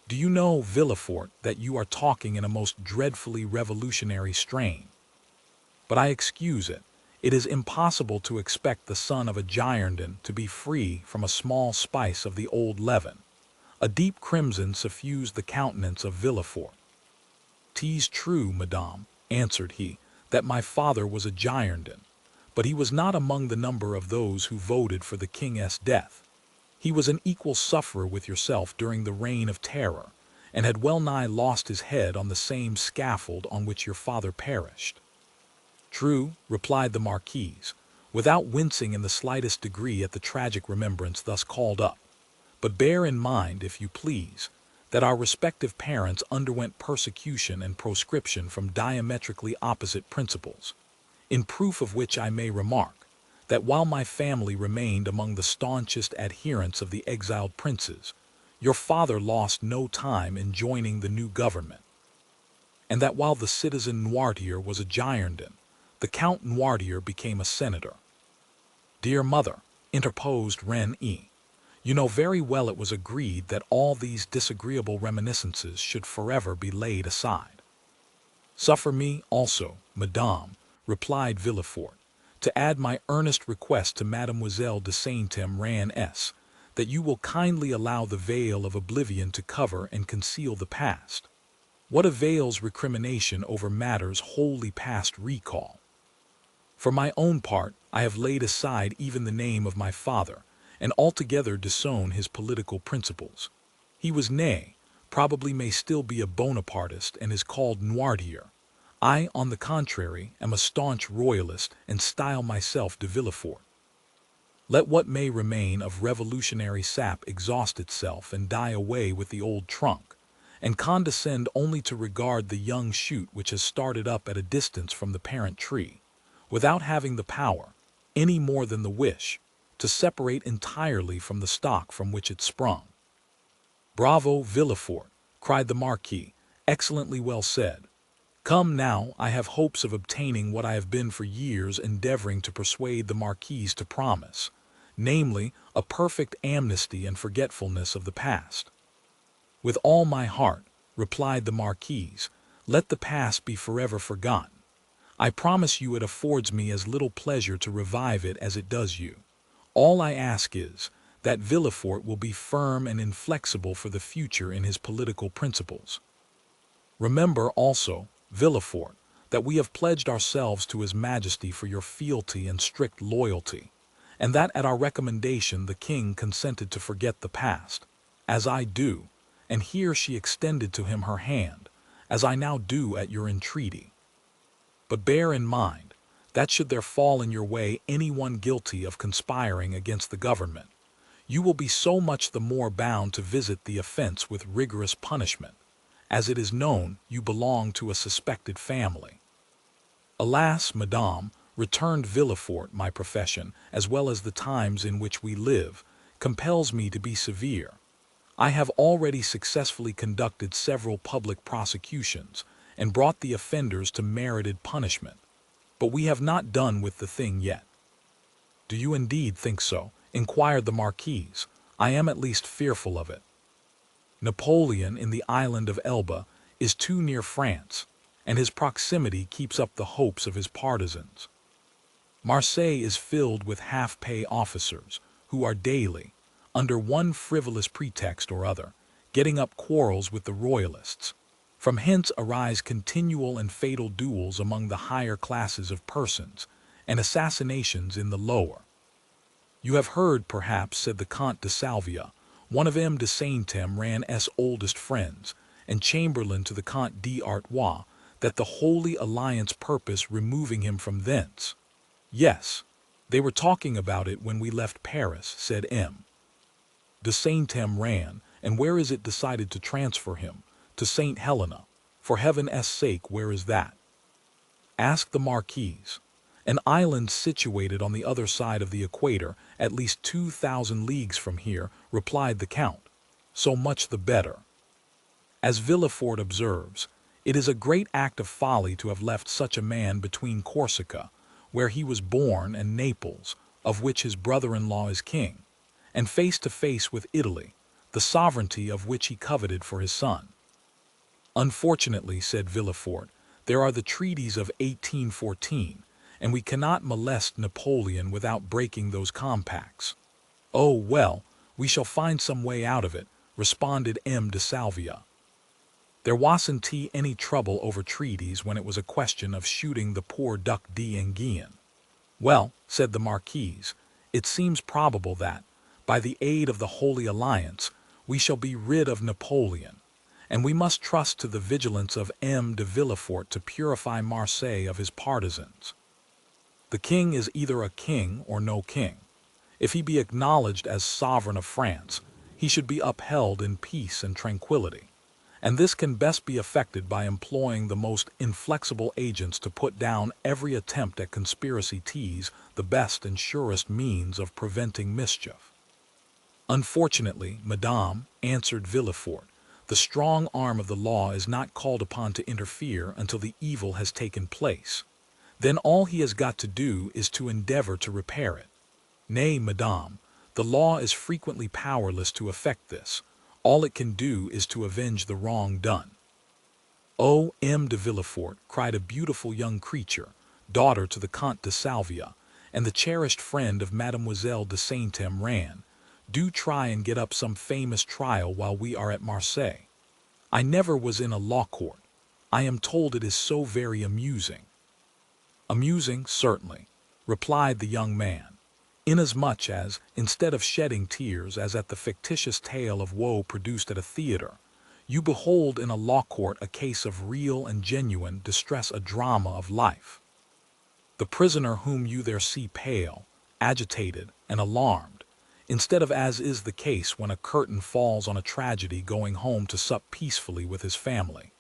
Do you know, Villefort, that you are talking in a most dreadfully revolutionary strain? But I excuse it. It is impossible to expect the son of a Girondin to be free from a small spice of the old leaven. A deep crimson suffused the countenance of Villefort. "'Tis true, madame," answered he, "that my father was a Girondin, but he was not among the number of those who voted for the king's death. He was an equal sufferer with yourself during the reign of terror, and had well nigh lost his head on the same scaffold on which your father perished." "True," replied the Marquise, without wincing in the slightest degree at the tragic remembrance thus called up. "But bear in mind, if you please, that our respective parents underwent persecution and proscription from diametrically opposite principles, in proof of which I may remark, that while my family remained among the staunchest adherents of the exiled princes, your father lost no time in joining the new government, and that while the citizen Noirtier was a Girondin, the Count Noirtier became a senator." "Dear mother," interposed Renée, "you know very well it was agreed that all these disagreeable reminiscences should forever be laid aside." "Suffer me also, madame," replied Villefort, "to add my earnest request to Mademoiselle de Saint-Emran, that you will kindly allow the veil of oblivion to cover and conceal the past. What avails recrimination over matters wholly past recall? For my own part, I have laid aside even the name of my father, and altogether disown his political principles. He was nay, probably may still be a Bonapartist and is called Noirtier. I, on the contrary, am a staunch royalist and style myself de Villefort. Let what may remain of revolutionary sap exhaust itself and die away with the old trunk, and condescend only to regard the young shoot which has started up at a distance from the parent tree, without having the power, any more than the wish, to separate entirely from the stock from which it sprung." "Bravo, Villefort," cried the Marquis, "excellently well said. Come now, I have hopes of obtaining what I have been for years endeavoring to persuade the Marquise to promise, namely, a perfect amnesty and forgetfulness of the past." "With all my heart," replied the Marquise, "let the past be forever forgotten. I promise you it affords me as little pleasure to revive it as it does you. All I ask is, that Villefort will be firm and inflexible for the future in his political principles. Remember also, Villefort, that we have pledged ourselves to His Majesty for your fealty and strict loyalty, and that at our recommendation the king consented to forget the past, as I do," and here she extended to him her hand, "as I now do at your entreaty. But bear in mind, that should there fall in your way anyone guilty of conspiring against the government, you will be so much the more bound to visit the offense with rigorous punishment, as it is known you belong to a suspected family." "Alas, madame," returned Villefort, "my profession, as well as the times in which we live, compels me to be severe. I have already successfully conducted several public prosecutions, and brought the offenders to merited punishment, but we have not done with the thing yet." "Do you indeed think so?" inquired the Marquise. "I am at least fearful of it. Napoleon in the island of Elba is too near France, and his proximity keeps up the hopes of his partisans. Marseille is filled with half-pay officers, who are daily, under one frivolous pretext or other, getting up quarrels with the royalists. From hence arise continual and fatal duels among the higher classes of persons, and assassinations in the lower. You have heard, perhaps, said the Comte de Salvia, one of M. de Saint-Emran's oldest friends, and chamberlain to the Comte d'Artois, that the Holy Alliance purpose removing him from thence. Yes, they were talking about it when we left Paris, said M. de Saint-Emran, and where is it decided to transfer him? To St. Helena. For heaven's sake, where is that? Asked the Marquise. An island situated on the other side of the equator, at least 2,000 leagues from here, replied the Count. So much the better. As Villefort observes, it is a great act of folly to have left such a man between Corsica, where he was born, and Naples, of which his brother-in-law is king, and face to face with Italy, the sovereignty of which he coveted for his son. Unfortunately, said Villefort, there are the treaties of 1814, and we cannot molest Napoleon without breaking those compacts. Oh, well, we shall find some way out of it, responded M. de Salvia. There wasn't any trouble over treaties when it was a question of shooting the poor Duc d'Enghien. Well, said the Marquise, it seems probable that, by the aid of the Holy Alliance, we shall be rid of Napoleon, and we must trust to the vigilance of M. de Villefort to purify Marseille of his partisans. The king is either a king or no king. If he be acknowledged as sovereign of France, he should be upheld in peace and tranquility, and this can best be effected by employing the most inflexible agents to put down every attempt at conspiracy, the best and surest means of preventing mischief. Unfortunately, madame, answered Villefort, the strong arm of the law is not called upon to interfere until the evil has taken place. Then all he has got to do is to endeavor to repair it. Nay, madame, the law is frequently powerless to effect this. All it can do is to avenge the wrong done. Oh, M. de Villefort, cried a beautiful young creature, daughter to the Comte de Salvia, and the cherished friend of Mademoiselle de Saint-Emran, do try and get up some famous trial while we are at Marseille. I never was in a law court. I am told it is so very amusing. Amusing, certainly, replied the young man, inasmuch as, instead of shedding tears as at the fictitious tale of woe produced at a theater, you behold in a law court a case of real and genuine distress, a drama of life. The prisoner whom you there see pale, agitated, and alarmed, instead of, as is the case when a curtain falls on a tragedy, going home to sup peacefully with his family,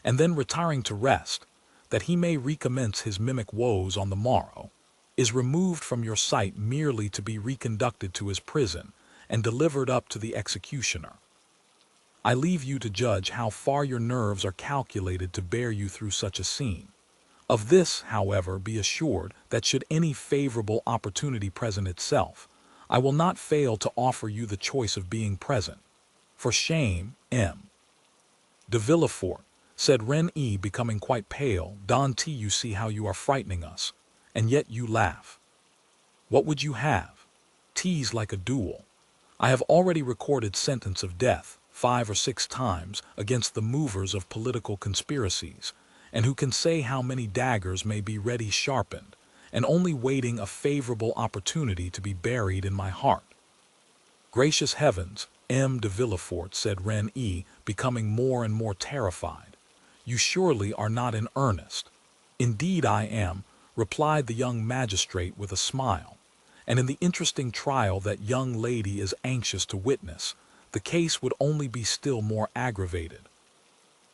and then retiring to rest, that he may recommence his mimic woes on the morrow, is removed from your sight merely to be reconducted to his prison and delivered up to the executioner. I leave you to judge how far your nerves are calculated to bear you through such a scene. Of this, however, be assured that should any favorable opportunity present itself, I will not fail to offer you the choice of being present. For shame, M. de Villefort, said Renée, becoming quite pale. Dantès, you see how you are frightening us, and yet you laugh. What would you have? 'Tis like a duel. I have already recorded sentence of death 5 or 6 times against the movers of political conspiracies, and who can say how many daggers may be ready sharpened, and only waiting a favorable opportunity to be buried in my heart. Gracious heavens, M. de Villefort, said Renée, becoming more and more terrified, you surely are not in earnest. Indeed I am, replied the young magistrate with a smile, and in the interesting trial that young lady is anxious to witness, the case would only be still more aggravated.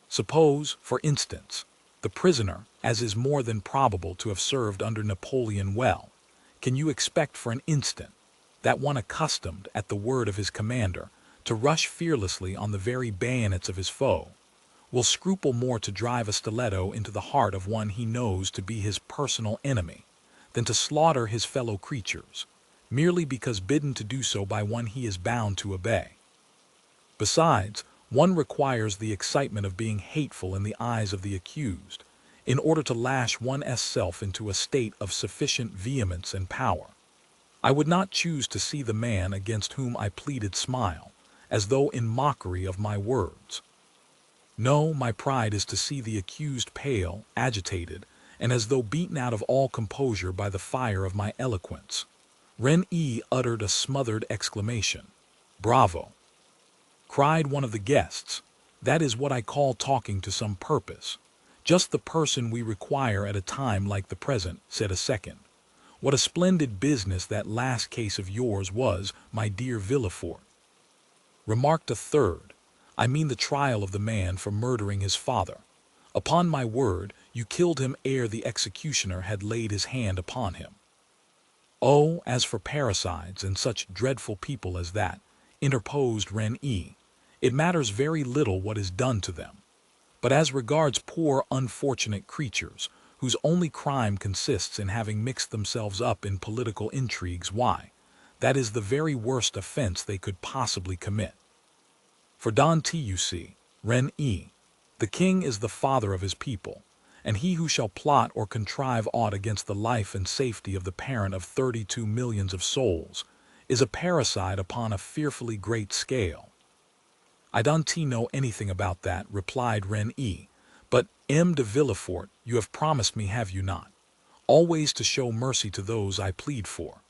Suppose, for instance, the prisoner, as is more than probable to have served under Napoleon well, can you expect for an instant that one accustomed, at the word of his commander, to rush fearlessly on the very bayonets of his foe, will scruple more to drive a stiletto into the heart of one he knows to be his personal enemy than to slaughter his fellow creatures, merely because bidden to do so by one he is bound to obey? Besides, one requires the excitement of being hateful in the eyes of the accused, in order to lash one's self into a state of sufficient vehemence and power. I would not choose to see the man against whom I pleaded smile, as though in mockery of my words. No, my pride is to see the accused pale, agitated, and as though beaten out of all composure by the fire of my eloquence. Renée uttered a smothered exclamation. Bravo! Cried one of the guests. That is what I call talking to some purpose. Just the person we require at a time like the present, said a second. What a splendid business that last case of yours was, my dear Villefort. Remarked a third. I mean the trial of the man for murdering his father. Upon my word, you killed him ere the executioner had laid his hand upon him. Oh, as for parricides and such dreadful people as that, interposed Renée, it matters very little what is done to them. But as regards poor unfortunate creatures, whose only crime consists in having mixed themselves up in political intrigues. Why, that is the very worst offense they could possibly commit. For Dante, you see, Ren-e, the king is the father of his people, and he who shall plot or contrive aught against the life and safety of the parent of 32 millions of souls is a parricide upon a fearfully great scale. I don't know anything about that, replied Ren-e, but M. de Villefort, you have promised me, have you not, always to show mercy to those I plead for?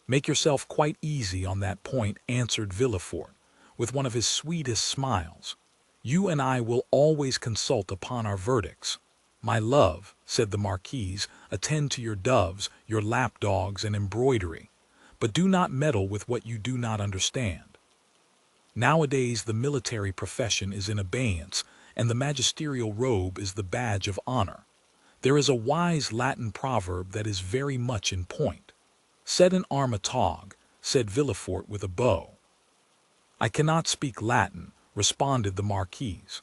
Make yourself quite easy on that point, answered Villefort, with one of his sweetest smiles. You and I will always consult upon our verdicts. My love, said the Marquise, attend to your doves, your lapdogs, and embroidery, but do not meddle with what you do not understand. Nowadays the military profession is in abeyance, and the magisterial robe is the badge of honor. There is a wise Latin proverb that is very much in point. Sed in arma taug, said Villefort with a bow. I cannot speak Latin, responded the Marquise.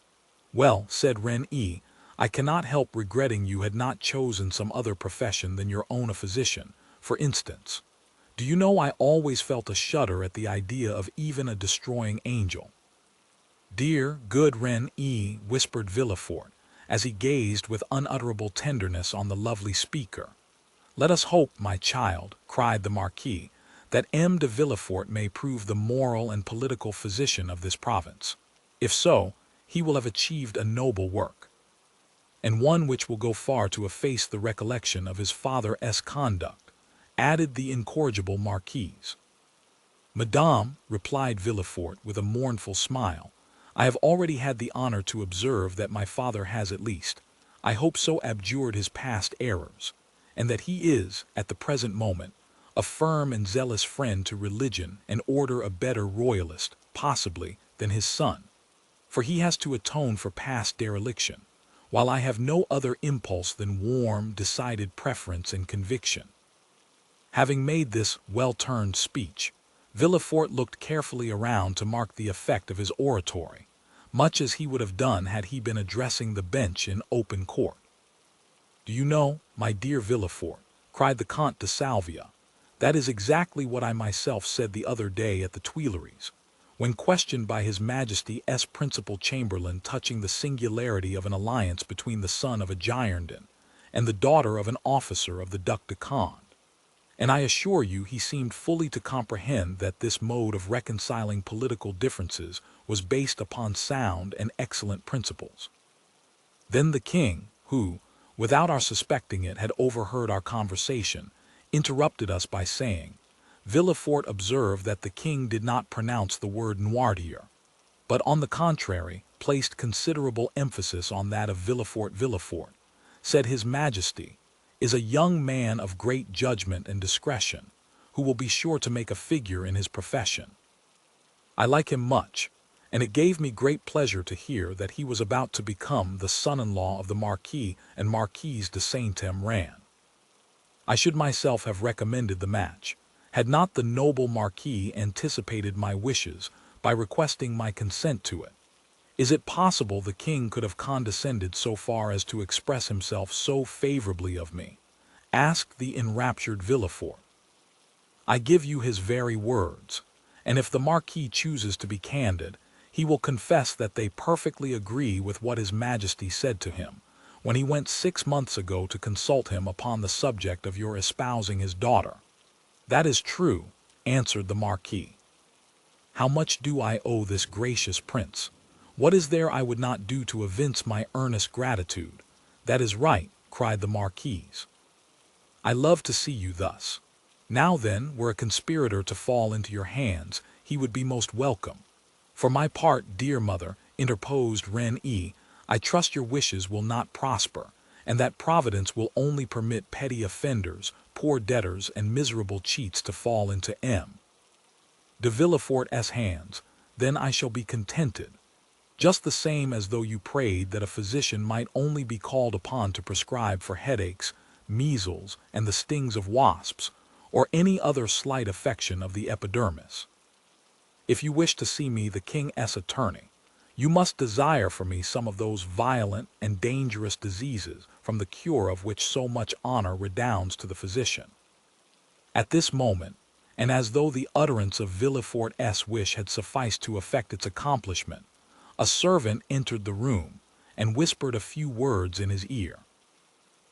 Well, said Ren-e, I cannot help regretting you had not chosen some other profession than your own, a physician, for instance. Do you know, I always felt a shudder at the idea of even a destroying angel. Dear, good Ren-e, whispered Villefort, as he gazed with unutterable tenderness on the lovely speaker. Let us hope, my child, cried the Marquis, that M. de Villefort may prove the moral and political physician of this province. If so, he will have achieved a noble work, and one which will go far to efface the recollection of his father's conduct, added the incorrigible Marquise. Madame, replied Villefort with a mournful smile, I have already had the honor to observe that my father has at least, I hope so, abjured his past errors, and that he is, at the present moment, a firm and zealous friend to religion and order, a better royalist, possibly, than his son, for he has to atone for past dereliction, while I have no other impulse than warm, decided preference and conviction. Having made this well-turned speech, Villefort looked carefully around to mark the effect of his oratory, much as he would have done had he been addressing the bench in open court. Do you know, my dear Villefort, cried the Comte de Salvia, that is exactly what I myself said the other day at the Tuileries, when questioned by His Majesty's principal chamberlain touching the singularity of an alliance between the son of a Girondin and the daughter of an officer of the Duc de Condé. And I assure you he seemed fully to comprehend that this mode of reconciling political differences was based upon sound and excellent principles. Then the king, who, without our suspecting it, had overheard our conversation, interrupted us by saying, Villefort observed that the king did not pronounce the word noirtier, but on the contrary placed considerable emphasis on that of Villefort. Villefort, said His Majesty, is a young man of great judgment and discretion, who will be sure to make a figure in his profession. I like him much, and it gave me great pleasure to hear that he was about to become the son-in-law of the Marquis and Marquise de Saint-Emran. I should myself have recommended the match, had not the noble Marquis anticipated my wishes by requesting my consent to it. Is it possible the king could have condescended so far as to express himself so favorably of me? Asked the enraptured Villefort. I give you his very words, and if the Marquis chooses to be candid, he will confess that they perfectly agree with what His Majesty said to him, when he went 6 months ago to consult him upon the subject of your espousing his daughter. That is true, answered the Marquis. How much do I owe this gracious prince? What is there I would not do to evince my earnest gratitude? That is right, cried the Marquise. I love to see you thus. Now then, were a conspirator to fall into your hands, he would be most welcome. For my part, dear mother, interposed Ren-e, I trust your wishes will not prosper, and that Providence will only permit petty offenders, poor debtors, and miserable cheats to fall into M. de Villefort's hands. Then I shall be contented, just the same as though you prayed that a physician might only be called upon to prescribe for headaches, measles, and the stings of wasps, or any other slight affection of the epidermis. If you wish to see me the king's attorney, You must desire for me some of those violent and dangerous diseases from the cure of which so much honor redounds to the physician. At this moment, and as though the utterance of Villefort's wish had sufficed to effect its accomplishment, a servant entered the room and whispered a few words in his ear.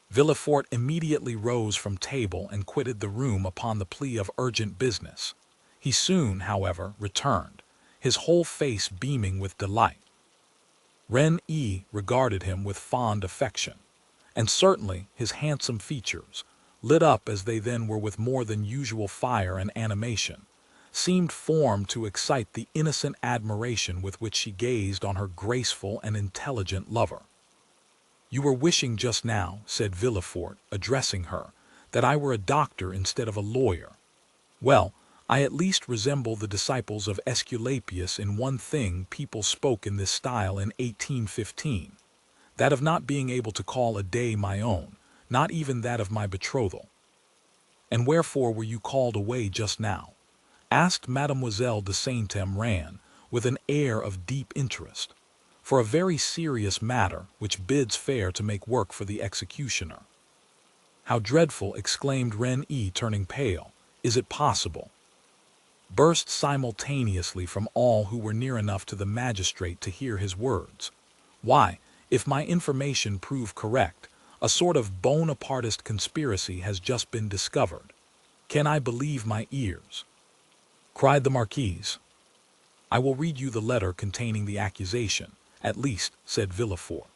Villefort immediately rose from table and quitted the room upon the plea of urgent business. He soon, however, returned, his whole face beaming with delight. Rennes regarded him with fond affection, and certainly his handsome features, lit up as they then were with more than usual fire and animation, seemed formed to excite the innocent admiration with which she gazed on her graceful and intelligent lover. "You were wishing just now," said Villefort, addressing her, "that I were a doctor instead of a lawyer. Well, I at least resemble the disciples of Aesculapius in one thing. People spoke in this style in 1815, that of not being able to call a day my own, not even that of my betrothal." "And wherefore were you called away just now?" asked Mademoiselle de Saint-Emran with an air of deep interest. "For a very serious matter which bids fair to make work for the executioner." "How dreadful!" exclaimed Rennes, turning pale. "Is it possible?" burst simultaneously from all who were near enough to the magistrate to hear his words. "Why, if my information prove correct, a sort of Bonapartist conspiracy has just been discovered. Can I believe my ears?" cried the Marquise. "I will read you the letter containing the accusation, at least," said Villefort.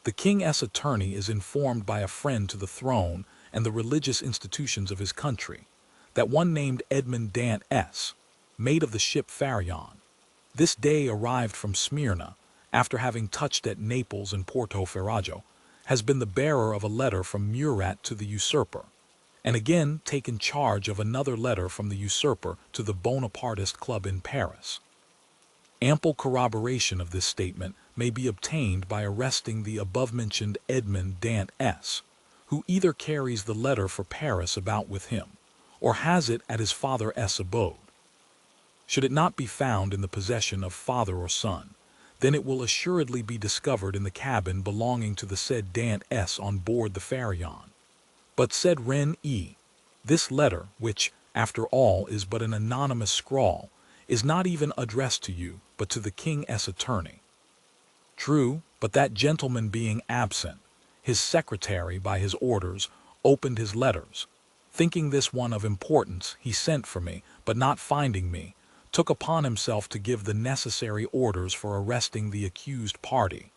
"The king's attorney is informed by a friend to the throne and the religious institutions of his country, that one named Edmond Dantès, mate of the ship Faria, this day arrived from Smyrna, after having touched at Naples and Porto Ferrajo, has been the bearer of a letter from Murat to the usurper, and again taken charge of another letter from the usurper to the Bonapartist club in Paris. Ample corroboration of this statement may be obtained by arresting the above-mentioned Edmond Dantès, who either carries the letter for Paris about with him, or has it at his father's abode. Should it not be found in the possession of father or son, then it will assuredly be discovered in the cabin belonging to the said Dantès on board the Pharaon. But, said Rennes, this letter, which, after all, is but an anonymous scrawl, is not even addressed to you, but to the king's attorney." "True, but that gentleman being absent, his secretary, by his orders, opened his letters. Thinking this one of importance, he sent for me, but not finding me, took upon himself to give the necessary orders for arresting the accused party.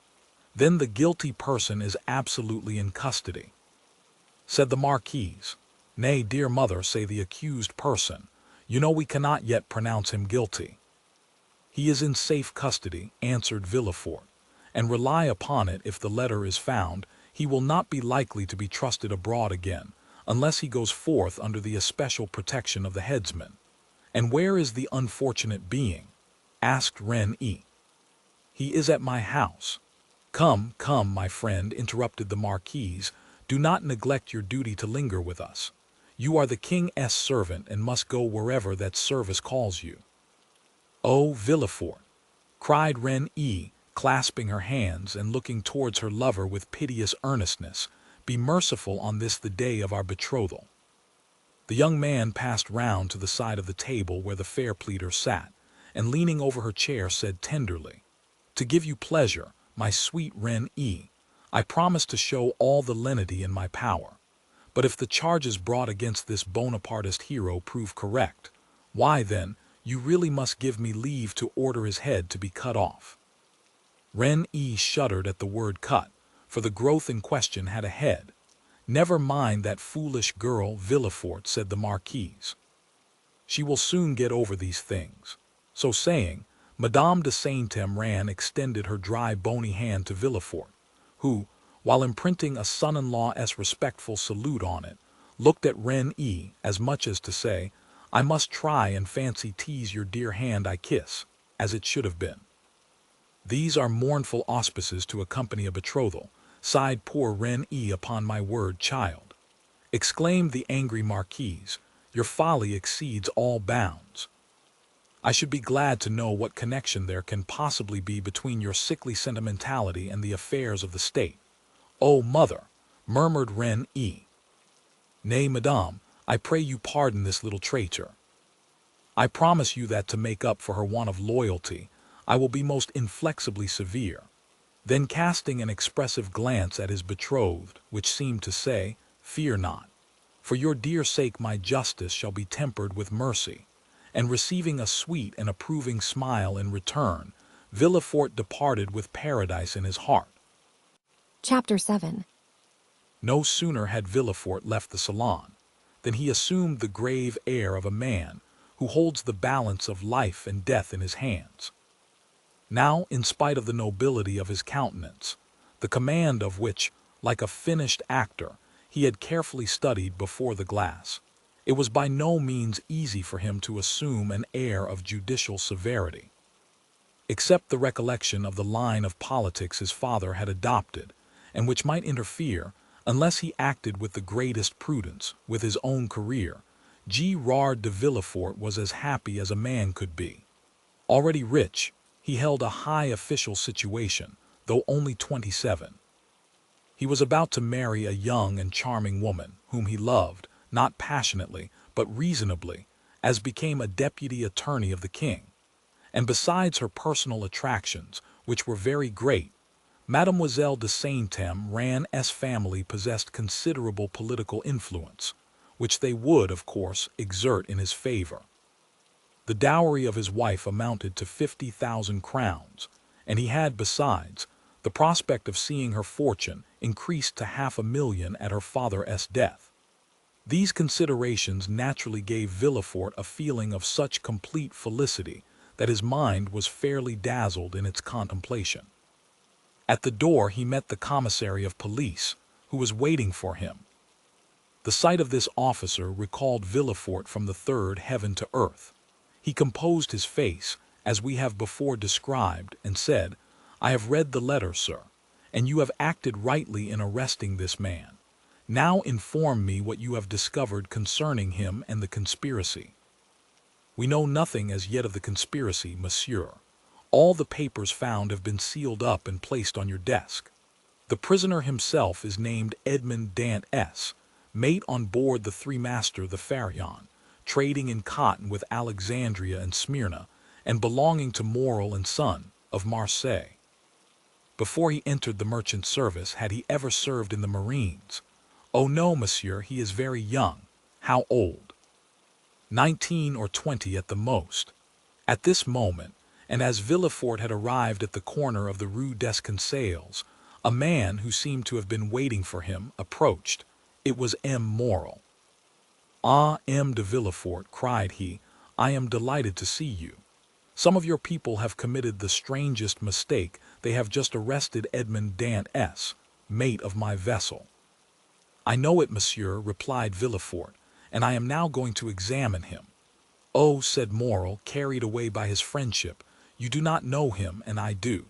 Then the guilty person is absolutely in custody," said the Marquise. "Nay, dear mother, say the accused person. You know we cannot yet pronounce him guilty." "He is in safe custody," answered Villefort, "and rely upon it, if the letter is found, he will not be likely to be trusted abroad again, unless he goes forth under the especial protection of the headsman." "And where is the unfortunate being?" asked Rennes. "He is at my house." "Come, come, my friend," interrupted the Marquise, "do not neglect your duty to linger with us. You are the king's servant and must go wherever that service calls you." "Oh, Villefort," cried Rennes, clasping her hands and looking towards her lover with piteous earnestness, "be merciful on this the day of our betrothal." The young man passed round to the side of the table where the fair pleader sat, and leaning over her chair said tenderly, "To give you pleasure, my sweet Rennes, I promise to show all the lenity in my power. But if the charges brought against this Bonapartist hero prove correct, why then, you really must give me leave to order his head to be cut off." Rennes shuddered at the word cut, for the growth in question had a head. "Never mind that foolish girl, Villefort," said the Marquise. "She will soon get over these things." So saying, Madame de Saint-Emran extended her dry bony hand to Villefort, who, while imprinting a son-in-law's respectful salute on it, looked at Rennes as much as to say, "I must try and fancy tease your dear hand I kiss, as it should have been." "These are mournful auspices to accompany a betrothal," sighed poor Rennes. "Upon my word, child," exclaimed the angry Marquise, "your folly exceeds all bounds." I should be glad to know what connection there can possibly be between your sickly sentimentality and the affairs of the state. Oh, mother, murmured Ren-E. Nay, madame, I pray you pardon this little traitor. I promise you that to make up for her want of loyalty, I will be most inflexibly severe. Then casting an expressive glance at his betrothed, which seemed to say, Fear not. For your dear sake my justice shall be tempered with mercy. And receiving a sweet and approving smile in return, Villefort departed with paradise in his heart. Chapter 7. No sooner had Villefort left the salon than he assumed the grave air of a man who holds the balance of life and death in his hands. Now, in spite of the nobility of his countenance, the command of which, like a finished actor, he had carefully studied before the glass, it was by no means easy for him to assume an air of judicial severity. Except the recollection of the line of politics his father had adopted, and which might interfere, unless he acted with the greatest prudence, with his own career, Gérard de Villefort was as happy as a man could be. Already rich, he held a high official situation, though only 27. He was about to marry a young and charming woman, whom he loved, not passionately, but reasonably, as became a deputy attorney of the king. And besides her personal attractions, which were very great, Mademoiselle de Saint-Méran's family possessed considerable political influence, which they would, of course, exert in his favor. The dowry of his wife amounted to 50,000 crowns, and he had, besides, the prospect of seeing her fortune increased to 500,000 at her father's death. These considerations naturally gave Villefort a feeling of such complete felicity that his mind was fairly dazzled in its contemplation. At the door he met the commissary of police, who was waiting for him. The sight of this officer recalled Villefort from the third heaven to earth. He composed his face, as we have before described, and said, I have read the letter, sir, and you have acted rightly in arresting this man. Now inform me what you have discovered concerning him and the conspiracy. We know nothing as yet of the conspiracy, monsieur. All the papers found have been sealed up and placed on your desk. The prisoner himself is named Edmond Dantès, mate on board the three-master the Faria, trading in cotton with Alexandria and Smyrna, and belonging to Morel and Son, of Marseille. Before he entered the merchant service had he ever served in the marines? Oh no, monsieur, he is very young. How old? 19 or 20 at the most. At this moment, and as Villefort had arrived at the corner of the Rue des Conseils, a man who seemed to have been waiting for him approached. It was M. Morel. Ah, M. de Villefort, cried he, I am delighted to see you. Some of your people have committed the strangest mistake. They have just arrested Edmond Dantès, mate of my vessel. I know it, monsieur, replied Villefort, and I am now going to examine him. Oh, said Morel, carried away by his friendship, you do not know him, and I do.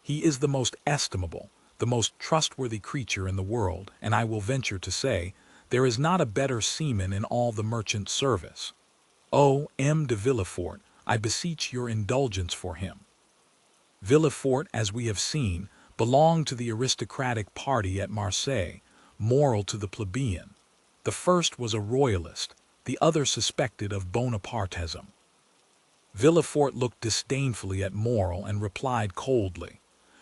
He is the most estimable, the most trustworthy creature in the world, and I will venture to say, there is not a better seaman in all the merchant service. Oh, M. de Villefort, I beseech your indulgence for him. Villefort, as we have seen, belonged to the aristocratic party at Marseille, Morel to the plebeian. The first was a royalist, the other suspected of Bonapartism. Villefort looked disdainfully at Morel and replied coldly,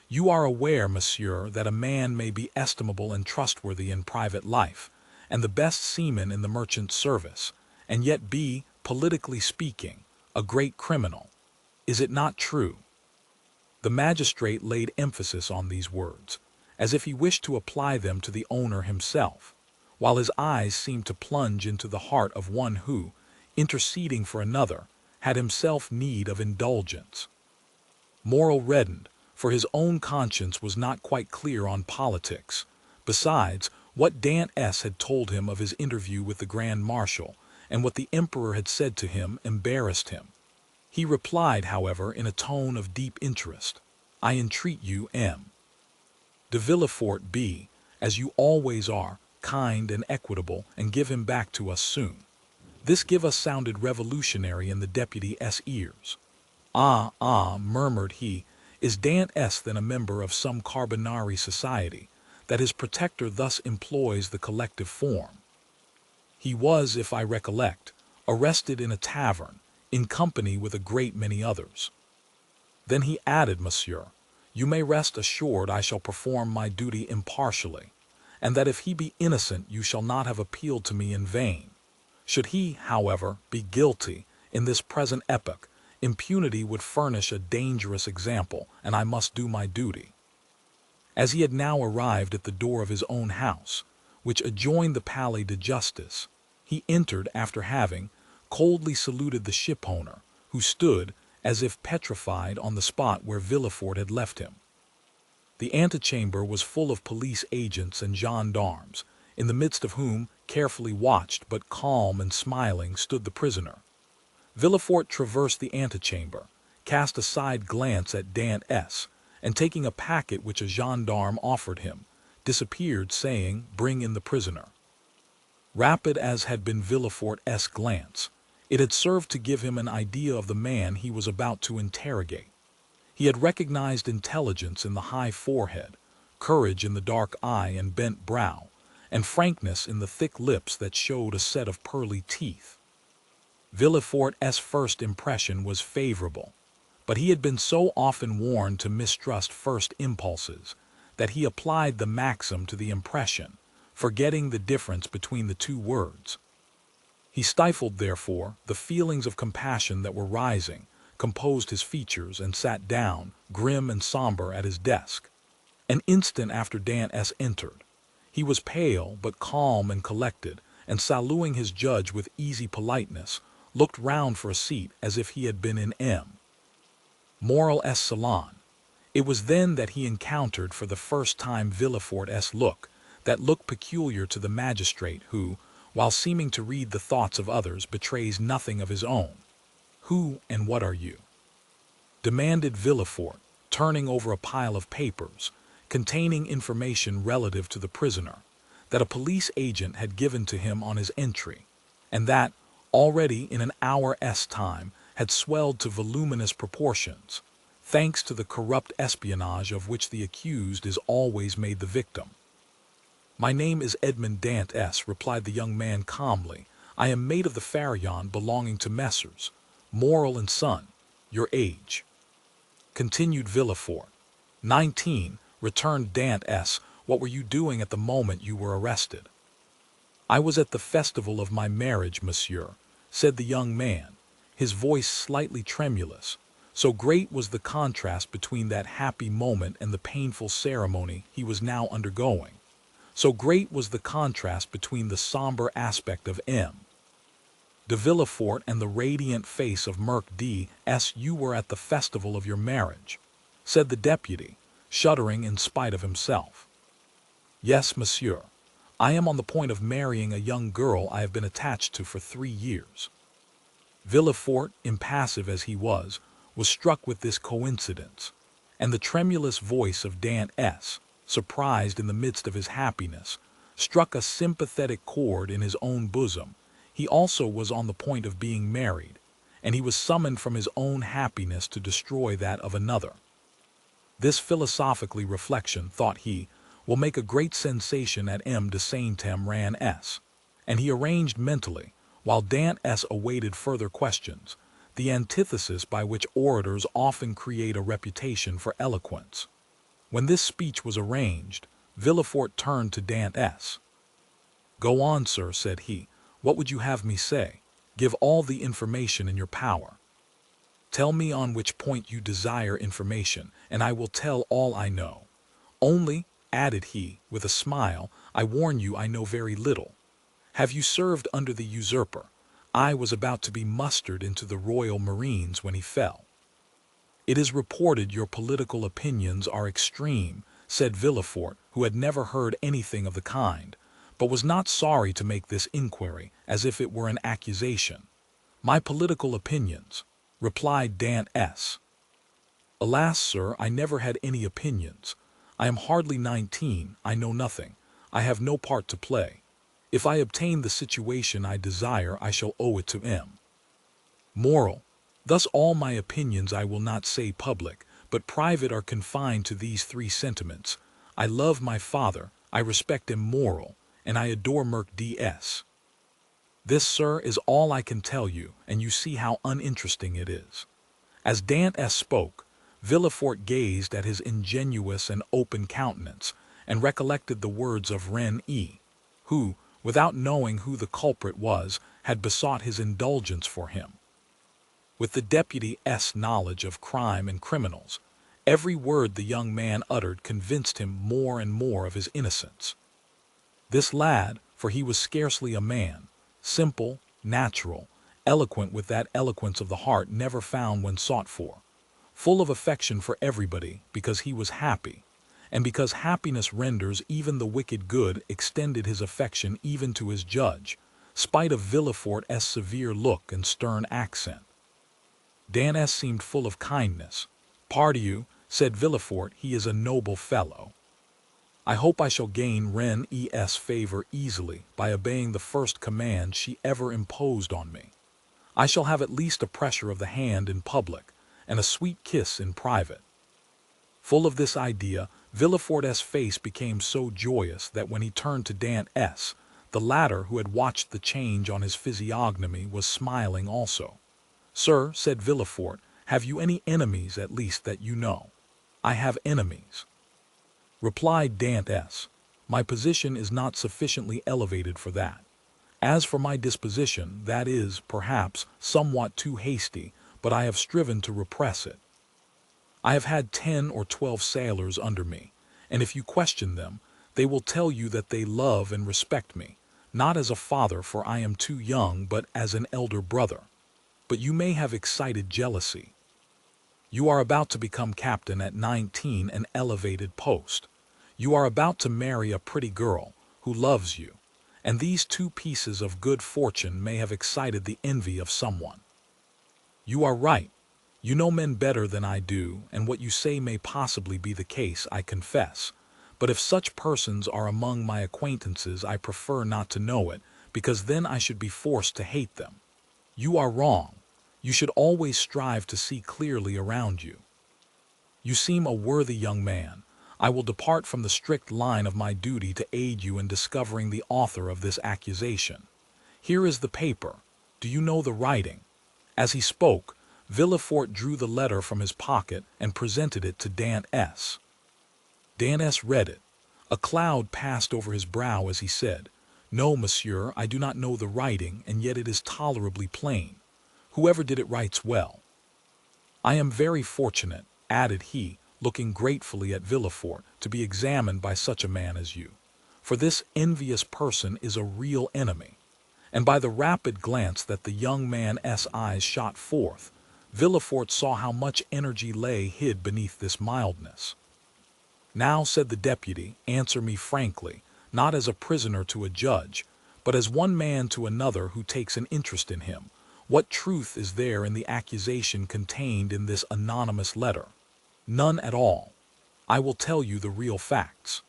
You are aware, monsieur, that a man may be estimable and trustworthy in private life, and the best seaman in the merchant service, and yet be, politically speaking, a great criminal. Is it not true? The magistrate laid emphasis on these words, as if he wished to apply them to the owner himself, while his eyes seemed to plunge into the heart of one who, interceding for another, had himself need of indulgence. Morel reddened, for his own conscience was not quite clear on politics. Besides, what Dantès had told him of his interview with the Grand Marshal, and what the Emperor had said to him, embarrassed him. He replied, however, in a tone of deep interest, I entreat you, M. de Villefort, be, as you always are, kind and equitable, and give him back to us soon. This give us sounded revolutionary in the deputy's ears. Ah, ah, murmured he, is Dantès then a member of some Carbonari society, that his protector thus employs the collective form? He was, if I recollect, arrested in a tavern, in company with a great many others. Then he added, Monsieur, you may rest assured I shall perform my duty impartially, and that if he be innocent you shall not have appealed to me in vain. Should he, however, be guilty, in this present epoch, impunity would furnish a dangerous example, and I must do my duty. As he had now arrived at the door of his own house, which adjoined the Palais de Justice, he entered after having coldly saluted the shipowner, who stood, as if petrified, on the spot where Villefort had left him. The antechamber was full of police agents and gendarmes, in the midst of whom, carefully watched but calm and smiling, stood the prisoner. Villefort traversed the antechamber, cast a side glance at Dantès, and taking a packet which a gendarme offered him, disappeared, saying, "Bring in the prisoner." Rapid as had been Villefort's glance, it had served to give him an idea of the man he was about to interrogate. He had recognized intelligence in the high forehead, courage in the dark eye and bent brow, and frankness in the thick lips that showed a set of pearly teeth. Villefort's first impression was favorable, but he had been so often warned to mistrust first impulses that he applied the maxim to the impression, forgetting the difference between the two words. He stifled, therefore, the feelings of compassion that were rising, composed his features, and sat down, grim and somber, at his desk. An instant after Dantès entered. He was pale, but calm and collected, and saluting his judge with easy politeness, looked round for a seat as if he had been in Moral's salon. It was then that he encountered for the first time Villefort's look, that look peculiar to the magistrate who, while seeming to read the thoughts of others, betrays nothing of his own. "Who and what are you?" demanded Villefort, turning over a pile of papers containing information relative to the prisoner, that a police agent had given to him on his entry, and that, already in an hour's time, had swelled to voluminous proportions, thanks to the corrupt espionage of which the accused is always made the victim. "My name is Edmond Dantès," replied the young man calmly. "I am mate of the Faria belonging to Messrs. Morel and Son. Your age?" continued Villefort. 19, returned Dantès. "What were you doing at the moment you were arrested?" "I was at the festival of my marriage, monsieur," said the young man, his voice slightly tremulous. So great was the contrast between that happy moment and the painful ceremony he was now undergoing. So great was the contrast between the somber aspect of de Villefort and the radiant face of D's. "You were at the festival of your marriage," said the deputy, shuddering in spite of himself. "Yes, monsieur. I am on the point of marrying a young girl I have been attached to for 3 years." Villefort, impassive as he was struck with this coincidence, and the tremulous voice of Dantès, surprised in the midst of his happiness, struck a sympathetic chord in his own bosom. He also was on the point of being married, and he was summoned from his own happiness to destroy that of another. This philosophically reflection, thought he, will make a great sensation at de Saint-Emran, and he arranged mentally, while Dantès awaited further questions, the antithesis by which orators often create a reputation for eloquence. When this speech was arranged, Villefort turned to Dantès. "Go on, sir," said he. "What would you have me say? Give all the information in your power. Tell me on which point you desire information, and I will tell all I know. Only," added he, with a smile, "I warn you I know very little. Have you served under the usurper? I was about to be mustered into the Royal Marines when he fell." "It is reported your political opinions are extreme," said Villefort, who had never heard anything of the kind, but was not sorry to make this inquiry, as if it were an accusation. "My political opinions," replied Dantès. "Alas, sir, I never had any opinions. I am hardly 19, I know nothing, I have no part to play. If I obtain the situation I desire, I shall owe it to him. Moral. Thus all my opinions I will not say public, but private are confined to these three sentiments. I love my father, I respect him moral, and I adore Merc DS. This, sir, is all I can tell you, and you see how uninteresting it is. As Dantès spoke, Villefort gazed at his ingenuous and open countenance, and recollected the words of Ren-E, who, without knowing who the culprit was, had besought his indulgence for him. With the deputy's knowledge of crime and criminals, every word the young man uttered convinced him more and more of his innocence. This lad, for he was scarcely a man, simple, natural, eloquent with that eloquence of the heart never found when sought for, full of affection for everybody because he was happy, and because happiness renders even the wicked good, extended his affection even to his judge, spite of Villefort's severe look and stern accent. Dantès seemed full of kindness. "Pardieu," said Villefort, "he is a noble fellow. I hope I shall gain Ren-E's favor easily by obeying the first command she ever imposed on me. I shall have at least a pressure of the hand in public, and a sweet kiss in private." Full of this idea, Villefort's face became so joyous that when he turned to Dantès, the latter, who had watched the change on his physiognomy, was smiling also. "Sir," said Villefort, "have you any enemies at least that you know?" "I have enemies," replied Dantès. "My position is not sufficiently elevated for that. As for my disposition, that is, perhaps, somewhat too hasty, but I have striven to repress it. I have had 10 or 12 sailors under me, and if you question them, they will tell you that they love and respect me, not as a father, for I am too young, but as an elder brother. But you may have excited jealousy. You are about to become captain at 19, an elevated post. You are about to marry a pretty girl who loves you, and these two pieces of good fortune may have excited the envy of someone. You are right. You know men better than I do, and what you say may possibly be the case, I confess. But if such persons are among my acquaintances, I prefer not to know it, because then I should be forced to hate them. You are wrong. You should always strive to see clearly around you. You seem a worthy young man. I will depart from the strict line of my duty to aid you in discovering the author of this accusation. Here is the paper. Do you know the writing?" As he spoke, Villefort drew the letter from his pocket and presented it to Dantès. Dantès read it. A cloud passed over his brow as he said, "No, monsieur, I do not know the writing, and yet it is tolerably plain. Whoever did it writes well. I am very fortunate," added he, looking gratefully at Villefort, "to be examined by such a man as you, for this envious person is a real enemy." And by the rapid glance that the young man's eyes shot forth, Villefort saw how much energy lay hid beneath this mildness. "Now," said the deputy, "answer me frankly, not as a prisoner to a judge, but as one man to another who takes an interest in him. What truth is there in the accusation contained in this anonymous letter?" "None at all. I will tell you the real facts."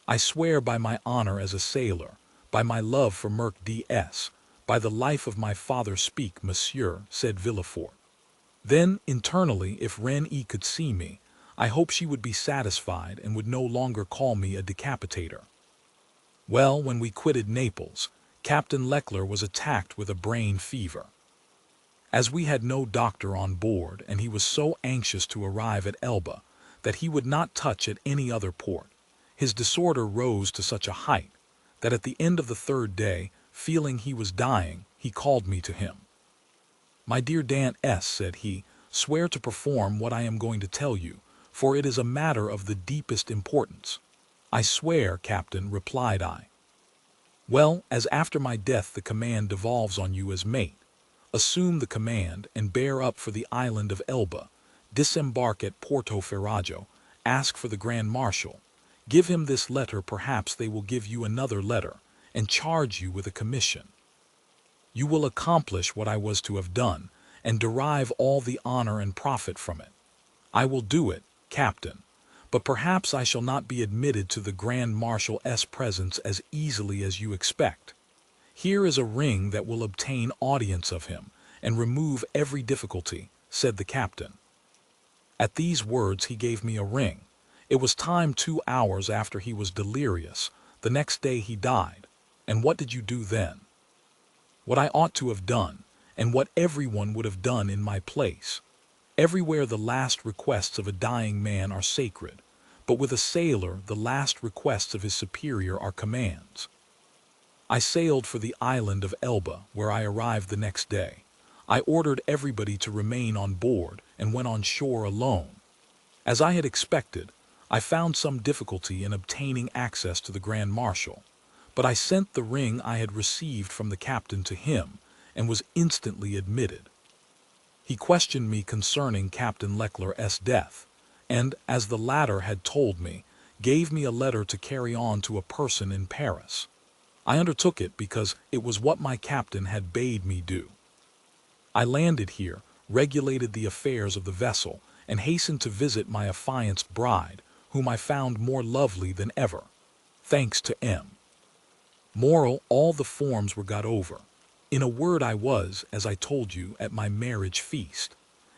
"I swear by my honor as a sailor, by my love for Merc DS, by the life of my father, speak, monsieur," said Villefort. Then, internally, if Ren-E could see me, I hope she would be satisfied and would no longer call me a decapitator. Well, when we quitted Naples, Captain Leclerc was attacked with a brain fever. As we had no doctor on board, and he was so anxious to arrive at Elba that he would not touch at any other port, his disorder rose to such a height that at the end of the 3rd day, feeling he was dying, he called me to him. "My dear Dantès," said he, "swear to perform what I am going to tell you, for it is a matter of the deepest importance." "I swear, Captain," replied I. "Well, as after my death the command devolves on you as mate, assume the command and bear up for the island of Elba, disembark at Porto Ferrajo, ask for the Grand Marshal, give him this letter, perhaps they will give you another letter, and charge you with a commission. You will accomplish what I was to have done, and derive all the honor and profit from it. I will do it, Captain, but perhaps I shall not be admitted to the Grand Marshal's presence as easily as you expect. Here is a ring that will obtain audience of him and remove every difficulty," said the captain. At these words he gave me a ring. It was timed 2 hours after he was delirious. The next day he died. And what did you do then? What I ought to have done, and what everyone would have done in my place. Everywhere the last requests of a dying man are sacred, but with a sailor the last requests of his superior are commands. I sailed for the island of Elba, where I arrived the next day. I ordered everybody to remain on board and went on shore alone. As I had expected, I found some difficulty in obtaining access to the Grand Marshal, but I sent the ring I had received from the captain to him and was instantly admitted. He questioned me concerning Captain Leclerc's death, and, as the latter had told me, gave me a letter to carry on to a person in Paris. I undertook it because it was what my captain had bade me do. I landed here, regulated the affairs of the vessel, and hastened to visit my affianced bride, whom I found more lovely than ever, thanks to M. Moral, all the forms were got over. In a word, I was, as I told you, at my marriage feast,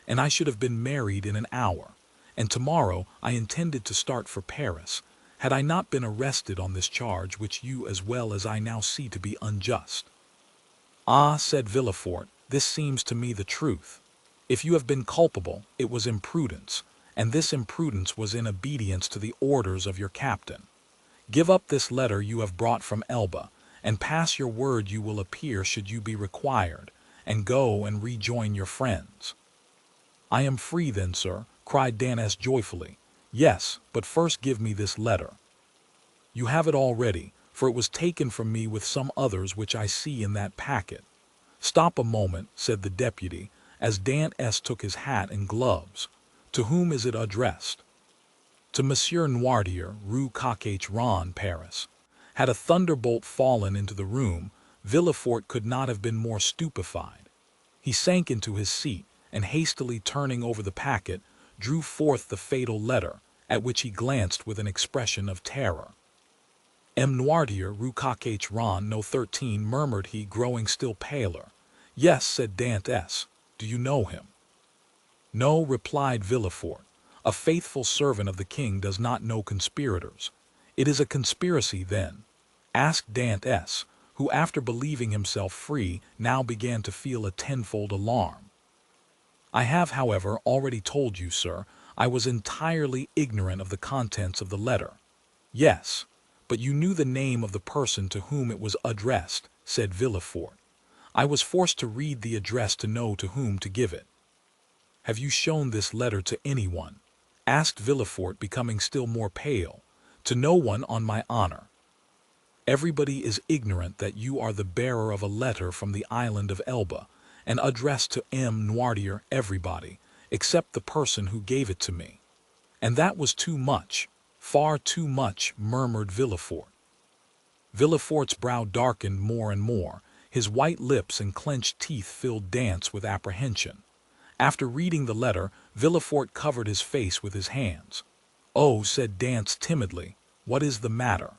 and I should have been married in an hour, and tomorrow I intended to start for Paris, had I not been arrested on this charge which you as well as I now see to be unjust. Ah, said Villefort, this seems to me the truth. If you have been culpable, it was imprudence, and this imprudence was in obedience to the orders of your captain. Give up this letter you have brought from Elba, and pass your word you will appear should you be required, and go and rejoin your friends. I am free then, sir, cried Dantès joyfully. Yes, but first give me this letter. You have it already, for it was taken from me with some others which I see in that packet. Stop a moment, said the deputy, as Dantès took his hat and gloves. To whom is it addressed? To Monsieur Noirtier, Rue Coq-Ron, Paris. Had a thunderbolt fallen into the room, Villefort could not have been more stupefied. He sank into his seat, and hastily turning over the packet, drew forth the fatal letter, at which he glanced with an expression of terror. M. Noirtier, Rue Coq-Ron, No. 13, murmured he, growing still paler. Yes, said Dantès. Do you know him? No, replied Villefort. A faithful servant of the king does not know conspirators. It is a conspiracy, then? Asked Dantès, who, after believing himself free, now began to feel a tenfold alarm. I have, however, already told you, sir, I was entirely ignorant of the contents of the letter. Yes, but you knew the name of the person to whom it was addressed, said Villefort. I was forced to read the address to know to whom to give it. Have you shown this letter to anyone? Asked Villefort, becoming still more pale. To no one, on my honor. Everybody is ignorant that you are the bearer of a letter from the island of Elba, and addressed to M. Noirtier, everybody, except the person who gave it to me. And that was too much, far too much, murmured Villefort. Villefort's brow darkened more and more. His white lips and clenched teeth filled Dantès with apprehension. After reading the letter, Villefort covered his face with his hands. Oh, said Dantès timidly, what is the matter?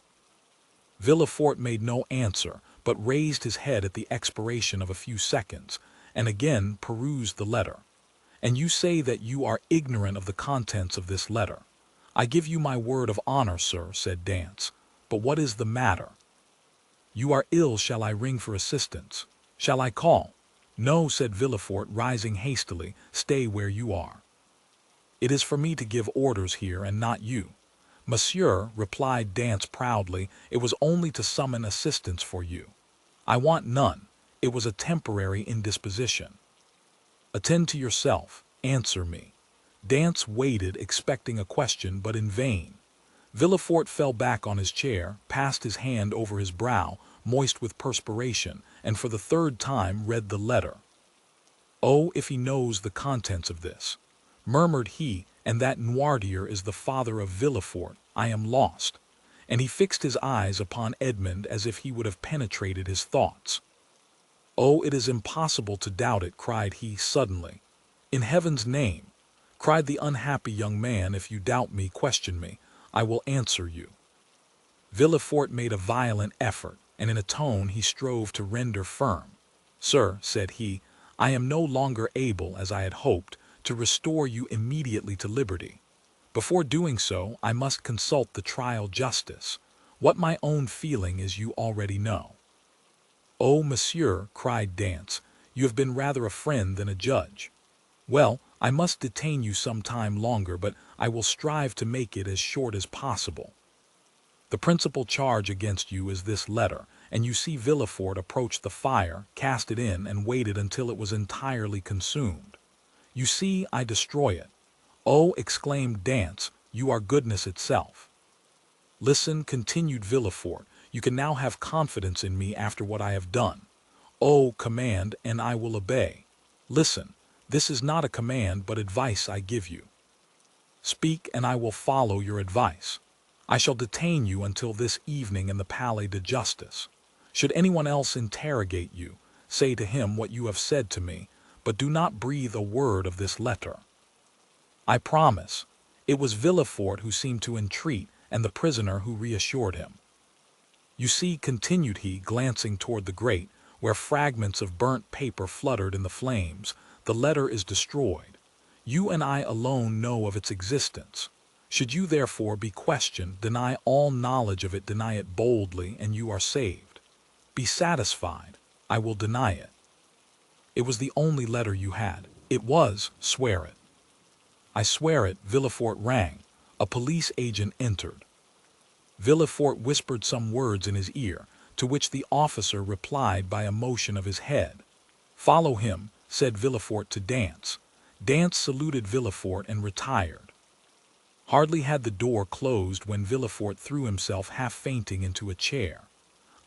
Villefort made no answer, but raised his head at the expiration of a few seconds, and again perused the letter. And you say that you are ignorant of the contents of this letter. I give you my word of honor, sir, said Dantès. But what is the matter? You are ill. Shall I ring for assistance? Shall I call? No, said Villefort, rising hastily. Stay where you are. It is for me to give orders here, and not you. Monsieur, replied Dantès proudly, it was only to summon assistance for you. I want none. It was a temporary indisposition. Attend to yourself. Answer me. Dantès waited, expecting a question, but in vain. Villefort fell back on his chair, passed his hand over his brow, moist with perspiration, and for the third time read the letter. Oh, if he knows the contents of this, murmured he, and that Noirtier is the father of Villefort, I am lost. And he fixed his eyes upon Edmond as if he would have penetrated his thoughts. Oh, it is impossible to doubt it, cried he suddenly. In heaven's name, cried the unhappy young man. If you doubt me, question me. I will answer you. Villefort made a violent effort, and in a tone he strove to render firm. Sir, said he, I am no longer able, as I had hoped, to restore you immediately to liberty. Before doing so, I must consult the trial justice. What my own feeling is you already know. Oh, monsieur, cried Dantès, you have been rather a friend than a judge. Well, I must detain you some time longer, but I will strive to make it as short as possible. The principal charge against you is this letter, and you see Villefort approach the fire, cast it in, and waited until it was entirely consumed. You see, I destroy it. Oh, exclaimed Dantès, you are goodness itself. Listen, continued Villefort, you can now have confidence in me after what I have done. Oh, command, and I will obey. Listen, this is not a command but advice I give you. Speak, and I will follow your advice. I shall detain you until this evening in the Palais de Justice. Should anyone else interrogate you, say to him what you have said to me, but do not breathe a word of this letter. I promise. It was Villefort who seemed to entreat, and the prisoner who reassured him. You see, continued he, glancing toward the grate, where fragments of burnt paper fluttered in the flames, the letter is destroyed. You and I alone know of its existence. Should you therefore be questioned, deny all knowledge of it, deny it boldly, and you are saved. Be satisfied. I will deny it. It was the only letter you had. It was, swear it. I swear it. Villefort rang. A police agent entered. Villefort whispered some words in his ear, to which the officer replied by a motion of his head. Follow him, said Villefort to Dantès. Dantès saluted Villefort and retired. Hardly had the door closed when Villefort threw himself half-fainting into a chair.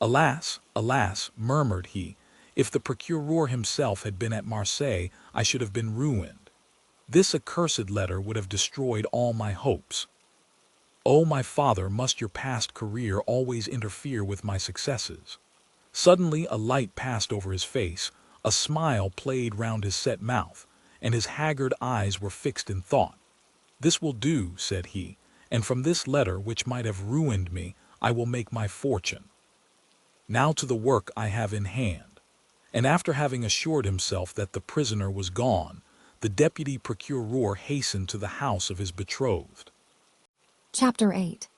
Alas, alas, murmured he, if the procureur himself had been at Marseilles, I should have been ruined. This accursed letter would have destroyed all my hopes. Oh, my father, must your past career always interfere with my successes? Suddenly a light passed over his face, a smile played round his set mouth, and his haggard eyes were fixed in thought. This will do, said he, and from this letter, which might have ruined me, I will make my fortune. Now to the work I have in hand. And after having assured himself that the prisoner was gone, the deputy procureur hastened to the house of his betrothed. Chapter 8.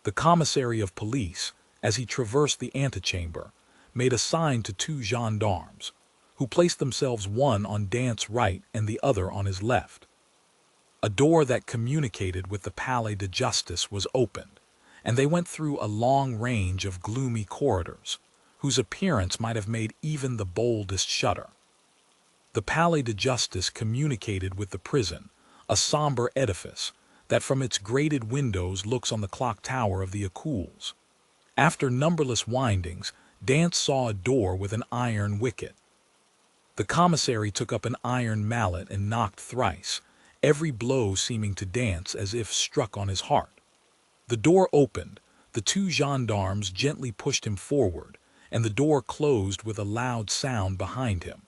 The commissary of police, as he traversed the antechamber, made a sign to two gendarmes, who placed themselves one on Dantès' right and the other on his left. A door that communicated with the Palais de Justice was opened, and they went through a long range of gloomy corridors, whose appearance might have made even the boldest shudder. The Palais de Justice communicated with the prison, a somber edifice that from its grated windows looks on the clock tower of the Écoles. After numberless windings, Dantès saw a door with an iron wicket. The commissary took up an iron mallet and knocked thrice, every blow seeming to Dantès as if struck on his heart. The door opened, the two gendarmes gently pushed him forward, and the door closed with a loud sound behind him.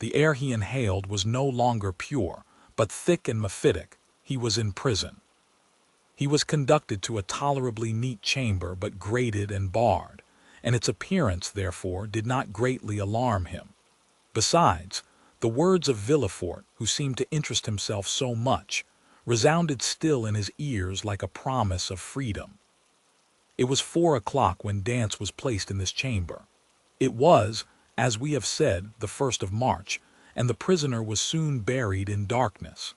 The air he inhaled was no longer pure, but thick and mephitic. He was in prison. He was conducted to a tolerably neat chamber, but grated and barred, and its appearance, therefore, did not greatly alarm him. Besides, the words of Villefort, who seemed to interest himself so much, resounded still in his ears like a promise of freedom. It was 4 o'clock when Dantès was placed in this chamber. It was, as we have said, the 1st of March, and the prisoner was soon buried in darkness.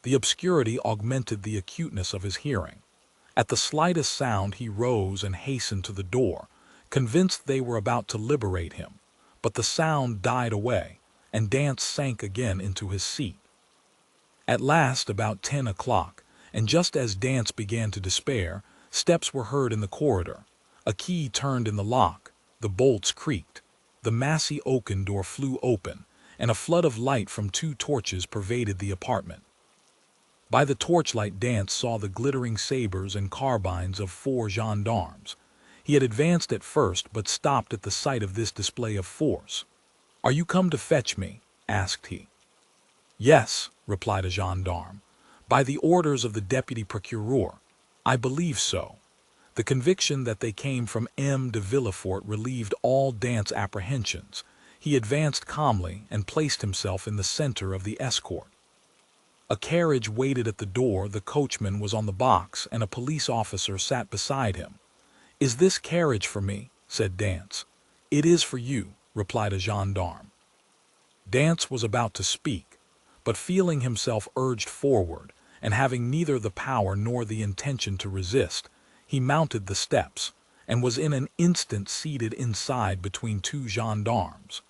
The obscurity augmented the acuteness of his hearing. At the slightest sound he rose and hastened to the door, convinced they were about to liberate him, but the sound died away, and Dantès sank again into his seat. At last, about 10 o'clock, and just as Dantès began to despair, steps were heard in the corridor. A key turned in the lock, the bolts creaked, the massy oaken door flew open, and a flood of light from 2 torches pervaded the apartment. By the torchlight Dantès saw the glittering sabers and carbines of 4 gendarmes. He had advanced at first, but stopped at the sight of this display of force. "Are you come to fetch me?" asked he. Yes, replied a gendarme. By the orders of the deputy procureur. I believe so. The conviction that they came from M. de Villefort relieved all Dantès' apprehensions. He advanced calmly and placed himself in the center of the escort. A carriage waited at the door, the coachman was on the box, and a police officer sat beside him. "Is this carriage for me?" said Dantès. "It is for you," replied a gendarme. Dantès was about to speak, but feeling himself urged forward, and having neither the power nor the intention to resist, he mounted the steps, and was in an instant seated inside between two gendarmes.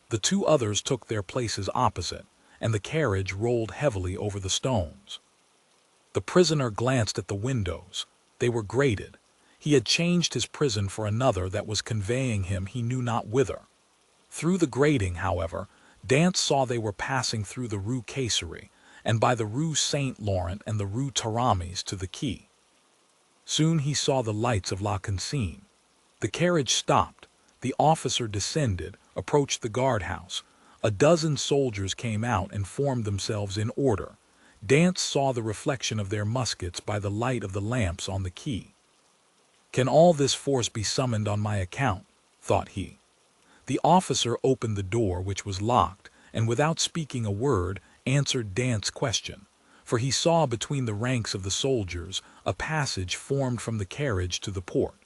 The two others took their places opposite, and the carriage rolled heavily over the stones. The prisoner glanced at the windows. They were grated. He had changed his prison for another that was conveying him he knew not whither. Through the grating, however, Dantès saw they were passing through the Rue Caisserie, and by the Rue Saint-Laurent and the Rue Taramis to the quay. Soon he saw the lights of La Consigne. The carriage stopped. The officer descended, approached the guardhouse. A dozen soldiers came out and formed themselves in order. Dantès saw the reflection of their muskets by the light of the lamps on the quay. "Can all this force be summoned on my account?" thought he. The officer opened the door, which was locked, and without speaking a word, answered Dantès' question, for he saw between the ranks of the soldiers a passage formed from the carriage to the port.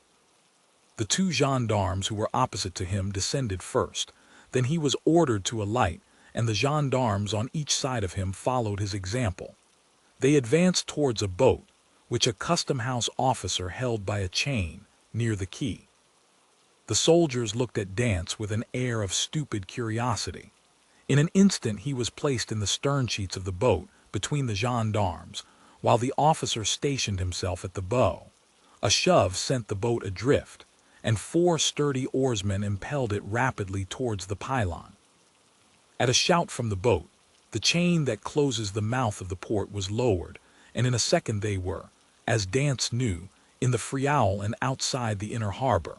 The two gendarmes who were opposite to him descended first. Then he was ordered to alight, and the gendarmes on each side of him followed his example. They advanced towards a boat, which a custom-house officer held by a chain, near the quay. The soldiers looked at Dantès with an air of stupid curiosity. In an instant he was placed in the stern sheets of the boat, between the gendarmes, while the officer stationed himself at the bow. A shove sent the boat adrift, and 4 sturdy oarsmen impelled it rapidly towards the pylon. At a shout from the boat, the chain that closes the mouth of the port was lowered, and in a second they were, as Dantès knew, in the Friaul and outside the inner harbor.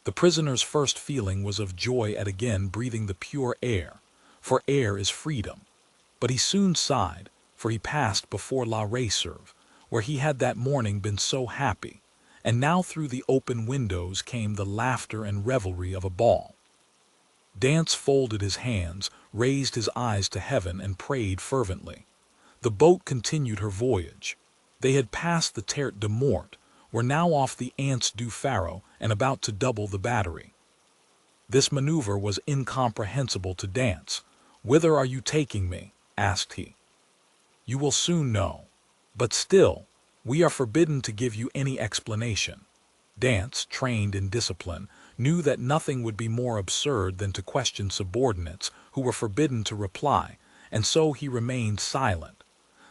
The prisoner's first feeling was of joy at again breathing the pure air, for air is freedom. But he soon sighed, for he passed before La Réserve, where he had that morning been so happy, and now through the open windows came the laughter and revelry of a ball. Dantès folded his hands, raised his eyes to heaven, and prayed fervently. The boat continued her voyage. They had passed the Terre de Mort, were now off the Anse du Pharo, and about to double the battery. This maneuver was incomprehensible to Dantès. "Whither are you taking me?" asked he. "You will soon know. But still, we are forbidden to give you any explanation." Dantès, trained in discipline, knew that nothing would be more absurd than to question subordinates who were forbidden to reply, and so he remained silent.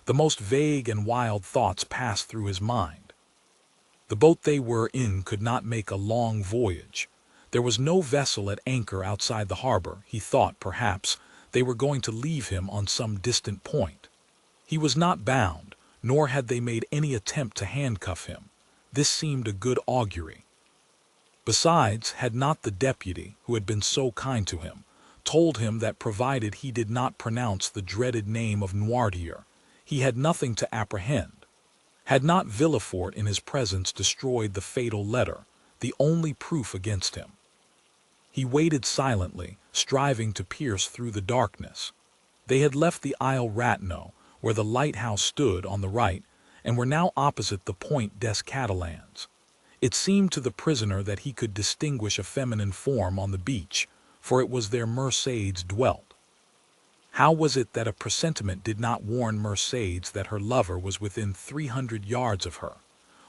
The most vague and wild thoughts passed through his mind. The boat they were in could not make a long voyage. There was no vessel at anchor outside the harbor. He thought, perhaps, they were going to leave him on some distant point. He was not bound, nor had they made any attempt to handcuff him. This seemed a good augury. Besides, had not the deputy, who had been so kind to him, told him that provided he did not pronounce the dreaded name of Noirtier, he had nothing to apprehend? Had not Villefort in his presence destroyed the fatal letter, the only proof against him? He waited silently, striving to pierce through the darkness. They had left the Isle Ratonneau, where the lighthouse stood on the right, and were now opposite the Point des Catalans. It seemed to the prisoner that he could distinguish a feminine form on the beach, for it was there Mercédès dwelt. How was it that a presentiment did not warn Mercédès that her lover was within 300 yards of her?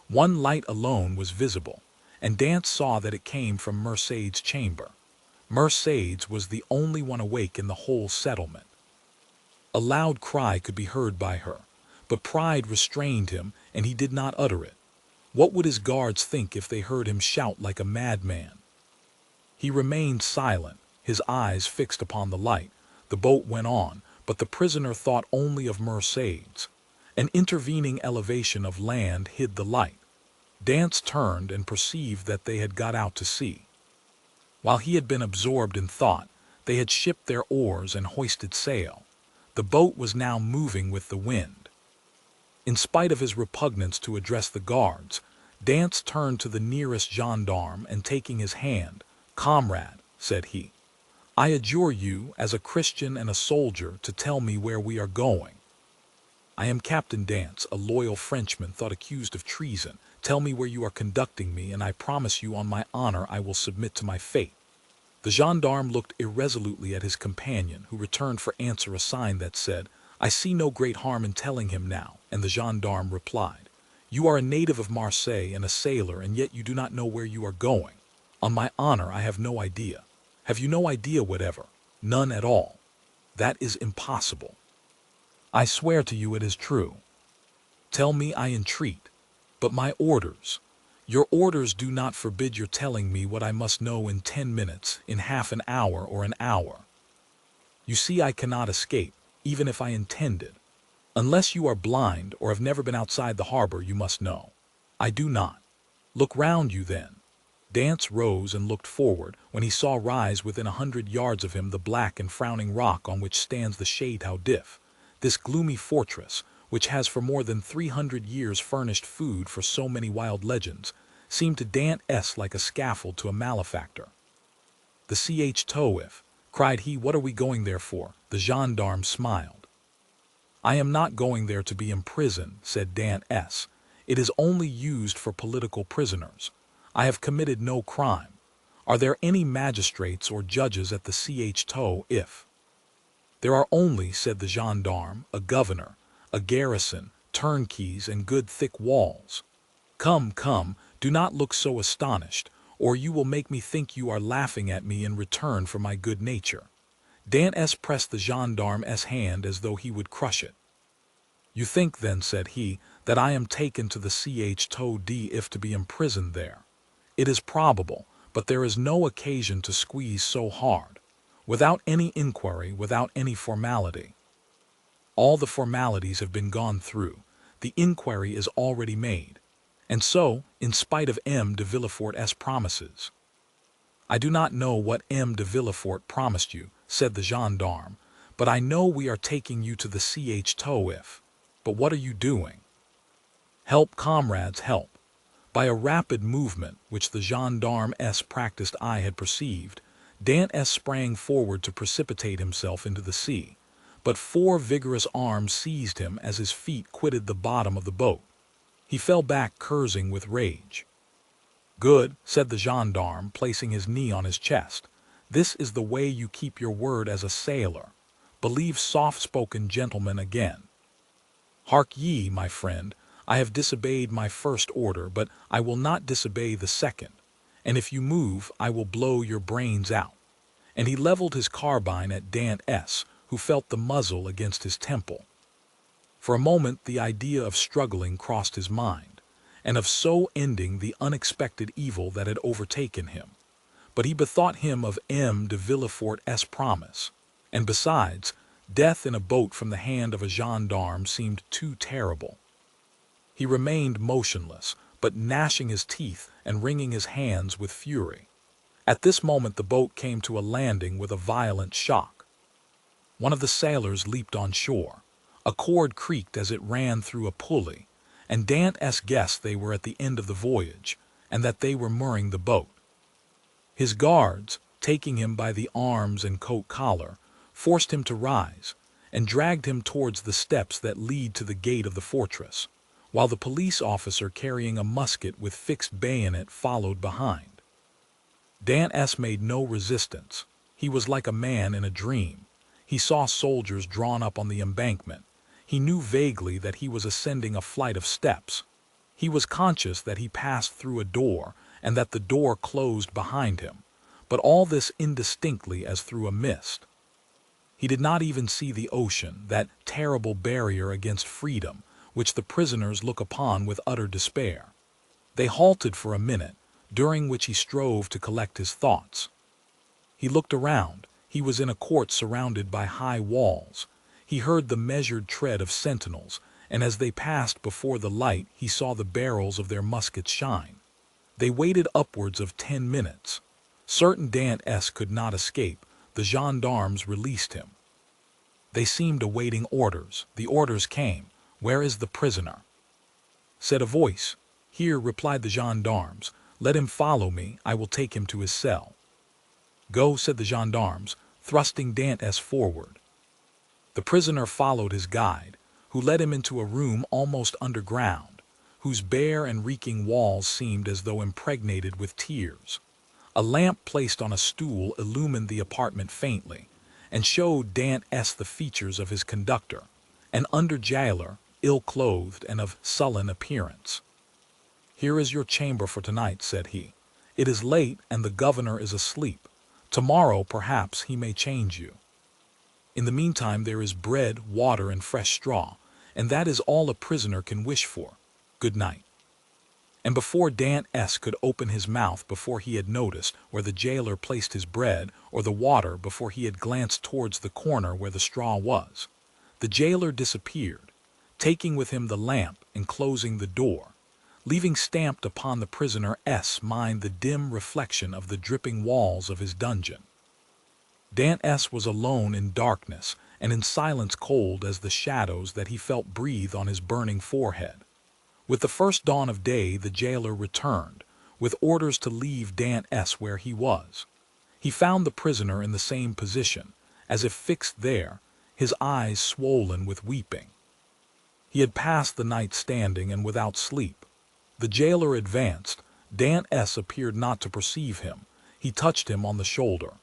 One light alone was visible, and Dantès saw that it came from Mercédès' chamber. Mercédès was the only one awake in the whole settlement. A loud cry could be heard by her, but pride restrained him, and he did not utter it. What would his guards think if they heard him shout like a madman? He remained silent, his eyes fixed upon the light. The boat went on, but the prisoner thought only of Mercédès. An intervening elevation of land hid the light. Dantès turned and perceived that they had got out to sea. While he had been absorbed in thought, they had shipped their oars and hoisted sail. The boat was now moving with the wind. In spite of his repugnance to address the guards, Dantès turned to the nearest gendarme and taking his hand, "Comrade," said he, "I adjure you, as a Christian and a soldier, to tell me where we are going." "I am Captain Dantès, a loyal Frenchman thought accused of treason. Tell me where you are conducting me, and I promise you on my honor I will submit to my fate." The gendarme looked irresolutely at his companion, who returned for answer a sign that said, "I see no great harm in telling him now," and the gendarme replied, "You are a native of Marseille and a sailor, and yet you do not know where you are going." "On my honor I have no idea." "Have you no idea whatever?" "None at all." "That is impossible." "I swear to you it is true." "Tell me, I entreat." "But my orders—" "Your orders do not forbid your telling me what I must know in 10 minutes, in half an hour, or an hour. You see I cannot escape, even if I intended. Unless you are blind or have never been outside the harbor, you must know. I do not. Look round you then." Dantès rose and looked forward, when he saw rise within 100 yards of him the black and frowning rock on which stands the Château d'If, this gloomy fortress, which has for more than 300 years furnished food for so many wild legends, seemed to Dantès like a scaffold to a malefactor. "The Château d'If," cried he, "what are we going there for?" The gendarme smiled. "I am not going there to be imprisoned," said Dantès. "It is only used for political prisoners. I have committed no crime. Are there any magistrates or judges at the Château d'If?" "There are only," said the gendarme, "a governor, a garrison, turnkeys, and good thick walls." "Come, come, do not look so astonished, or you will make me think you are laughing at me in return for my good nature." Dantès pressed the gendarme's hand as though he would crush it. "You think, then," said he, "that I am taken to the Château d'If to be imprisoned there? It is probable, but there is no occasion to squeeze so hard. Without any inquiry, without any formality. All the formalities have been gone through. The inquiry is already made. And so, in spite of M. de Villefort's promises—" "I do not know what M. de Villefort promised you," said the gendarme, "but I know we are taking you to the Château d'If. But what are you doing?" "Help, comrades, help." By a rapid movement, which the gendarme's practiced eye had perceived, Dantès sprang forward to precipitate himself into the sea, but 4 vigorous arms seized him as his feet quitted the bottom of the boat. He fell back cursing with rage. "Good," said the gendarme, placing his knee on his chest. "This is the way you keep your word as a sailor. Believe soft-spoken gentlemen again. Hark ye, my friend, I have disobeyed my first order, but I will not disobey the second, and if you move, I will blow your brains out." And he leveled his carbine at Dantès, who felt the muzzle against his temple. For a moment the idea of struggling crossed his mind, and of so ending the unexpected evil that had overtaken him. But he bethought him of M. de Villefort's promise, and besides, death in a boat from the hand of a gendarme seemed too terrible. He remained motionless, but gnashing his teeth and wringing his hands with fury. At this moment the boat came to a landing with a violent shock. One of the sailors leaped on shore. A cord creaked as it ran through a pulley, and Dantès guessed they were at the end of the voyage, and that they were mooring the boat. His guards, taking him by the arms and coat collar, forced him to rise, and dragged him towards the steps that lead to the gate of the fortress, while the police officer carrying a musket with fixed bayonet followed behind. Dantès made no resistance. He was like a man in a dream. He saw soldiers drawn up on the embankment. He knew vaguely that he was ascending a flight of steps. He was conscious that he passed through a door and that the door closed behind him, but all this indistinctly as through a mist. He did not even see the ocean, that terrible barrier against freedom, which the prisoners look upon with utter despair. They halted for a minute, during which he strove to collect his thoughts. He looked around. He was in a court surrounded by high walls. He heard the measured tread of sentinels, and as they passed before the light he saw the barrels of their muskets shine. They waited upwards of 10 minutes. Certain Dantès could not escape, the gendarmes released him. They seemed awaiting orders. The orders came. "Where is the prisoner?" said a voice. "Here," replied the gendarmes. "Let him follow me. I will take him to his cell." "Go," said the gendarmes, thrusting Dantès forward. The prisoner followed his guide, who led him into a room almost underground, whose bare and reeking walls seemed as though impregnated with tears. A lamp placed on a stool illumined the apartment faintly, and showed Dantès the features of his conductor, an under-jailer, ill-clothed and of sullen appearance. "Here is your chamber for tonight," said he. "It is late, and the governor is asleep. Tomorrow, perhaps, he may change you. In the meantime there is bread, water, and fresh straw, and that is all a prisoner can wish for. Good night." And before Dantès could open his mouth, before he had noticed where the jailer placed his bread or the water, before he had glanced towards the corner where the straw was, the jailer disappeared, taking with him the lamp and closing the door, leaving stamped upon the prisoner's mind the dim reflection of the dripping walls of his dungeon. Dantès was alone in darkness and in silence, cold as the shadows that he felt breathe on his burning forehead. With the first dawn of day the jailer returned, with orders to leave Dantès where he was. He found the prisoner in the same position, as if fixed there, his eyes swollen with weeping. He had passed the night standing and without sleep. The jailer advanced. Dantès appeared not to perceive him. He touched him on the shoulder.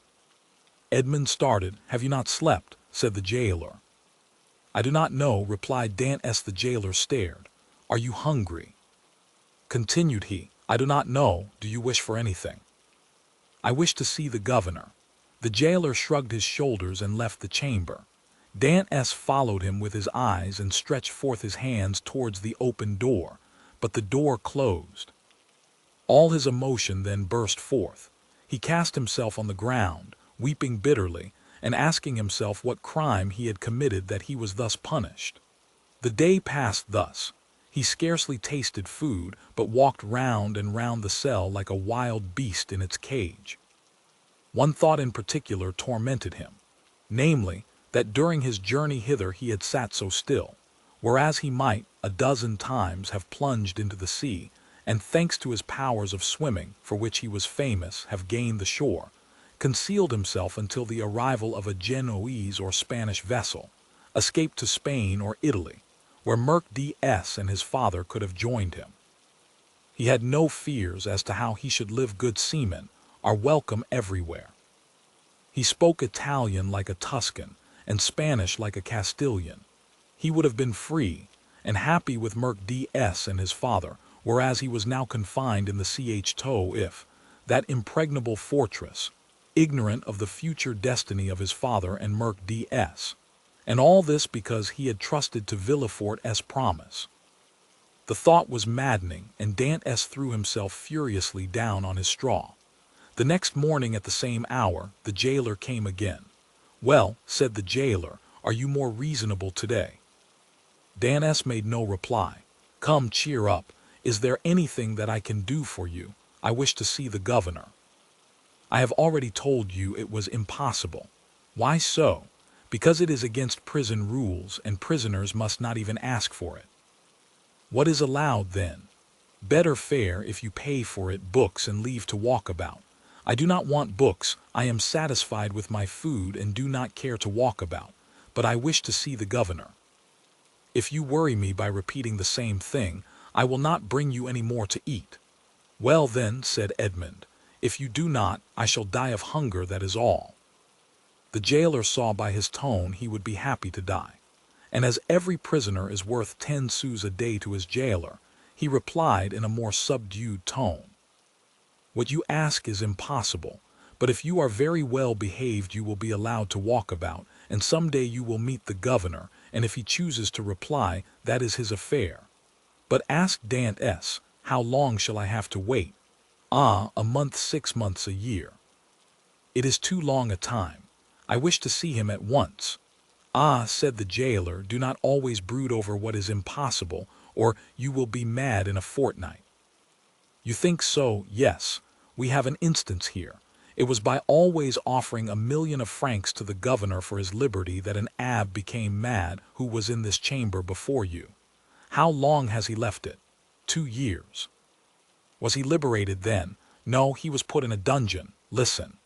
Edmond started. "Have you not slept?" said the jailer. "I do not know," replied Dantès. The jailer stared. "Are you hungry?" continued he. "I do not know. Do you wish for anything?" "I wish to see the governor." The jailer shrugged his shoulders and left the chamber. Dantès followed him with his eyes and stretched forth his hands towards the open door, but the door closed. All his emotion then burst forth. He cast himself on the ground, weeping bitterly, and asking himself what crime he had committed that he was thus punished. The day passed thus. He scarcely tasted food, but walked round and round the cell like a wild beast in its cage. One thought in particular tormented him, namely, that during his journey hither he had sat so still, whereas he might, a dozen times, have plunged into the sea, and thanks to his powers of swimming, for which he was famous, have gained the shore, concealed himself until the arrival of a Genoese or Spanish vessel, escaped to Spain or Italy, where Merc D.S. and his father could have joined him. He had no fears as to how he should live. Good seamen are welcome everywhere. He spoke Italian like a Tuscan, and Spanish like a Castilian. He would have been free and happy with Merc D.S. and his father, whereas he was now confined in the Château if, that impregnable fortress, ignorant of the future destiny of his father and Merc D.S., and all this because he had trusted to Villefort's promise. The thought was maddening, and Dantès threw himself furiously down on his straw. The next morning at the same hour, the jailer came again. "Well," said the jailer, "are you more reasonable today?" Dantès made no reply. "Come, cheer up. Is there anything that I can do for you? I wish to see the governor." "I have already told you it was impossible." "Why so?" "Because it is against prison rules, and prisoners must not even ask for it." "What is allowed, then?" "Better fare, if you pay for it, books and leave to walk about." "I do not want books. I am satisfied with my food and do not care to walk about, but I wish to see the governor." "If you worry me by repeating the same thing, I will not bring you any more to eat." "Well, then," said Edmond, "if you do not, I shall die of hunger, that is all." The jailer saw by his tone he would be happy to die, and as every prisoner is worth 10 sous a day to his jailer, he replied in a more subdued tone, "What you ask is impossible, but if you are very well behaved you will be allowed to walk about, and some day you will meet the governor, and if he chooses to reply, that is his affair. But ask Dantès, how long shall I have to wait? Ah, a month, 6 months, a year." "It is too long a time. I wish to see him at once." "Ah," said the jailer, "do not always brood over what is impossible, or you will be mad in a fortnight." "You think so? Yes. We have an instance here. It was by always offering 1,000,000 of francs to the governor for his liberty that an abbé became mad who was in this chamber before you. How long has he left it? 2 years. Was he liberated then? No, he was put in a dungeon. Listen.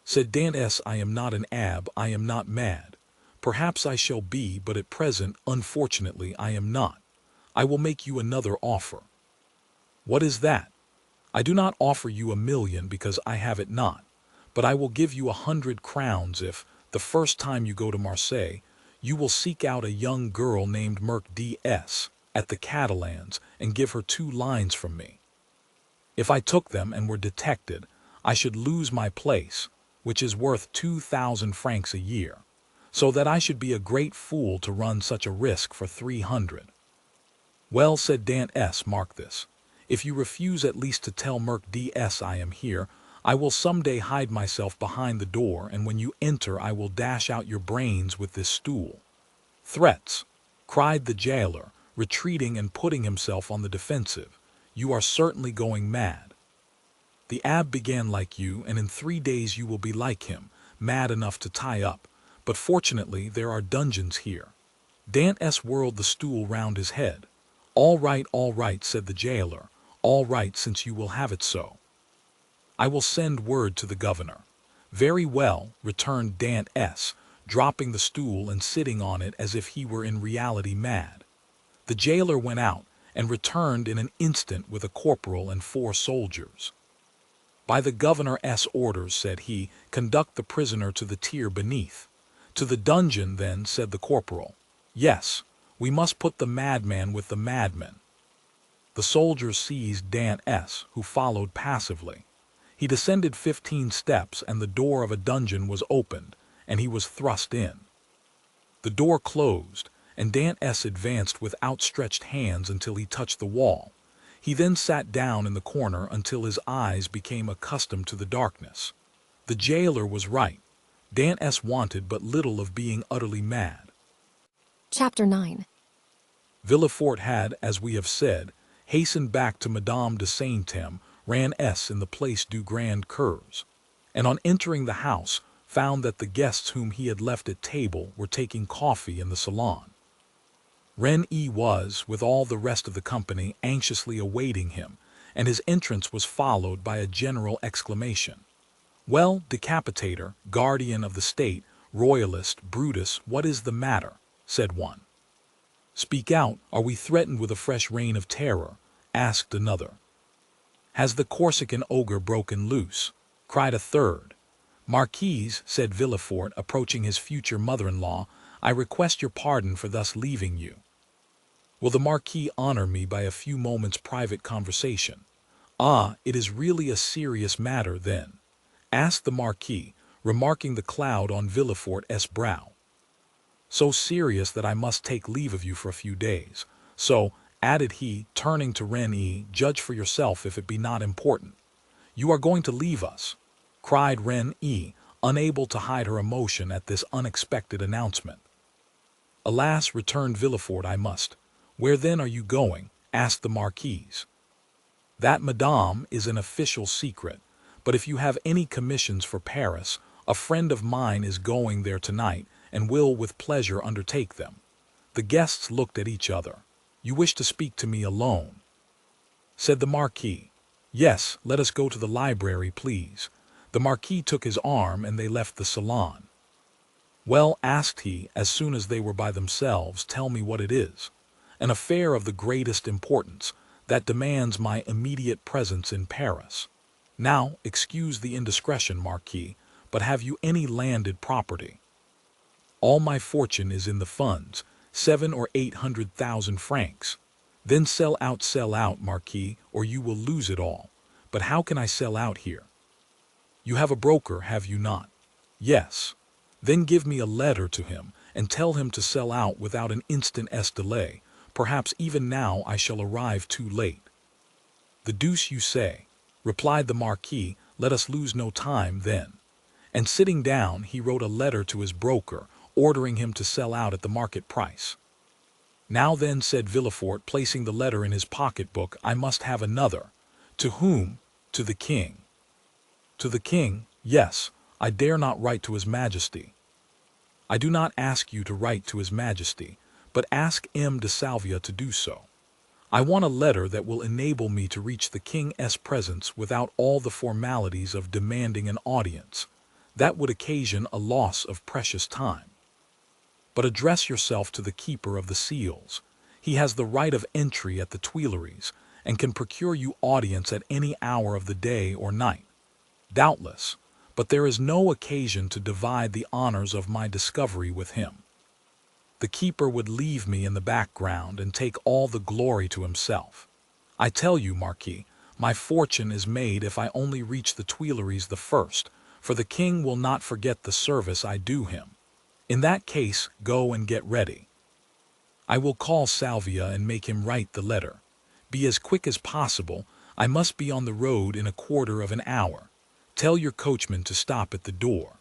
Said Dantès, I am not an abbé, I am not mad. Perhaps I shall be, but at present, unfortunately, I am not. I will make you another offer. What is that? I do not offer you 1,000,000 because I have it not, but I will give you 100 crowns if, the first time you go to Marseille, you will seek out a young girl named Merc D.S. at the Catalans and give her 2 lines from me. If I took them and were detected, I should lose my place, which is worth 2,000 francs a year, so that I should be a great fool to run such a risk for 300. Well, said Dantès, mark this. If you refuse at least to tell Merc D.S. I am here, I will some day hide myself behind the door, and when you enter I will dash out your brains with this stool. Threats, cried the jailer, retreating and putting himself on the defensive. You are certainly going mad. The abbé began like you, and in 3 days you will be like him, mad enough to tie up, but fortunately there are dungeons here. Dantès whirled the stool round his head. All right, said the jailer. All right, since you will have it so. I will send word to the governor. Very well, returned Dantès, dropping the stool and sitting on it as if he were in reality mad. The jailer went out and returned in an instant with a corporal and 4 soldiers. By the governor's orders, said he, conduct the prisoner to the tier beneath. To the dungeon, then, said the corporal. Yes, we must put the madman with the madmen. The soldiers seized Dantès, who followed passively. He descended 15 steps, and the door of a dungeon was opened, and he was thrust in. The door closed, and Dantès advanced with outstretched hands until he touched the wall. He then sat down in the corner until his eyes became accustomed to the darkness. The jailer was right. Dantès wanted but little of being utterly mad. Chapter 9. Villefort had, as we have said, hastened back to Madame de Saint-Thème, ran S in the Place du Grand Cours, and on entering the house found that the guests whom he had left at table were taking coffee in the salon. Renée was, with all the rest of the company, anxiously awaiting him, and his entrance was followed by a general exclamation. Well, decapitator, guardian of the state, royalist, Brutus, what is the matter? Said one. Speak out, are we threatened with a fresh reign of terror? Asked another. Has the Corsican ogre broken loose? Cried a third. Marquise, said Villefort, approaching his future mother-in-law, I request your pardon for thus leaving you. Will the Marquis honor me by a few moments' private conversation? Ah, it is really a serious matter, then, asked the Marquis, remarking the cloud on Villefort's brow. So serious that I must take leave of you for a few days. So, added he, turning to Renée, judge for yourself if it be not important. You are going to leave us, cried Renée, unable to hide her emotion at this unexpected announcement. Alas, returned Villefort, I must. Where then are you going? Asked the Marquise. That, madame, is an official secret, but if you have any commissions for Paris, a friend of mine is going there tonight, and will with pleasure undertake them. The guests looked at each other. You wish to speak to me alone? Said the Marquis. Yes, let us go to the library, please. The Marquis took his arm, and they left the salon. Well, asked he, as soon as they were by themselves, tell me what it is. An affair of the greatest importance, that demands my immediate presence in Paris. Now, excuse the indiscretion, Marquis, but have you any landed property? All my fortune is in the funds, 700,000 or 800,000 francs. Then sell out, Marquis, or you will lose it all. But how can I sell out here? You have a broker, have you not? Yes. Then give me a letter to him, and tell him to sell out without an instant's delay. Perhaps even now I shall arrive too late. The deuce you say, replied the Marquis, let us lose no time then. And sitting down, he wrote a letter to his broker, ordering him to sell out at the market price. Now then, said Villefort, placing the letter in his pocket-book, I must have another. To whom? To the king. To the king, yes, I dare not write to his majesty. I do not ask you to write to his majesty, but ask M. de Salvia to do so. I want a letter that will enable me to reach the king's presence without all the formalities of demanding an audience. That would occasion a loss of precious time. But address yourself to the keeper of the seals. He has the right of entry at the Tuileries, and can procure you audience at any hour of the day or night. Doubtless, but there is no occasion to divide the honors of my discovery with him. The keeper would leave me in the background and take all the glory to himself. I tell you, Marquis, my fortune is made if I only reach the Tuileries the first, for the king will not forget the service I do him. In that case, go and get ready. I will call Salvia and make him write the letter. Be as quick as possible. I must be on the road in a quarter of an hour. Tell your coachman to stop at the door.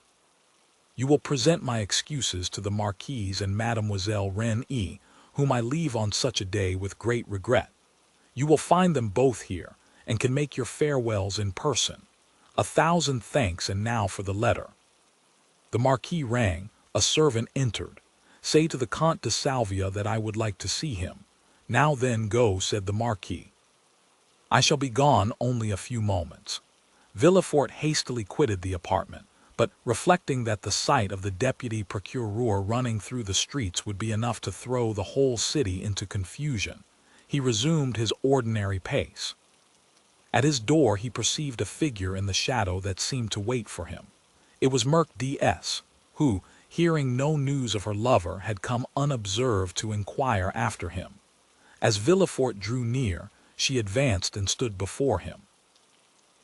You will present my excuses to the Marquise and Mademoiselle Reine, whom I leave on such a day with great regret. You will find them both here, and can make your farewells in person. 1,000 thanks, and now for the letter. The Marquis rang. A servant entered. Say to the Comte de Salvia that I would like to see him. Now then, go, said the Marquis. I shall be gone only a few moments. Villefort hastily quitted the apartment, but reflecting that the sight of the deputy procureur running through the streets would be enough to throw the whole city into confusion, he resumed his ordinary pace. At his door he perceived a figure in the shadow that seemed to wait for him. It was Merc D.S., who, hearing no news of her lover, had come unobserved to inquire after him. As Villefort drew near, she advanced and stood before him.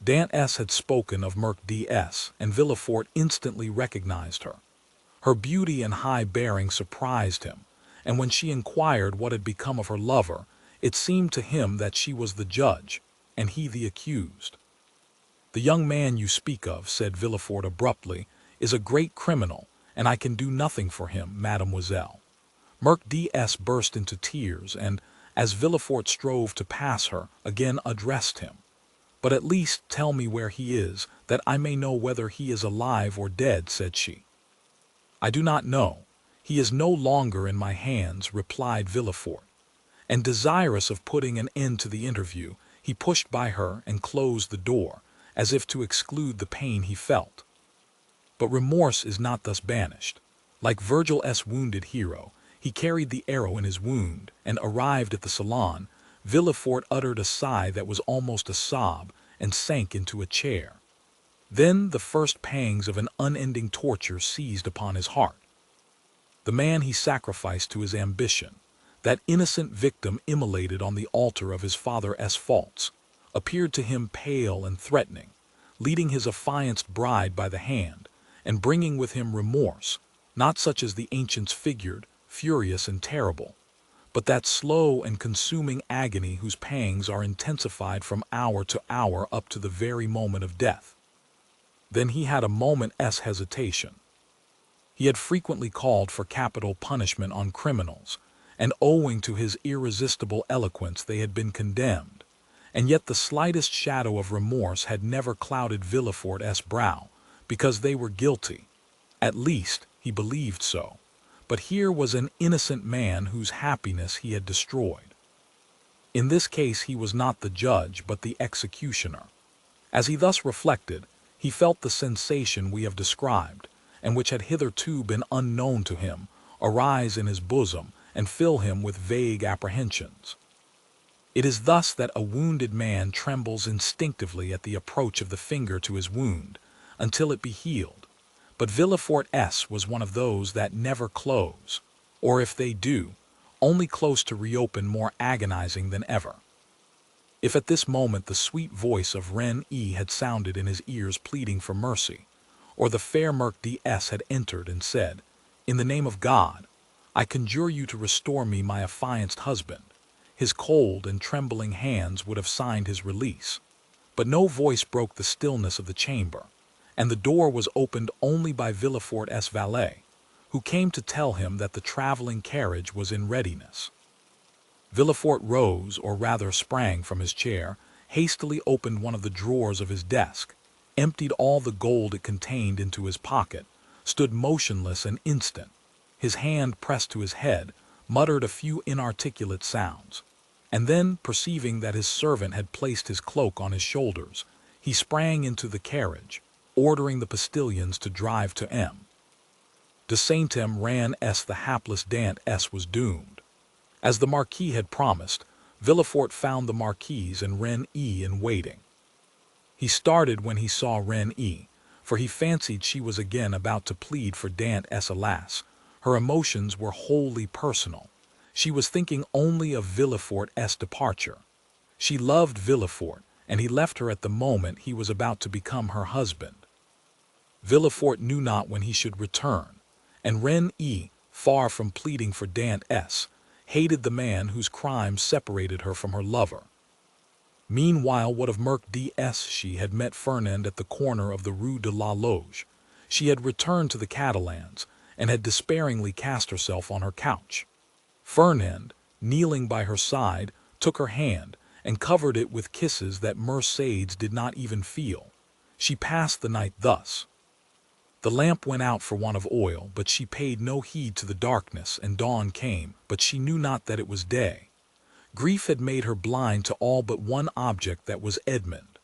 Dantès had spoken of Merc D.S., and Villefort instantly recognized her. Her beauty and high bearing surprised him, and when she inquired what had become of her lover, it seemed to him that she was the judge, and he the accused. The young man you speak of, said Villefort abruptly, is a great criminal, and I can do nothing for him, mademoiselle. Merc D.S. burst into tears, and, as Villefort strove to pass her, again addressed him. But at least tell me where he is, that I may know whether he is alive or dead, said she. I do not know. He is no longer in my hands, replied Villefort. And desirous of putting an end to the interview, he pushed by her and closed the door, as if to exclude the pain he felt. But remorse is not thus banished. Like Virgil's wounded hero, he carried the arrow in his wound, and arrived at the salon, Villefort uttered a sigh that was almost a sob, and sank into a chair. Then the first pangs of an unending torture seized upon his heart. The man he sacrificed to his ambition, that innocent victim immolated on the altar of his father's faults, appeared to him pale and threatening, leading his affianced bride by the hand, and bringing with him remorse, not such as the ancients figured, furious and terrible, but that slow and consuming agony whose pangs are intensified from hour to hour up to the very moment of death. Then he had a moment's hesitation. He had frequently called for capital punishment on criminals, and owing to his irresistible eloquence they had been condemned, and yet the slightest shadow of remorse had never clouded Villefort's brow, because they were guilty. At least, he believed so. But here was an innocent man whose happiness he had destroyed. In this case he was not the judge, but the executioner. As he thus reflected, he felt the sensation we have described, and which had hitherto been unknown to him, arise in his bosom and fill him with vague apprehensions. It is thus that a wounded man trembles instinctively at the approach of the finger to his wound, until it be healed. But Villefort's was one of those that never close, or if they do, only close to reopen more agonizing than ever. If at this moment the sweet voice of Reine had sounded in his ears pleading for mercy, or the fair Merc D.S. had entered and said, "In the name of God, I conjure you to restore me my affianced husband," his cold and trembling hands would have signed his release. But no voice broke the stillness of the chamber, and the door was opened only by Villefort's valet, who came to tell him that the traveling carriage was in readiness. Villefort rose, or rather sprang from his chair, hastily opened one of the drawers of his desk, emptied all the gold it contained into his pocket, stood motionless and instant, his hand pressed to his head, muttered a few inarticulate sounds, and then, perceiving that his servant had placed his cloak on his shoulders, he sprang into the carriage, ordering the postilions to drive to M. De Saint-M ran S. The hapless Dantès was doomed. As the Marquis had promised, Villefort found the Marquise and Renée in waiting. He started when he saw Renée, for he fancied she was again about to plead for Dantès. Alas, her emotions were wholly personal. She was thinking only of Villefort's departure. She loved Villefort, and he left her at the moment he was about to become her husband. Villefort knew not when he should return, and Renée, far from pleading for Dantès, hated the man whose crime separated her from her lover. Meanwhile, what of Merc D.S.? She had met Fernand at the corner of the Rue de la Loge. She had returned to the Catalans, and had despairingly cast herself on her couch. Fernand, kneeling by her side, took her hand, and covered it with kisses that Mercedes did not even feel. She passed the night thus. The lamp went out for want of oil, but she paid no heed to the darkness, and dawn came, but she knew not that it was day. Grief had made her blind to all but one object, that was Edmond.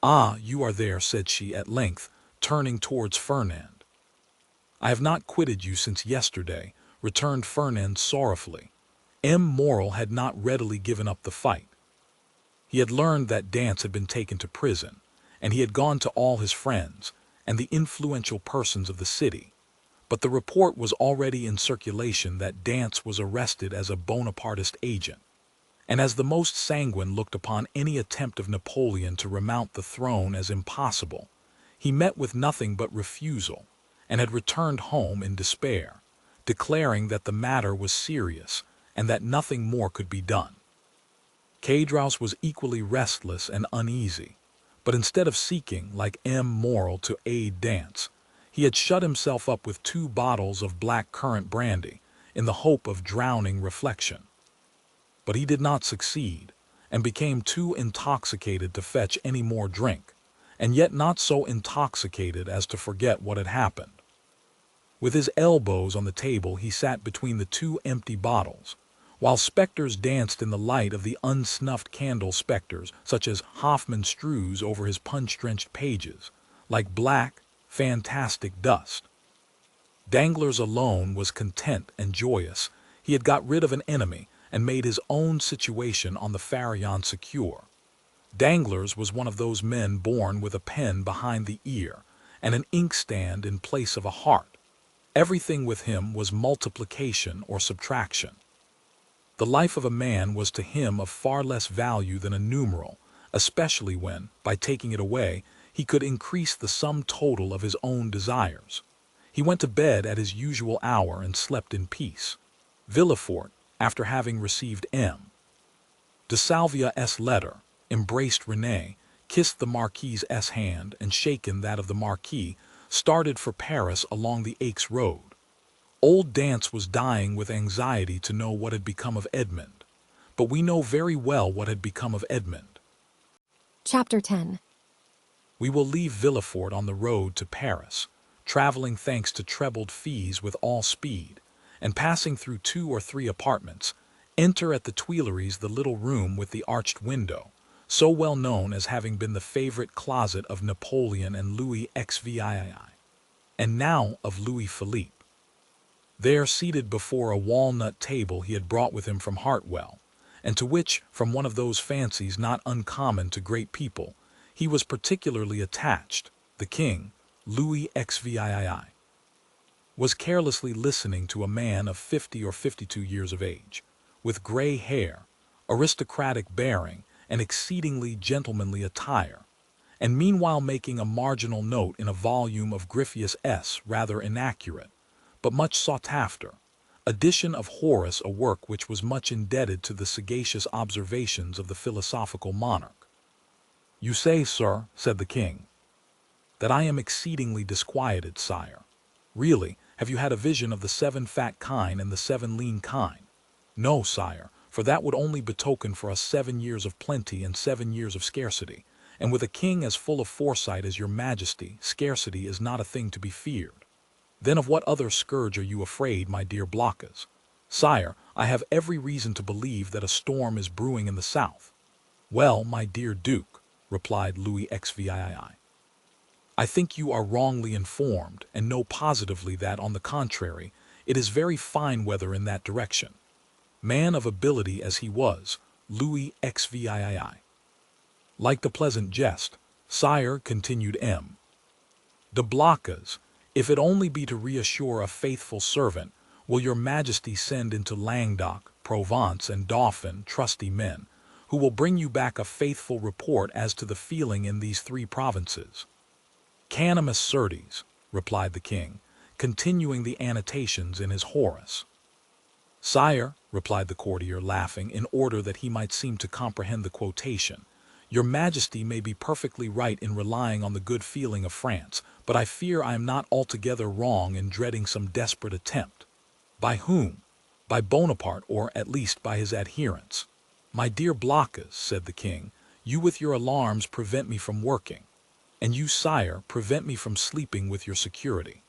"Ah, you are there," said she at length, turning towards Fernand. "I have not quitted you since yesterday," returned Fernand sorrowfully. M. Morel had not readily given up the fight. He had learned that Dantès had been taken to prison, and he had gone to all his friends and the influential persons of the city, but the report was already in circulation that Dantès was arrested as a Bonapartist agent, and as the most sanguine looked upon any attempt of Napoleon to remount the throne as impossible, he met with nothing but refusal, and had returned home in despair, declaring that the matter was serious and that nothing more could be done. Caedros was equally restless and uneasy, but instead of seeking, like M. Morel, to aid Dantès, he had shut himself up with 2 bottles of black currant brandy in the hope of drowning reflection. But he did not succeed, and became too intoxicated to fetch any more drink, and yet not so intoxicated as to forget what had happened. With his elbows on the table, he sat between the 2 empty bottles, while spectres danced in the light of the unsnuffed candle, spectres such as Hoffmann strews over his punch-drenched pages, like black, fantastic dust. Danglars alone was content and joyous. He had got rid of an enemy, and made his own situation on the Faria secure. Danglars was one of those men born with a pen behind the ear, and an inkstand in place of a heart. Everything with him was multiplication or subtraction. The life of a man was to him of far less value than a numeral, especially when, by taking it away, he could increase the sum total of his own desires. He went to bed at his usual hour and slept in peace. Villefort, after having received M. de Salvia's letter, embraced Renée, kissed the Marquise's hand, and shaken that of the Marquis, started for Paris along the Aix road. Old Dantès was dying with anxiety to know what had become of Edmond, but we know very well what had become of Edmond. Chapter 10. We will leave Villefort on the road to Paris, traveling thanks to trebled fees with all speed, and passing through 2 or 3 apartments, enter at the Tuileries the little room with the arched window, so well known as having been the favorite closet of Napoleon and Louis XVI, and now of Louis Philippe. There, seated before a walnut table he had brought with him from Hartwell, and to which, from one of those fancies not uncommon to great people, he was particularly attached, the king, Louis XVI, was carelessly listening to a man of 50 or 52 years of age, with gray hair, aristocratic bearing, and exceedingly gentlemanly attire, and meanwhile making a marginal note in a volume of Griffius' rather inaccurate, but much sought after, edition of Horace, a work which was much indebted to the sagacious observations of the philosophical monarch. "You say, sir," said the king, "that I am exceedingly disquieted, sire. Really, have you had a vision of the 7 fat kine and the 7 lean kine? No, sire, for that would only betoken for us 7 years of plenty and 7 years of scarcity, and with a king as full of foresight as your majesty, scarcity is not a thing to be feared. Then of what other scourge are you afraid, my dear Blockas? Sire, I have every reason to believe that a storm is brewing in the south. Well, my dear Duke, replied Louis XVI, I think you are wrongly informed, and know positively that, on the contrary, it is very fine weather in that direction. Man of ability as he was, Louis XVI. Like the pleasant jest, sire, continued M. De Blocas, if it only be to reassure a faithful servant, will your majesty send into Languedoc, Provence, and Dauphin trusty men, who will bring you back a faithful report as to the feeling in these three provinces. Canimus certes, replied the king, continuing the annotations in his Horace. Sire, replied the courtier, laughing, in order that he might seem to comprehend the quotation, your majesty may be perfectly right in relying on the good feeling of France, but I fear I am not altogether wrong in dreading some desperate attempt. By whom? By Bonaparte, or at least by his adherents. My dear Blockas, said the king, you with your alarms prevent me from working, and you, sire, prevent me from sleeping with your security.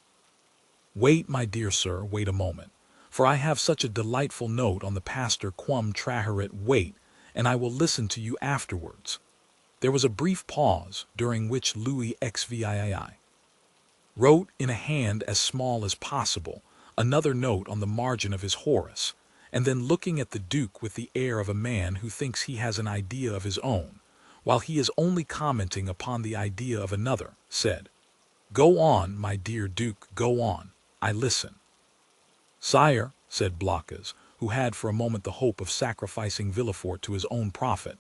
Wait, my dear sir, wait a moment, for I have such a delightful note on the pastor quum traherit. Wait, and I will listen to you afterwards. There was a brief pause, during which Louis XVI wrote, in a hand as small as possible, another note on the margin of his Horace, and then, looking at the Duke with the air of a man who thinks he has an idea of his own, while he is only commenting upon the idea of another, said, Go on, my dear Duke, go on, I listen. Sire, said Blockas, who had for a moment the hope of sacrificing Villefort to his own profit,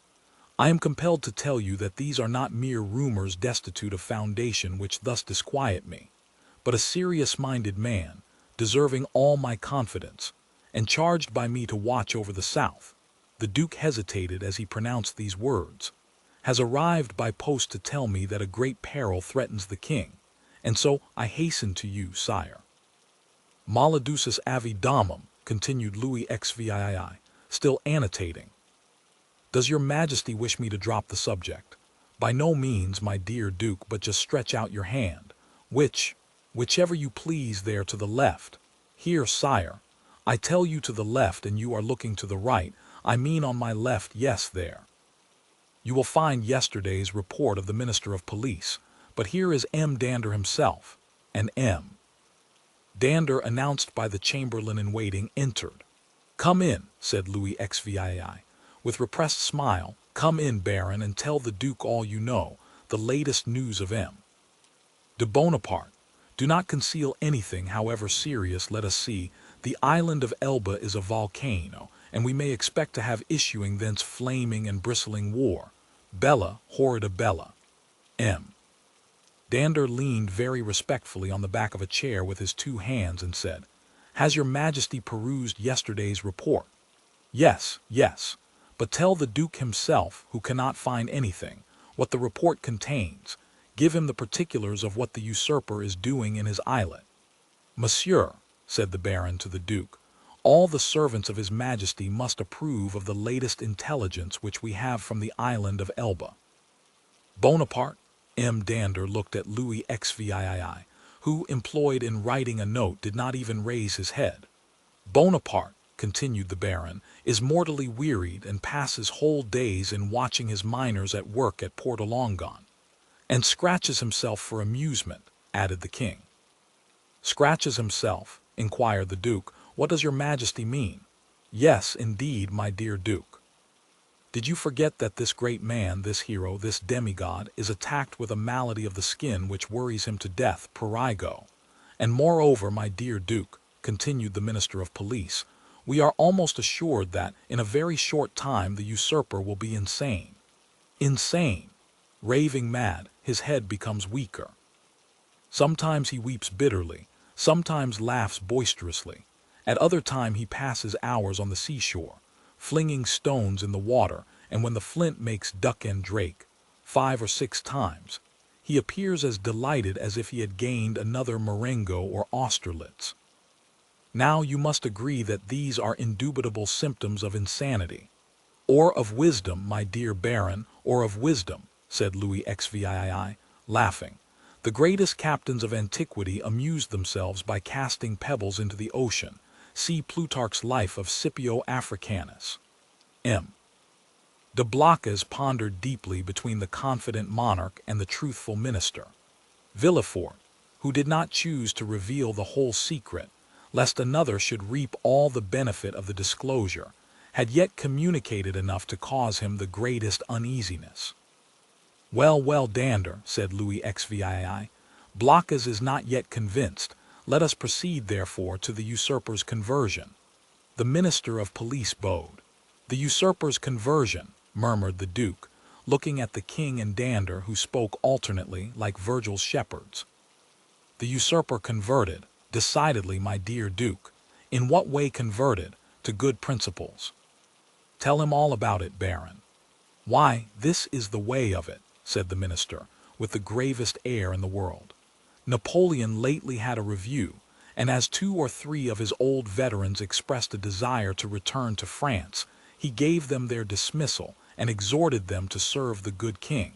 I am compelled to tell you that these are not mere rumors destitute of foundation which thus disquiet me, but a serious-minded man, deserving all my confidence, and charged by me to watch over the south. The Duke hesitated as he pronounced these words, has arrived by post to tell me that a great peril threatens the king, and so I hasten to you, sire. Maladucis avi damum, continued Louis XVI, still annotating. Does your majesty wish me to drop the subject? By no means, my dear Duke, but just stretch out your hand, whichever you please, there to the left. Here, sire, I tell you to the left, and you are looking to the right. I mean on my left, yes, there. You will find yesterday's report of the Minister of Police, but here is M. Dander himself, and M. Dander, announced by the chamberlain-in-waiting, entered. Come in, said Louis XVI, with repressed smile. Come in, Baron, and tell the Duke all you know, the latest news of M. de Bonaparte. Do not conceal anything, however serious. Let us see. The island of Elba is a volcano, and we may expect to have issuing thence flaming and bristling war. Bella, horrida bella. M. Dander leaned very respectfully on the back of a chair with his two hands and said, Has your majesty perused yesterday's report? Yes, yes. But tell the Duke himself, who cannot find anything, what the report contains. Give him the particulars of what the usurper is doing in his islet. Monsieur, said the Baron to the Duke, all the servants of his majesty must approve of the latest intelligence which we have from the island of Elba. Bonaparte. M. Dander looked at Louis XVI, who, employed in writing a note, did not even raise his head. Bonaparte, continued the Baron, is mortally wearied and passes whole days in watching his miners at work at Port Alongan, and scratches himself for amusement, added the king. Scratches himself, inquired the Duke. What does your majesty mean? Yes, indeed, my dear Duke. Did you forget that this great man, this hero, this demigod, is attacked with a malady of the skin which worries him to death, prurigo? And moreover, my dear Duke, continued the Minister of Police, we are almost assured that, in a very short time, the usurper will be insane. Insane! Raving mad, his head becomes weaker. Sometimes he weeps bitterly, sometimes laughs boisterously. At other time he passes hours on the seashore, flinging stones in the water, and when the flint makes duck and drake, 5 or 6 times, he appears as delighted as if he had gained another Marengo or Austerlitz. Now you must agree that these are indubitable symptoms of insanity, or of wisdom, my dear Baron, or of wisdom, said Louis XVII, laughing. The greatest captains of antiquity amused themselves by casting pebbles into the ocean. See Plutarch's Life of Scipio Africanus. M. De Blocas pondered deeply between the confident monarch and the truthful minister. Villefort, who did not choose to reveal the whole secret, lest another should reap all the benefit of the disclosure, had yet communicated enough to cause him the greatest uneasiness. "Well, well, Dander," said Louis XVII, "Blocas is not yet convinced. Let us proceed, therefore, to the usurper's conversion." The minister of police bowed. "The usurper's conversion," murmured the duke, looking at the king and Dander, who spoke alternately like Virgil's shepherds. "The usurper converted, decidedly, my dear duke. In what way converted? To good principles." "Tell him all about it, Baron." "Why, this is the way of it," said the minister, with the gravest air in the world. "Napoleon lately had a review, and as 2 or 3 of his old veterans expressed a desire to return to France, he gave them their dismissal and exhorted them to serve the good king.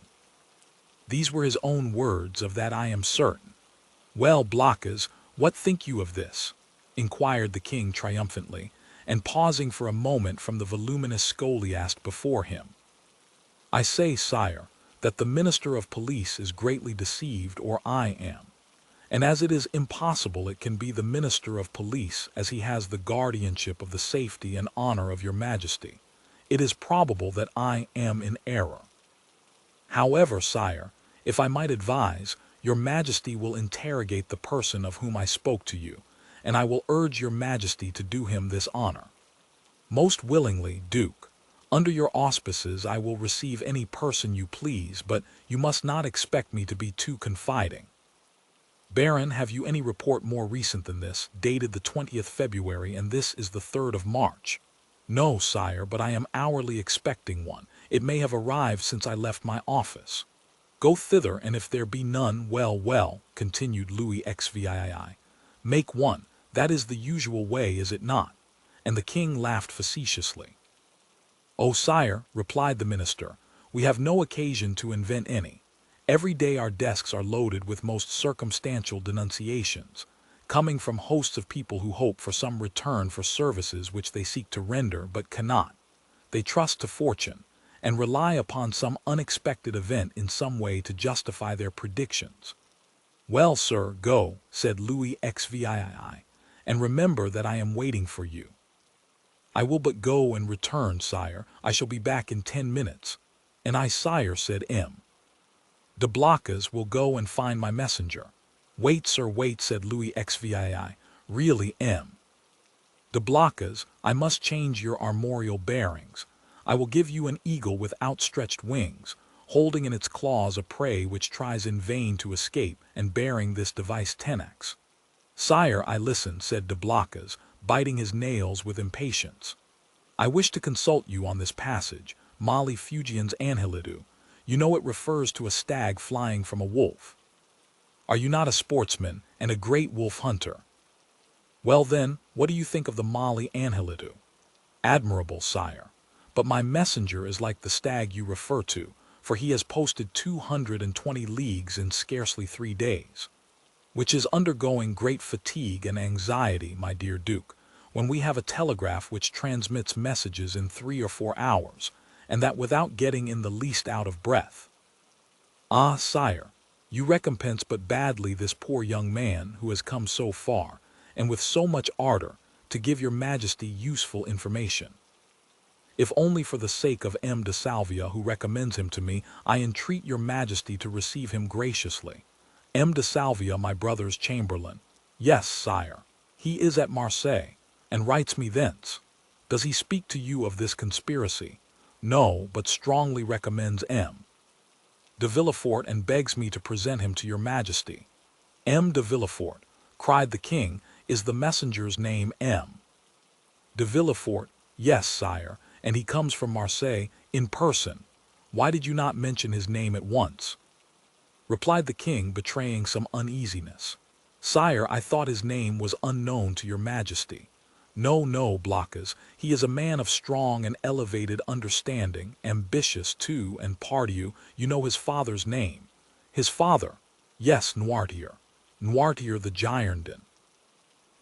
These were his own words, of that I am certain. Well, Blocas, what think you of this?" inquired the king triumphantly, and pausing for a moment from the voluminous scholiast before him. "I say, sire, that the minister of police is greatly deceived, or I am. And as it is impossible it can be the minister of police, as he has the guardianship of the safety and honor of your majesty, it is probable that I am in error. However, sire, if I might advise, your majesty will interrogate the person of whom I spoke to you, and I will urge your majesty to do him this honor." "Most willingly, Duke. Under your auspices I will receive any person you please, but you must not expect me to be too confiding." "Baron, have you any report more recent than this, dated the 20th February, and this is the 3rd of March?" "No, sire, but I am hourly expecting one. It may have arrived since I left my office." "Go thither, and if there be none, well, well," continued Louis XVII, "make one. That is the usual way, is it not?" And the king laughed facetiously. "Oh, sire," replied the minister, "we have no occasion to invent any. Every day our desks are loaded with most circumstantial denunciations, coming from hosts of people who hope for some return for services which they seek to render but cannot. They trust to fortune, and rely upon some unexpected event in some way to justify their predictions." "Well, sir, go," said Louis XVII, "and remember that I am waiting for you." "I will but go and return, sire. I shall be back in 10 minutes. "And I, sire," said M. De Blocas will go and find my messenger. "Wait, sir, wait," said Louis XVII, "really, M. De Blocas, I must change your armorial bearings. I will give you an eagle with outstretched wings, holding in its claws a prey which tries in vain to escape, and bearing this device 10x. "Sire, I listen," said de Blocas, biting his nails with impatience. "I wish to consult you on this passage, Molly Fugian's Anhelidu. You know it refers to a stag flying from a wolf. Are you not a sportsman and a great wolf hunter? Well then, what do you think of the Molly Anhelidu?" "Admirable, sire. But my messenger is like the stag you refer to, for he has posted 220 leagues in scarcely 3 days. Which is undergoing great fatigue and anxiety, my dear Duke, when we have a telegraph which transmits messages in 3 or 4 hours, and that without getting in the least out of breath. Ah, sire, you recompense but badly this poor young man who has come so far, and with so much ardor, to give your majesty useful information. If only for the sake of M. de Salvia, who recommends him to me, I entreat your majesty to receive him graciously. M. de Salvia, my brother's chamberlain. Yes, sire. He is at Marseilles, and writes me thence. Does he speak to you of this conspiracy? No, but strongly recommends M. de Villefort and begs me to present him to your majesty." "M. de Villefort," cried the king, "is the messenger's name M. de Villefort? Yes, sire, and he comes from Marseilles in person. Why did you not mention his name at once?" replied the king, betraying some uneasiness. "Sire, I thought his name was unknown to your majesty. No, no, Blockas, he is a man of strong and elevated understanding, ambitious too, and pardieu, you know his father's name. His father, yes, Noirtier the Girondin.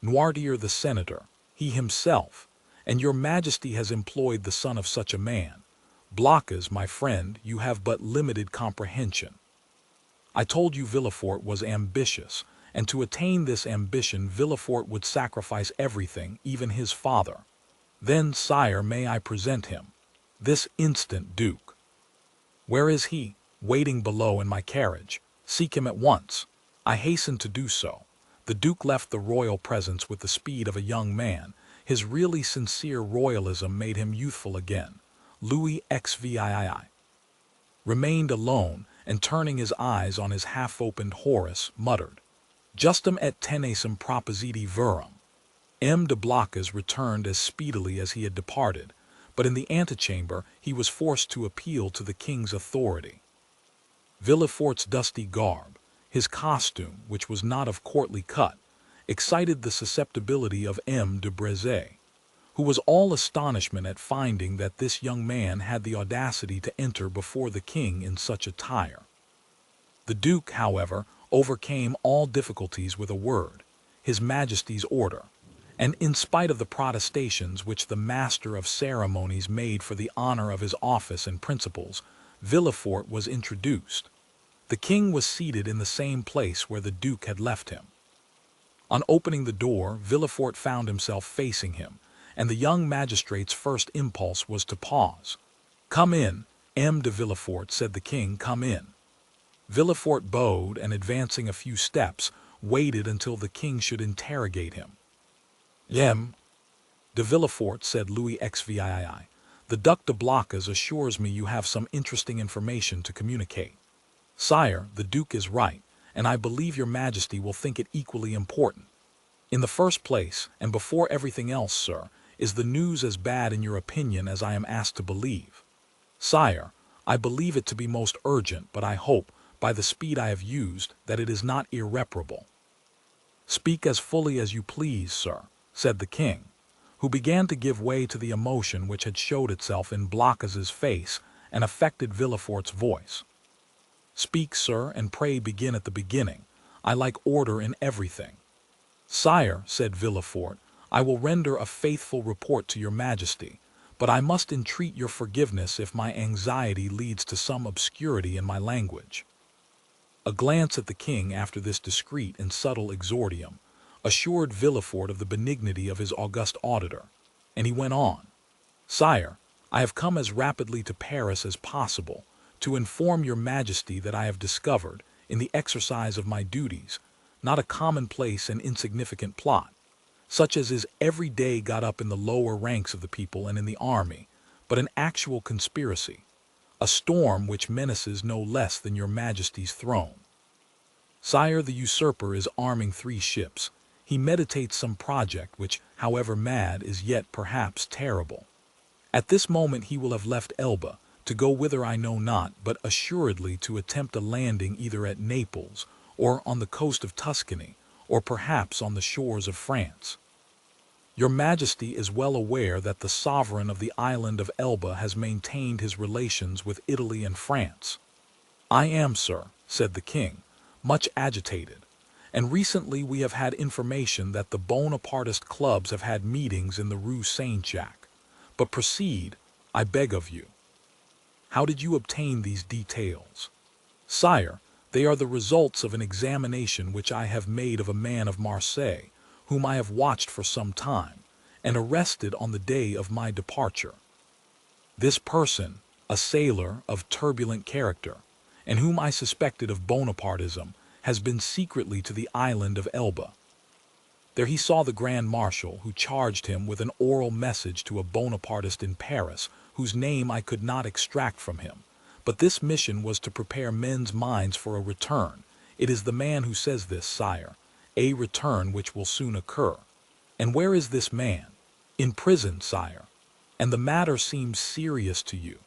Noirtier the senator, he himself, and your majesty has employed the son of such a man. Blockas, my friend, you have but limited comprehension. I told you Villefort was ambitious, and to attain this ambition Villefort would sacrifice everything, even his father. Then, sire, may I present him? This instant, Duke. Where is he? Waiting below in my carriage. Seek him at once. I hastened to do so. The Duke left the royal presence with the speed of a young man. His really sincere royalism made him youthful again. Louis XVI remained alone, and turning his eyes on his half-opened Horace, muttered, Justum et tenacem propositi verum. M. de Blockas returned as speedily as he had departed, but in the antechamber he was forced to appeal to the king's authority. Villefort's dusty garb, his costume, which was not of courtly cut, excited the susceptibility of M. de Brezé, who was all astonishment at finding that this young man had the audacity to enter before the king in such attire. The Duke, however, overcame all difficulties with a word, His Majesty's order, and in spite of the protestations which the master of ceremonies made for the honor of his office and principles, Villefort was introduced. The king was seated in the same place where the Duke had left him. On opening the door, Villefort found himself facing him, and the young magistrate's first impulse was to pause. "Come in, M. de Villefort," said the king, "come in." Villefort bowed, and advancing a few steps, waited until the king should interrogate him. "M. de Villefort," said Louis XVI, "the Duc de Blockas assures me you have some interesting information to communicate." "Sire, the Duke is right, and I believe your Majesty will think it equally important. In the first place, and before everything else, sir, is the news as bad in your opinion as I am asked to believe?" "Sire, I believe it to be most urgent, but I hope, by the speed I have used, that it is not irreparable." "Speak as fully as you please, sir," said the king, who began to give way to the emotion which had showed itself in Blockas's face and affected Villefort's voice. "Speak, sir, and pray begin at the beginning. I like order in everything." "Sire," said Villefort, "I will render a faithful report to your Majesty, but I must entreat your forgiveness if my anxiety leads to some obscurity in my language." A glance at the king after this discreet and subtle exordium assured Villefort of the benignity of his august auditor, and he went on, "Sire, I have come as rapidly to Paris as possible to inform your Majesty that I have discovered, in the exercise of my duties, not a commonplace and insignificant plot, such as is every day got up in the lower ranks of the people and in the army, but an actual conspiracy, a storm which menaces no less than your Majesty's throne. Sire, the usurper is arming 3 ships. He meditates some project which, however mad, is yet perhaps terrible. At this moment he will have left Elba, to go whither I know not, but assuredly to attempt a landing either at Naples, or on the coast of Tuscany, or perhaps on the shores of France. Your Majesty is well aware that the sovereign of the island of Elba has maintained his relations with Italy and France." "I am, sir," said the king, "much agitated, and recently we have had information that the Bonapartist clubs have had meetings in the Rue Saint-Jacques. But proceed, I beg of you. How did you obtain these details?" "Sire, they are the results of an examination which I have made of a man of Marseille, whom I have watched for some time, and arrested on the day of my departure. This person, a sailor of turbulent character, and whom I suspected of Bonapartism, has been secretly to the island of Elba. There he saw the Grand Marshal, who charged him with an oral message to a Bonapartist in Paris, whose name I could not extract from him. But this mission was to prepare men's minds for a return. It is the man who says this, sire, a return which will soon occur. And where is this man? In prison, sire. And the matter seems serious to you."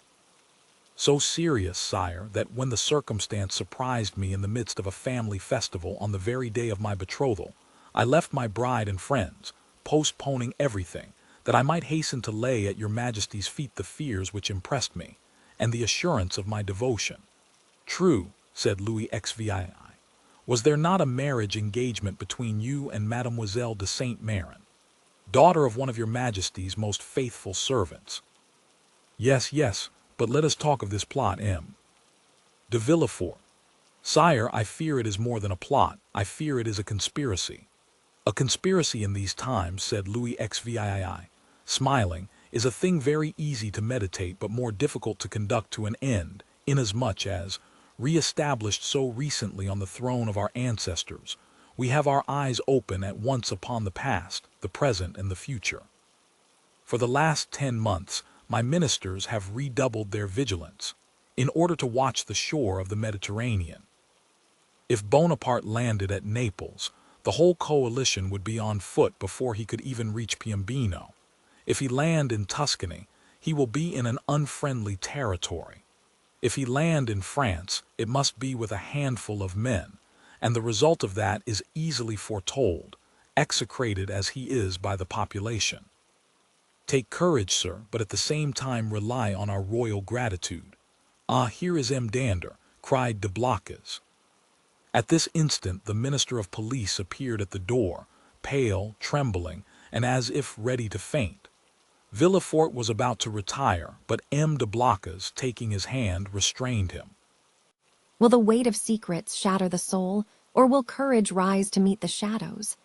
"So serious, sire, that when the circumstance surprised me in the midst of a family festival on the very day of my betrothal, I left my bride and friends, postponing everything, that I might hasten to lay at your Majesty's feet the fears which impressed me, and the assurance of my devotion. True, said Louis XVI. Was there not a marriage engagement between you and Mademoiselle de Saint-Méran, daughter of one of your Majesty's most faithful servants? Yes, yes, but let us talk of this plot, M. de Villefort. Sire, I fear it is more than a plot, I fear it is a conspiracy. A conspiracy in these times, said Louis XVI, smiling, is a thing very easy to meditate but more difficult to conduct to an end, inasmuch as, re-established so recently on the throne of our ancestors, we have our eyes open at once upon the past, the present, and the future. For the last 10 months, my ministers have redoubled their vigilance, in order to watch the shore of the Mediterranean. If Bonaparte landed at Naples, the whole coalition would be on foot before he could even reach Piombino. If he land in Tuscany, he will be in an unfriendly territory. If he land in France, it must be with a handful of men, and the result of that is easily foretold, execrated as he is by the population. Take courage, sir, but at the same time rely on our royal gratitude. Ah, here is M. Dander, cried de Blocas. At this instant the Minister of Police appeared at the door, pale, trembling, and as if ready to faint. Villefort was about to retire, but M. de Blocas, taking his hand, restrained him. Will the weight of secrets shatter the soul, or will courage rise to meet the shadows?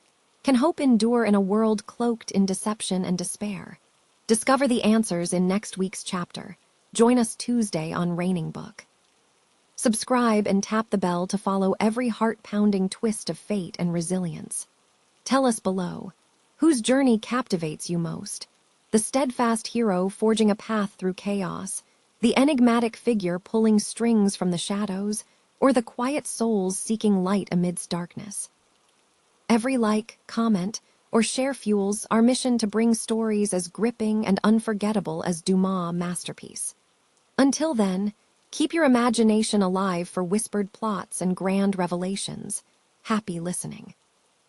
Can hope endure in a world cloaked in deception and despair? Discover the answers in next week's chapter. Join us Tuesday on Raining Book. Subscribe and tap the bell to follow every heart-pounding twist of fate and resilience. Tell us below, whose journey captivates you most? The steadfast hero forging a path through chaos, the enigmatic figure pulling strings from the shadows, or the quiet souls seeking light amidst darkness? Every like, comment, or share fuels our mission to bring stories as gripping and unforgettable as Dumas' masterpiece. Until then, keep your imagination alive for whispered plots and grand revelations. Happy listening.